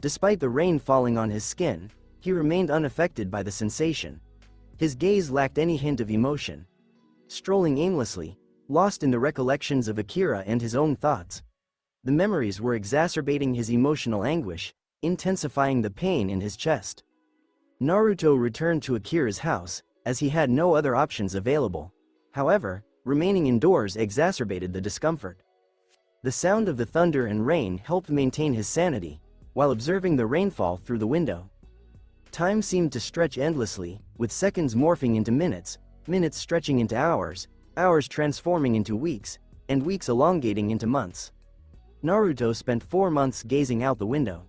A: Despite the rain falling on his skin, he remained unaffected by the sensation. His gaze lacked any hint of emotion. Strolling aimlessly, lost in the recollections of Akira and his own thoughts. The memories were exacerbating his emotional anguish, intensifying the pain in his chest. Naruto returned to Akira's house, as he had no other options available. However, remaining indoors exacerbated the discomfort. The sound of the thunder and rain helped maintain his sanity, while observing the rainfall through the window. Time seemed to stretch endlessly, with seconds morphing into minutes, minutes stretching into hours, hours transforming into weeks, and weeks elongating into months. Naruto spent 4 months gazing out the window.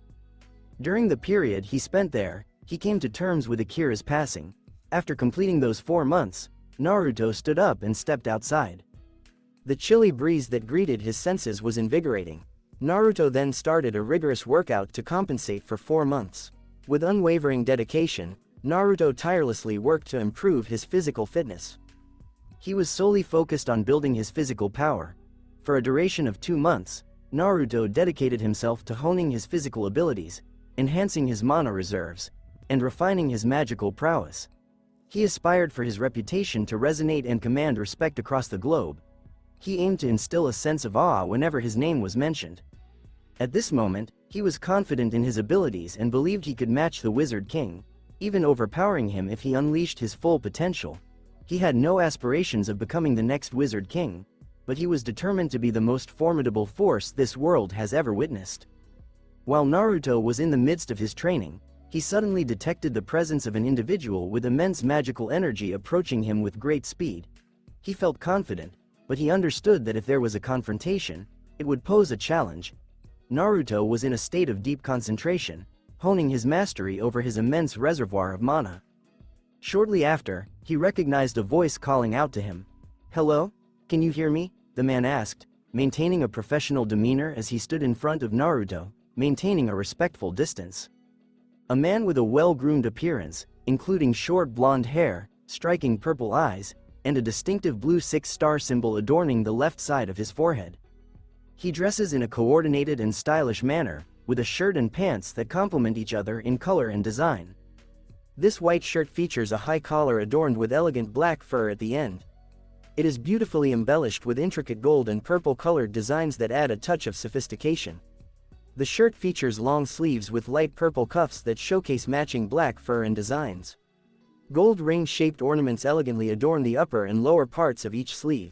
A: During the period he spent there, he came to terms with Akira's passing. After completing those 4 months, Naruto stood up and stepped outside. The chilly breeze that greeted his senses was invigorating. Naruto then started a rigorous workout to compensate for 4 months. With unwavering dedication, Naruto tirelessly worked to improve his physical fitness. He was solely focused on building his physical power. For a duration of 2 months, Naruto dedicated himself to honing his physical abilities, enhancing his mana reserves, and refining his magical prowess. He aspired for his reputation to resonate and command respect across the globe. He aimed to instill a sense of awe whenever his name was mentioned. At this moment, he was confident in his abilities and believed he could match the Wizard King, even overpowering him if he unleashed his full potential. He had no aspirations of becoming the next Wizard King, but he was determined to be the most formidable force this world has ever witnessed. While Naruto was in the midst of his training, he suddenly detected the presence of an individual with immense magical energy approaching him with great speed. He felt confident, but he understood that if there was a confrontation, it would pose a challenge. Naruto was in a state of deep concentration, honing his mastery over his immense reservoir of mana. Shortly after, he recognized a voice calling out to him. "Hello? Can you hear me?" the man asked, maintaining a professional demeanor as he stood in front of Naruto, maintaining a respectful distance. A man with a well-groomed appearance, including short blonde hair, striking purple eyes, and a distinctive blue 6-star symbol adorning the left side of his forehead. He dresses in a coordinated and stylish manner, with a shirt and pants that complement each other in color and design. This white shirt features a high collar adorned with elegant black fur at the end. It is beautifully embellished with intricate gold and purple-colored designs that add a touch of sophistication. The shirt features long sleeves with light purple cuffs that showcase matching black fur and designs. Gold ring-shaped ornaments elegantly adorn the upper and lower parts of each sleeve.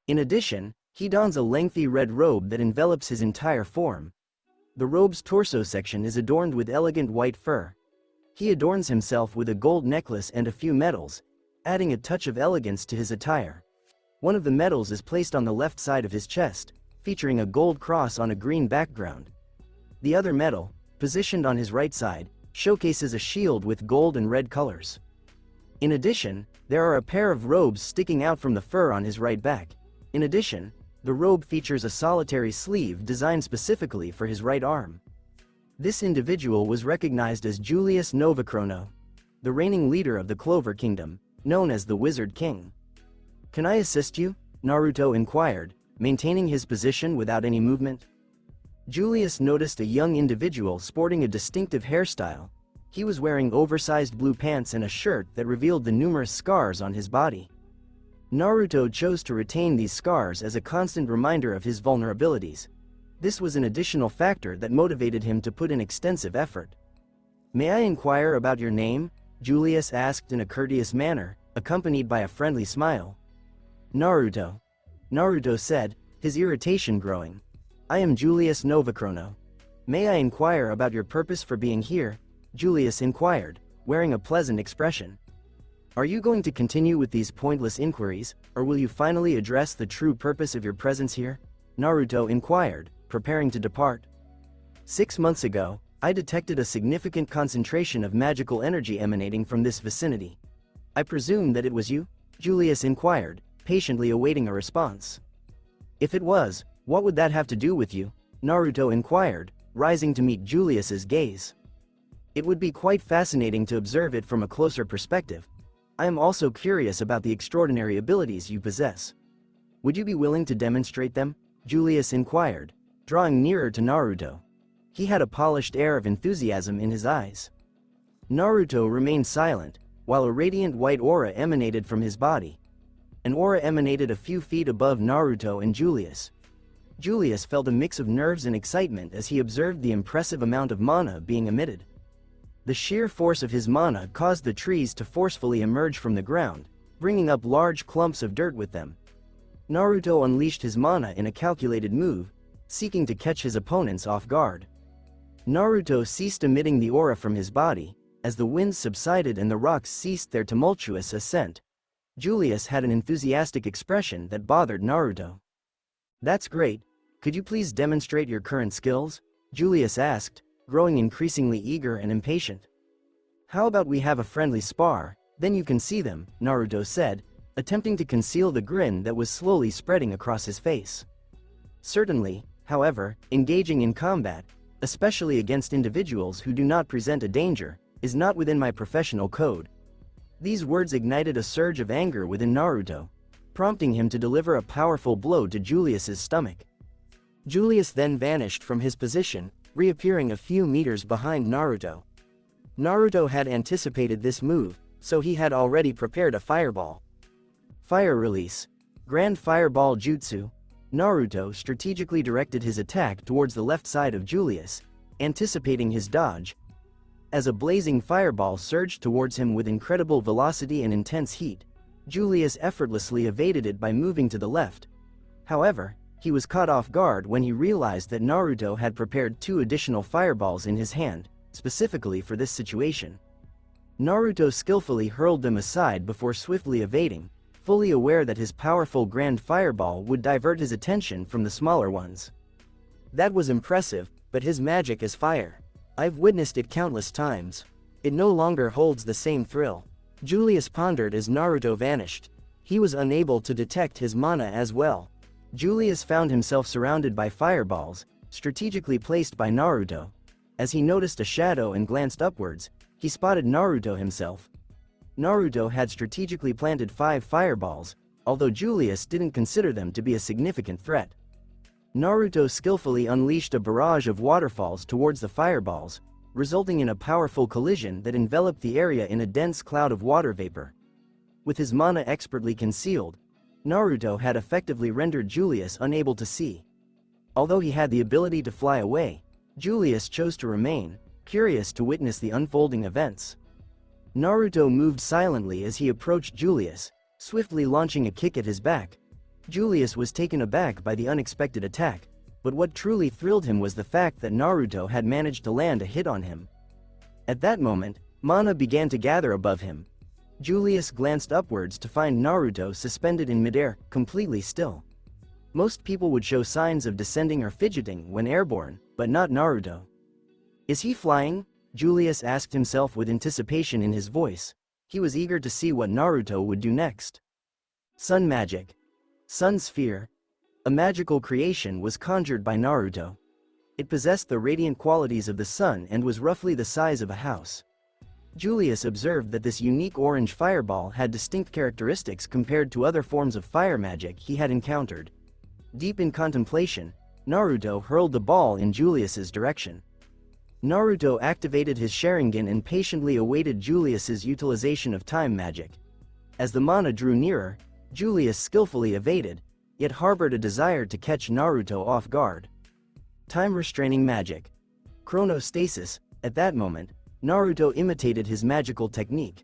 A: In addition, he dons a lengthy red robe that envelops his entire form. The robe's torso section is adorned with elegant white fur. He adorns himself with a gold necklace and a few medals, adding a touch of elegance to his attire. One of the medals is placed on the left side of his chest, featuring a gold cross on a green background. The other medal, positioned on his right side, showcases a shield with gold and red colors. In addition, there are a pair of robes sticking out from the fur on his right back. In addition, the robe features a solitary sleeve designed specifically for his right arm. This individual was recognized as Julius Novachrono, the reigning leader of the Clover Kingdom, known as the Wizard King. "Can I assist you?" Naruto inquired, maintaining his position without any movement. Julius noticed a young individual sporting a distinctive hairstyle. He was wearing oversized blue pants and a shirt that revealed the numerous scars on his body. Naruto chose to retain these scars as a constant reminder of his vulnerabilities. This was an additional factor that motivated him to put in extensive effort. "May I inquire about your name?" Julius asked in a courteous manner, accompanied by a friendly smile. "Naruto," Naruto said, his irritation growing. "I am Julius Novachrono. May I inquire about your purpose for being here?" Julius inquired, wearing a pleasant expression. "Are you going to continue with these pointless inquiries, or will you finally address the true purpose of your presence here?" Naruto inquired, preparing to depart. 6 months ago, I detected a significant concentration of magical energy emanating from this vicinity. I presume that it was you?" Julius inquired, patiently awaiting a response. "If it was, what would that have to do with you?" Naruto inquired, rising to meet Julius's gaze. "It would be quite fascinating to observe it from a closer perspective. I am also curious about the extraordinary abilities you possess. Would you be willing to demonstrate them?" Julius inquired, drawing nearer to Naruto. He had a polished air of enthusiasm in his eyes. Naruto remained silent, while a radiant white aura emanated from his body. An aura emanated a few feet above Naruto and Julius. Julius felt a mix of nerves and excitement as he observed the impressive amount of mana being emitted. The sheer force of his mana caused the trees to forcefully emerge from the ground, bringing up large clumps of dirt with them. Naruto unleashed his mana in a calculated move, seeking to catch his opponents off guard. Naruto ceased emitting the aura from his body, as the winds subsided and the rocks ceased their tumultuous ascent. Julius had an enthusiastic expression that bothered Naruto. "That's great. Could you please demonstrate your current skills?" Julius asked, growing increasingly eager and impatient. "How about we have a friendly spar, then you can see them," Naruto said, attempting to conceal the grin that was slowly spreading across his face. "Certainly, however, engaging in combat, especially against individuals who do not present a danger, is not within my professional code." These words ignited a surge of anger within Naruto, prompting him to deliver a powerful blow to Julius's stomach. Julius then vanished from his position, reappearing a few meters behind Naruto. Naruto had anticipated this move, so he had already prepared a fireball. Fire release. Grand Fireball Jutsu. Naruto strategically directed his attack towards the left side of Julius, anticipating his dodge. As a blazing fireball surged towards him with incredible velocity and intense heat, Julius effortlessly evaded it by moving to the left. However, he was caught off guard when he realized that Naruto had prepared 2 additional fireballs in his hand, specifically for this situation. Naruto skillfully hurled them aside before swiftly evading, fully aware that his powerful grand fireball would divert his attention from the smaller ones. That was impressive, but his magic is fire. I've witnessed it countless times. It no longer holds the same thrill. Julius pondered as Naruto vanished. He was unable to detect his mana as well. Julius found himself surrounded by fireballs, strategically placed by Naruto. As he noticed a shadow and glanced upwards, he spotted Naruto himself. Naruto had strategically planted 5 fireballs, although Julius didn't consider them to be a significant threat. Naruto skillfully unleashed a barrage of waterfalls towards the fireballs, resulting in a powerful collision that enveloped the area in a dense cloud of water vapor. With his mana expertly concealed, Naruto had effectively rendered Julius unable to see. Although he had the ability to fly away, Julius chose to remain, curious to witness the unfolding events. Naruto moved silently as he approached Julius, swiftly launching a kick at his back. Julius was taken aback by the unexpected attack, but what truly thrilled him was the fact that Naruto had managed to land a hit on him. At that moment, mana began to gather above him. Julius glanced upwards to find Naruto suspended in midair, completely still. Most people would show signs of descending or fidgeting when airborne, but not Naruto. "Is he flying?" Julius asked himself with anticipation in his voice. He was eager to see what Naruto would do next. Sun magic. Sun sphere. A magical creation was conjured by Naruto. It possessed the radiant qualities of the sun and was roughly the size of a house. Julius observed that this unique orange fireball had distinct characteristics compared to other forms of fire magic he had encountered. Deep in contemplation, Naruto hurled the ball in Julius's direction. Naruto activated his Sharingan and patiently awaited Julius's utilization of time magic. As the mana drew nearer, Julius skillfully evaded, yet harbored a desire to catch Naruto off guard. Time-restraining magic. Chronostasis. At that moment, Naruto imitated his magical technique.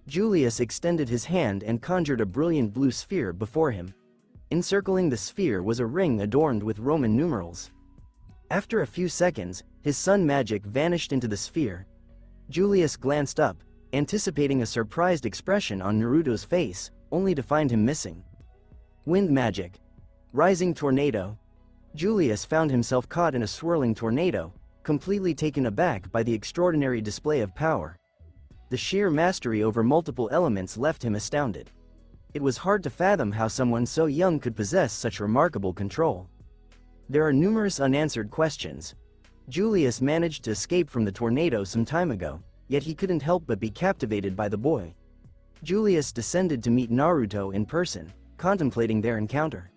A: Julius extended his hand and conjured a brilliant blue sphere before him. Encircling the sphere was a ring adorned with Roman numerals. After a few seconds, his sun magic vanished into the sphere. Julius glanced up, anticipating a surprised expression on Naruto's face, only to find him missing. Wind magic. Rising tornado. Julius found himself caught in a swirling tornado, completely taken aback by the extraordinary display of power. The sheer mastery over multiple elements left him astounded. It was hard to fathom how someone so young could possess such remarkable control. There are numerous unanswered questions. Julius managed to escape from the tornado some time ago, yet he couldn't help but be captivated by the boy. Julius descended to meet Naruto in person, contemplating their encounter.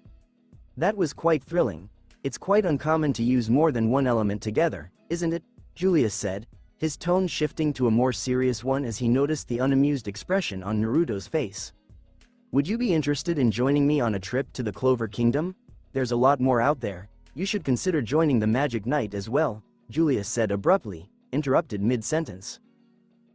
A: That was quite thrilling. It's quite uncommon to use more than one element together, isn't it? Julius said, his tone shifting to a more serious one as he noticed the unamused expression on Naruto's face. Would you be interested in joining me on a trip to the Clover Kingdom? There's a lot more out there. You should consider joining the Magic Knight as well, Julius said abruptly, interrupted mid-sentence.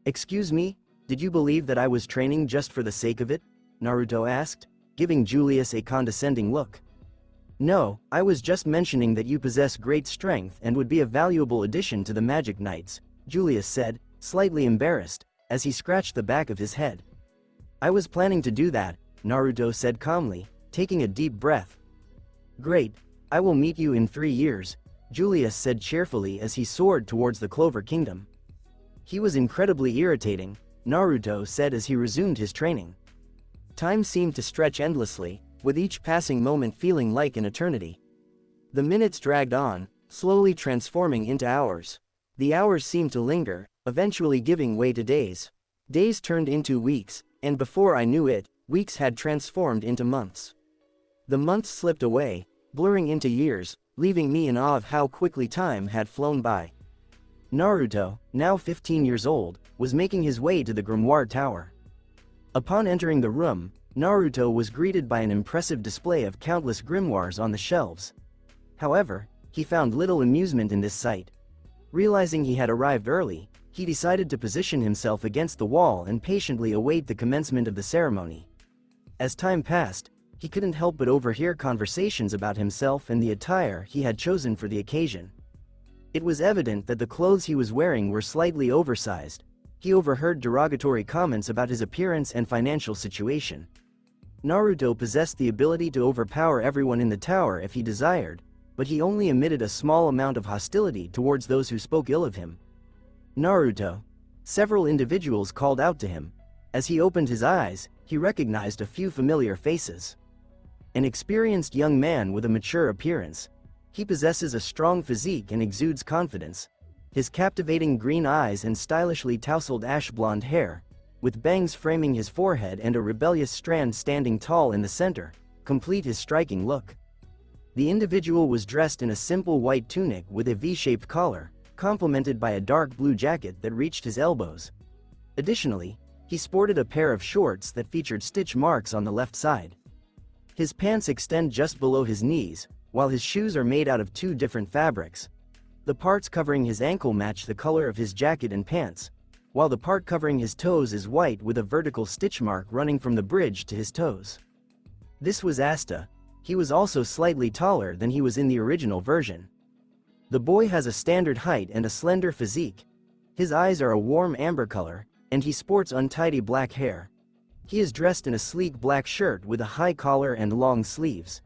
A: Excuse me, did you believe that I was training just for the sake of it? Naruto asked, giving Julius a condescending look. No, I was just mentioning that you possess great strength and would be a valuable addition to the Magic Knights, Julius said, slightly embarrassed, as he scratched the back of his head. I was planning to do that, Naruto said calmly, taking a deep breath. Great, I will meet you in 3 years, Julius said cheerfully as he soared towards the Clover Kingdom. He was incredibly irritating, Naruto said as he resumed his training. Time seemed to stretch endlessly, with each passing moment feeling like an eternity. The minutes dragged on, slowly transforming into hours. The hours seemed to linger, eventually giving way to days. Days turned into weeks, and before I knew it, weeks had transformed into months. The months slipped away, blurring into years, leaving me in awe of how quickly time had flown by. Naruto, now 15 years old, was making his way to the grimoire tower. Upon entering the room, Naruto was greeted by an impressive display of countless grimoires on the shelves. However, he found little amusement in this sight. Realizing he had arrived early, he decided to position himself against the wall and patiently await the commencement of the ceremony. As time passed, he couldn't help but overhear conversations about himself and the attire he had chosen for the occasion. It was evident that the clothes he was wearing were slightly oversized. He overheard derogatory comments about his appearance and financial situation. Naruto possessed the ability to overpower everyone in the tower if he desired, but he only emitted a small amount of hostility towards those who spoke ill of him. Naruto. Several individuals called out to him. As he opened his eyes, he recognized a few familiar faces. An experienced young man with a mature appearance. He possesses a strong physique and exudes confidence. His captivating green eyes and stylishly tousled ash-blonde hair, with bangs framing his forehead and a rebellious strand standing tall in the center, complete his striking look. The individual was dressed in a simple white tunic with a V-shaped collar, complemented by a dark blue jacket that reached his elbows. Additionally, he sported a pair of shorts that featured stitch marks on the left side. His pants extend just below his knees, while his shoes are made out of 2 different fabrics. The parts covering his ankle match the color of his jacket and pants, while the part covering his toes is white with a vertical stitch mark running from the bridge to his toes. This was Asta. He was also slightly taller than he was in the original version. The boy has a standard height and a slender physique. His eyes are a warm amber color, and he sports untidy black hair. He is dressed in a sleek black shirt with a high collar and long sleeves.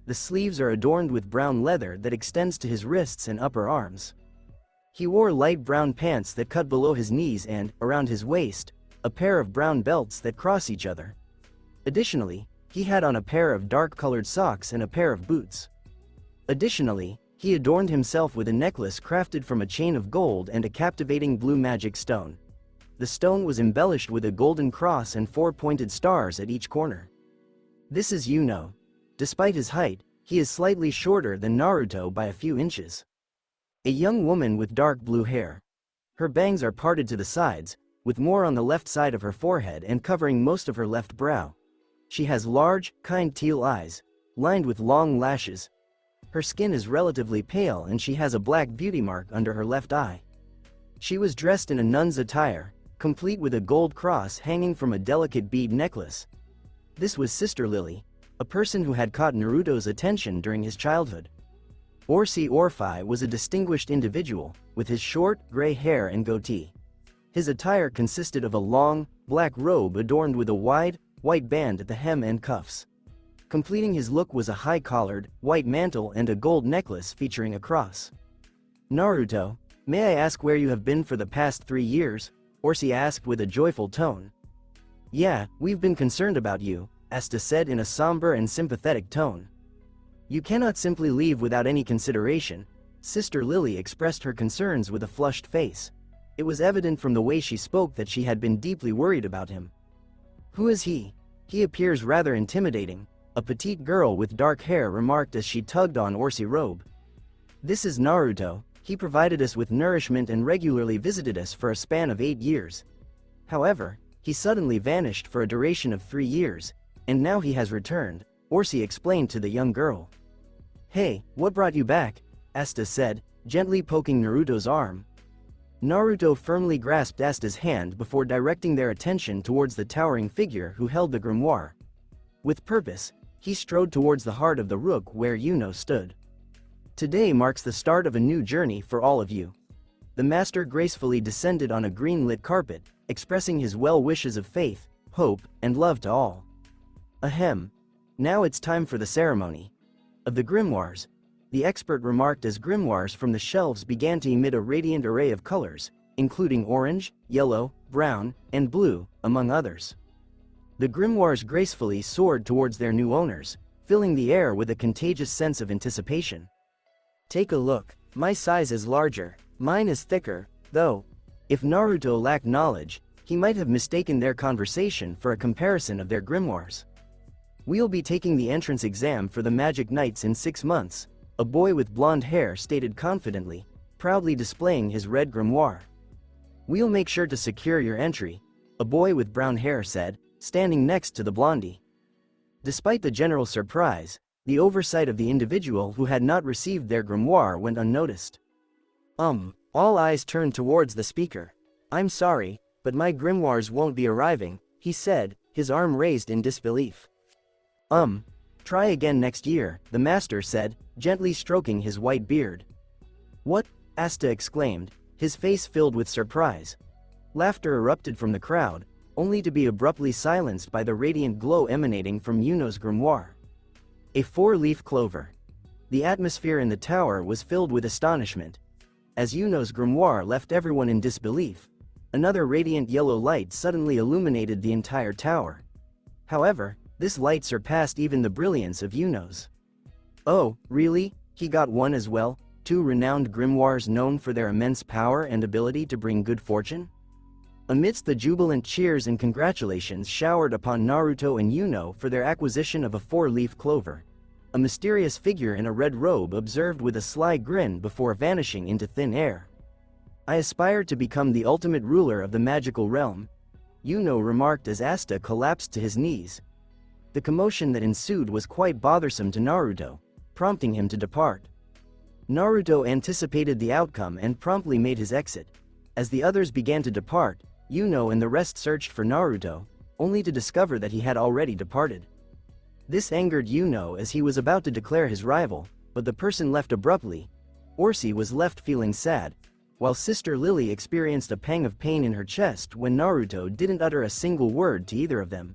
A: The sleeves are adorned with brown leather that extends to his wrists and upper arms. He wore light brown pants that cut below his knees and, around his waist, a pair of brown belts that cross each other. Additionally, he had on a pair of dark-colored socks and a pair of boots. Additionally, he adorned himself with a necklace crafted from a chain of gold and a captivating blue magic stone. The stone was embellished with a golden cross and 4 pointed stars at each corner. This is Yuno. Despite his height, He is slightly shorter than Naruto by a few inches. A young woman with dark blue hair. Her bangs are parted to the sides, with more on the left side of her forehead and covering most of her left brow. She has large, kind teal eyes, lined with long lashes. Her skin is relatively pale and she has a black beauty mark under her left eye. She was dressed in a nun's attire, complete with a gold cross hanging from a delicate bead necklace. This was Sister Lily, a person who had caught Naruto's attention during his childhood. Orphi was a distinguished individual, with his short, gray hair and goatee. His attire consisted of a long, black robe adorned with a wide, white band at the hem and cuffs. Completing his look was a high-collared, white mantle and a gold necklace featuring a cross. "Naruto, may I ask where you have been for the past 3 years?" Orsi asked with a joyful tone. "Yeah, we've been concerned about you," Asta said in a somber and sympathetic tone. "You cannot simply leave without any consideration." Sister Lily expressed her concerns with a flushed face. It was evident from the way she spoke that she had been deeply worried about him. "Who is he? He appears rather intimidating," a petite girl with dark hair remarked as she tugged on Orsi's robe. "This is Naruto. He provided us with nourishment and regularly visited us for a span of 8 years. However, he suddenly vanished for a duration of 3 years, and now he has returned," Orsi explained to the young girl. "Hey, what brought you back?" Asta said, gently poking Naruto's arm. Naruto firmly grasped Asta's hand before directing their attention towards the towering figure who held the grimoire. With purpose, he strode towards the heart of the rook where Yuno stood. "Today marks the start of a new journey for all of you." The master gracefully descended on a green-lit carpet, expressing his well wishes of faith, hope, and love to all. "Ahem. Now it's time for the ceremony of the grimoires," the expert remarked as grimoires from the shelves began to emit a radiant array of colors, including orange, yellow, brown, and blue, among others. The grimoires gracefully soared towards their new owners, filling the air with a contagious sense of anticipation. "Take a look, my size is larger, mine is thicker, though." If Naruto lacked knowledge, he might have mistaken their conversation for a comparison of their grimoires. "We'll be taking the entrance exam for the Magic Knights in 6 months, a boy with blonde hair stated confidently, proudly displaying his red grimoire. "We'll make sure to secure your entry," a boy with brown hair said, standing next to the blondie. Despite the general surprise, the oversight of the individual who had not received their grimoire went unnoticed. All eyes turned towards the speaker. "I'm sorry, but my grimoires won't be arriving," he said, his arm raised in disbelief. Try again next year," the master said, gently stroking his white beard. "What?" Asta exclaimed, his face filled with surprise. Laughter erupted from the crowd, only to be abruptly silenced by the radiant glow emanating from Yuno's grimoire. A 4-leaf clover. The atmosphere in the tower was filled with astonishment. As Yuno's grimoire left everyone in disbelief, another radiant yellow light suddenly illuminated the entire tower. However, this light surpassed even the brilliance of Yuno's. "Oh, really? He got one as well? 2 renowned grimoires known for their immense power and ability to bring good fortune?" Amidst the jubilant cheers and congratulations showered upon Naruto and Yuno for their acquisition of a 4-leaf clover, a mysterious figure in a red robe observed with a sly grin before vanishing into thin air. "I aspire to become the ultimate ruler of the magical realm," Yuno remarked as Asta collapsed to his knees. The commotion that ensued was quite bothersome to Naruto, prompting him to depart. Naruto anticipated the outcome and promptly made his exit. As the others began to depart, Yuno and the rest searched for Naruto, only to discover that he had already departed. This angered Yuno as he was about to declare his rival, but the person left abruptly. Orsi was left feeling sad, while Sister Lily experienced a pang of pain in her chest when Naruto didn't utter a single word to either of them.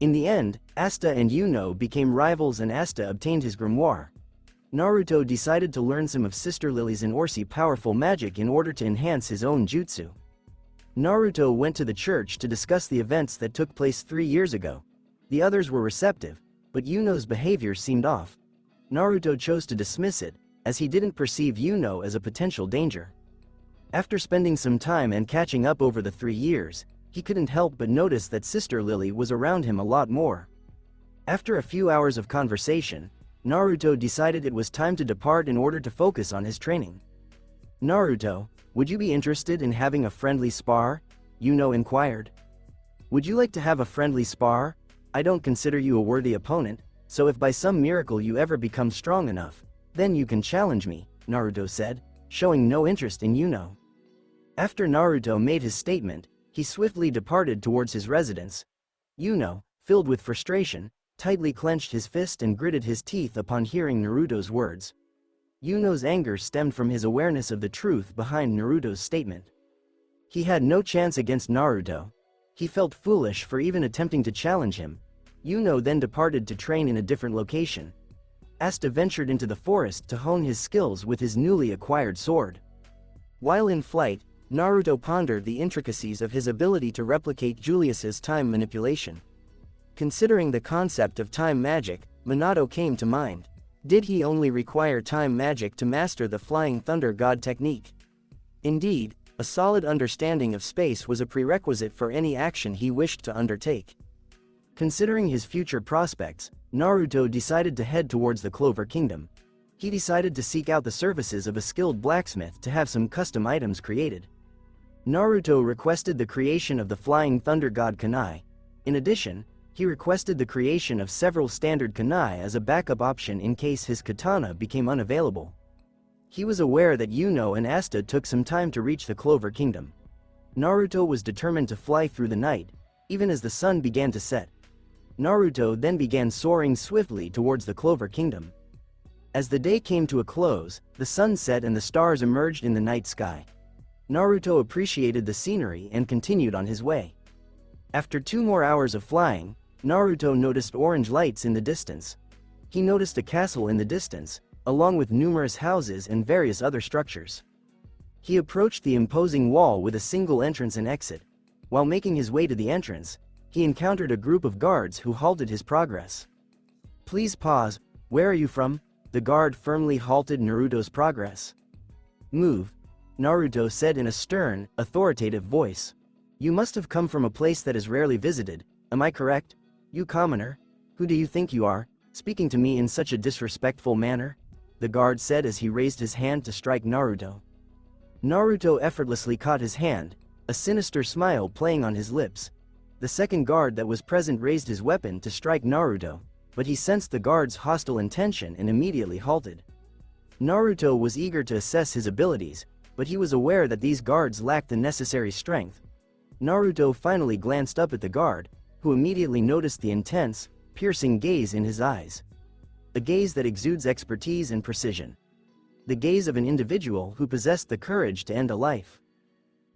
A: In the end, Asta and Yuno became rivals and Asta obtained his grimoire. Naruto decided to learn some of Sister Lily's and Orsi's powerful magic in order to enhance his own jutsu. Naruto went to the church to discuss the events that took place 3 years ago. The others were receptive, but Yuno's behavior seemed off. Naruto chose to dismiss it, as he didn't perceive Yuno as a potential danger. After spending some time and catching up over the 3 years, he couldn't help but notice that Sister Lily was around him a lot more. After a few hours of conversation, Naruto decided it was time to depart in order to focus on his training. "Naruto, would you be interested in having a friendly spar?" Yuno inquired. "Would you like to have a friendly spar? I don't consider you a worthy opponent, so if by some miracle you ever become strong enough, then you can challenge me," Naruto said, showing no interest in Yuno. After Naruto made his statement, he swiftly departed towards his residence. Yuno, filled with frustration, tightly clenched his fist and gritted his teeth upon hearing Naruto's words. Yuno's anger stemmed from his awareness of the truth behind Naruto's statement. He had no chance against Naruto. He felt foolish for even attempting to challenge him. Yuno then departed to train in a different location. Asta ventured into the forest to hone his skills with his newly acquired sword. While in flight, Naruto pondered the intricacies of his ability to replicate Julius's time manipulation. Considering the concept of time magic, Minato came to mind. Did he only require time magic to master the Flying Thunder God technique? Indeed, a solid understanding of space was a prerequisite for any action he wished to undertake. Considering his future prospects, Naruto decided to head towards the Clover Kingdom. He decided to seek out the services of a skilled blacksmith to have some custom items created. Naruto requested the creation of the Flying Thunder God kunai. In addition, he requested the creation of several standard kunai as a backup option in case his katana became unavailable. He was aware that Yuno and Asta took some time to reach the Clover Kingdom. Naruto was determined to fly through the night, even as the sun began to set. Naruto then began soaring swiftly towards the Clover Kingdom. As the day came to a close, the sun set and the stars emerged in the night sky. Naruto appreciated the scenery and continued on his way. After 2 more hours of flying, Naruto noticed orange lights in the distance. He noticed a castle in the distance, along with numerous houses and various other structures. He approached the imposing wall with a single entrance and exit. While making his way to the entrance, he encountered a group of guards who halted his progress. "Please pause, where are you from?" The guard firmly halted Naruto's progress. "Move," Naruto said in a stern, authoritative voice. "You must have come from a place that is rarely visited, am I correct? You commoner, who do you think you are, speaking to me in such a disrespectful manner?" the guard said as he raised his hand to strike Naruto. Naruto effortlessly caught his hand, a sinister smile playing on his lips. The second guard that was present raised his weapon to strike Naruto, but he sensed the guard's hostile intention and immediately halted. Naruto was eager to assess his abilities, but he was aware that these guards lacked the necessary strength. Naruto finally glanced up at the guard, who immediately noticed the intense, piercing gaze in his eyes. A gaze that exudes expertise and precision. The gaze of an individual who possessed the courage to end a life.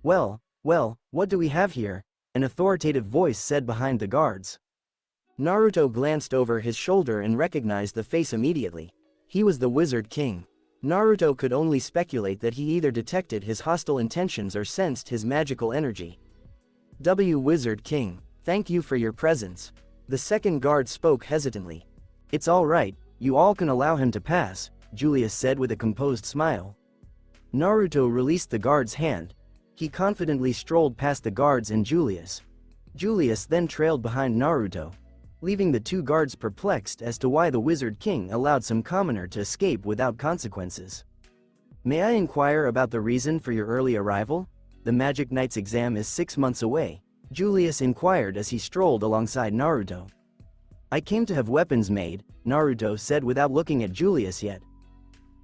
A: Well, what do we have here?" an authoritative voice said behind the guards. Naruto glanced over his shoulder and recognized the face immediately. He was the Wizard King. Naruto could only speculate that he either detected his hostile intentions or sensed his magical energy. "Wizard King, thank you for your presence." The second guard spoke hesitantly. "It's all right, you all can allow him to pass," Julius said with a composed smile. Naruto released the guard's hand. He confidently strolled past the guards and Julius. Julius then trailed behind Naruto, leaving the 2 guards perplexed as to why the Wizard King allowed some commoner to escape without consequences. "May I inquire about the reason for your early arrival? The Magic Knight's exam is 6 months away," Julius inquired as he strolled alongside Naruto. "I came to have weapons made," Naruto said without looking at Julius yet.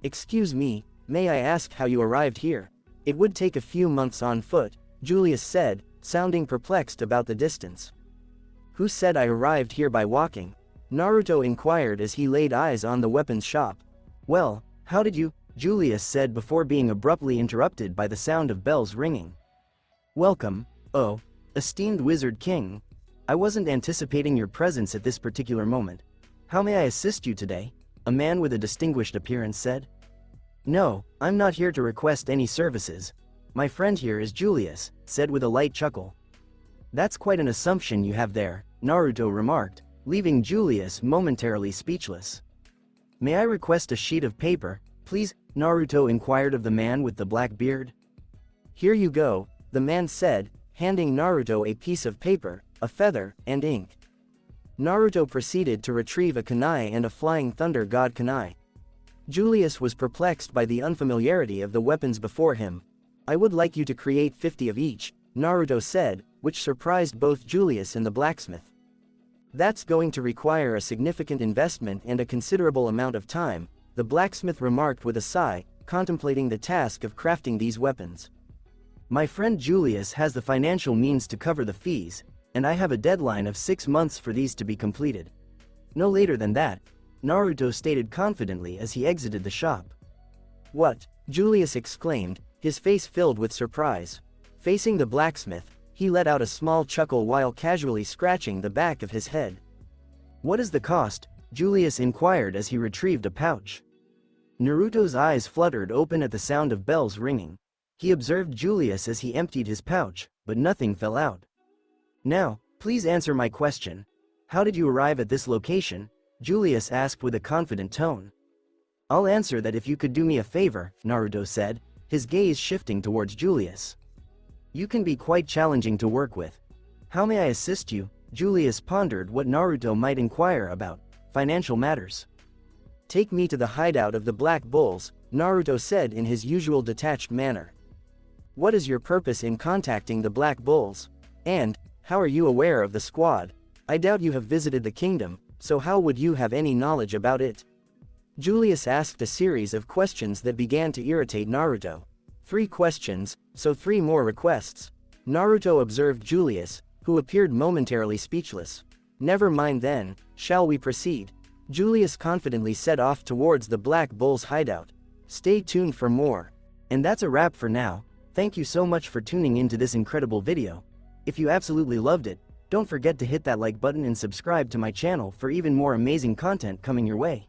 A: "Excuse me, may I ask how you arrived here?" "It would take a few months on foot," Julius said, sounding perplexed about the distance. "Who said I arrived here by walking?" Naruto inquired as he laid eyes on the weapons shop. "Well, how did you?" Julius said before being abruptly interrupted by the sound of bells ringing. "Welcome, oh, esteemed Wizard King. I wasn't anticipating your presence at this particular moment. How may I assist you today?" a man with a distinguished appearance said. "No, I'm not here to request any services. My friend here is Julius," said with a light chuckle. "That's quite an assumption you have there," Naruto remarked, leaving Julius momentarily speechless. "May I request a sheet of paper, please?" Naruto inquired of the man with the black beard. "Here you go," the man said, handing Naruto a piece of paper, a feather, and ink. Naruto proceeded to retrieve a kunai and a flying thunder god kunai. Julius was perplexed by the unfamiliarity of the weapons before him. "I would like you to create 50 of each," Naruto said, which surprised both Julius and the blacksmith. "That's going to require a significant investment and a considerable amount of time," the blacksmith remarked with a sigh, contemplating the task of crafting these weapons. "My friend Julius has the financial means to cover the fees, and I have a deadline of 6 months for these to be completed. No later than that," Naruto stated confidently as he exited the shop. "What?" Julius exclaimed, his face filled with surprise. Facing the blacksmith, he let out a small chuckle while casually scratching the back of his head. "What is the cost?" Julius inquired as he retrieved a pouch. Naruto's eyes fluttered open at the sound of bells ringing. He observed Julius as he emptied his pouch, but nothing fell out. "Now, please answer my question. How did you arrive at this location?" Julius asked with a confident tone. "I'll answer that if you could do me a favor," Naruto said, his gaze shifting towards Julius. "You can be quite challenging to work with. How may I assist you?" Julius pondered what Naruto might inquire about. "Financial matters." "Take me to the hideout of the Black Bulls," Naruto said in his usual detached manner. "What is your purpose in contacting the Black Bulls? And, how are you aware of the squad? I doubt you have visited the kingdom, so how would you have any knowledge about it?" Julius asked a series of questions that began to irritate Naruto. 3 questions, so 3 more requests. Naruto observed Julius, who appeared momentarily speechless. "Never mind then, shall we proceed?" Julius confidently set off towards the Black Bull's hideout. Stay tuned for more. And that's a wrap for now. Thank you so much for tuning into this incredible video. If you absolutely loved it, don't forget to hit that like button and subscribe to my channel for even more amazing content coming your way.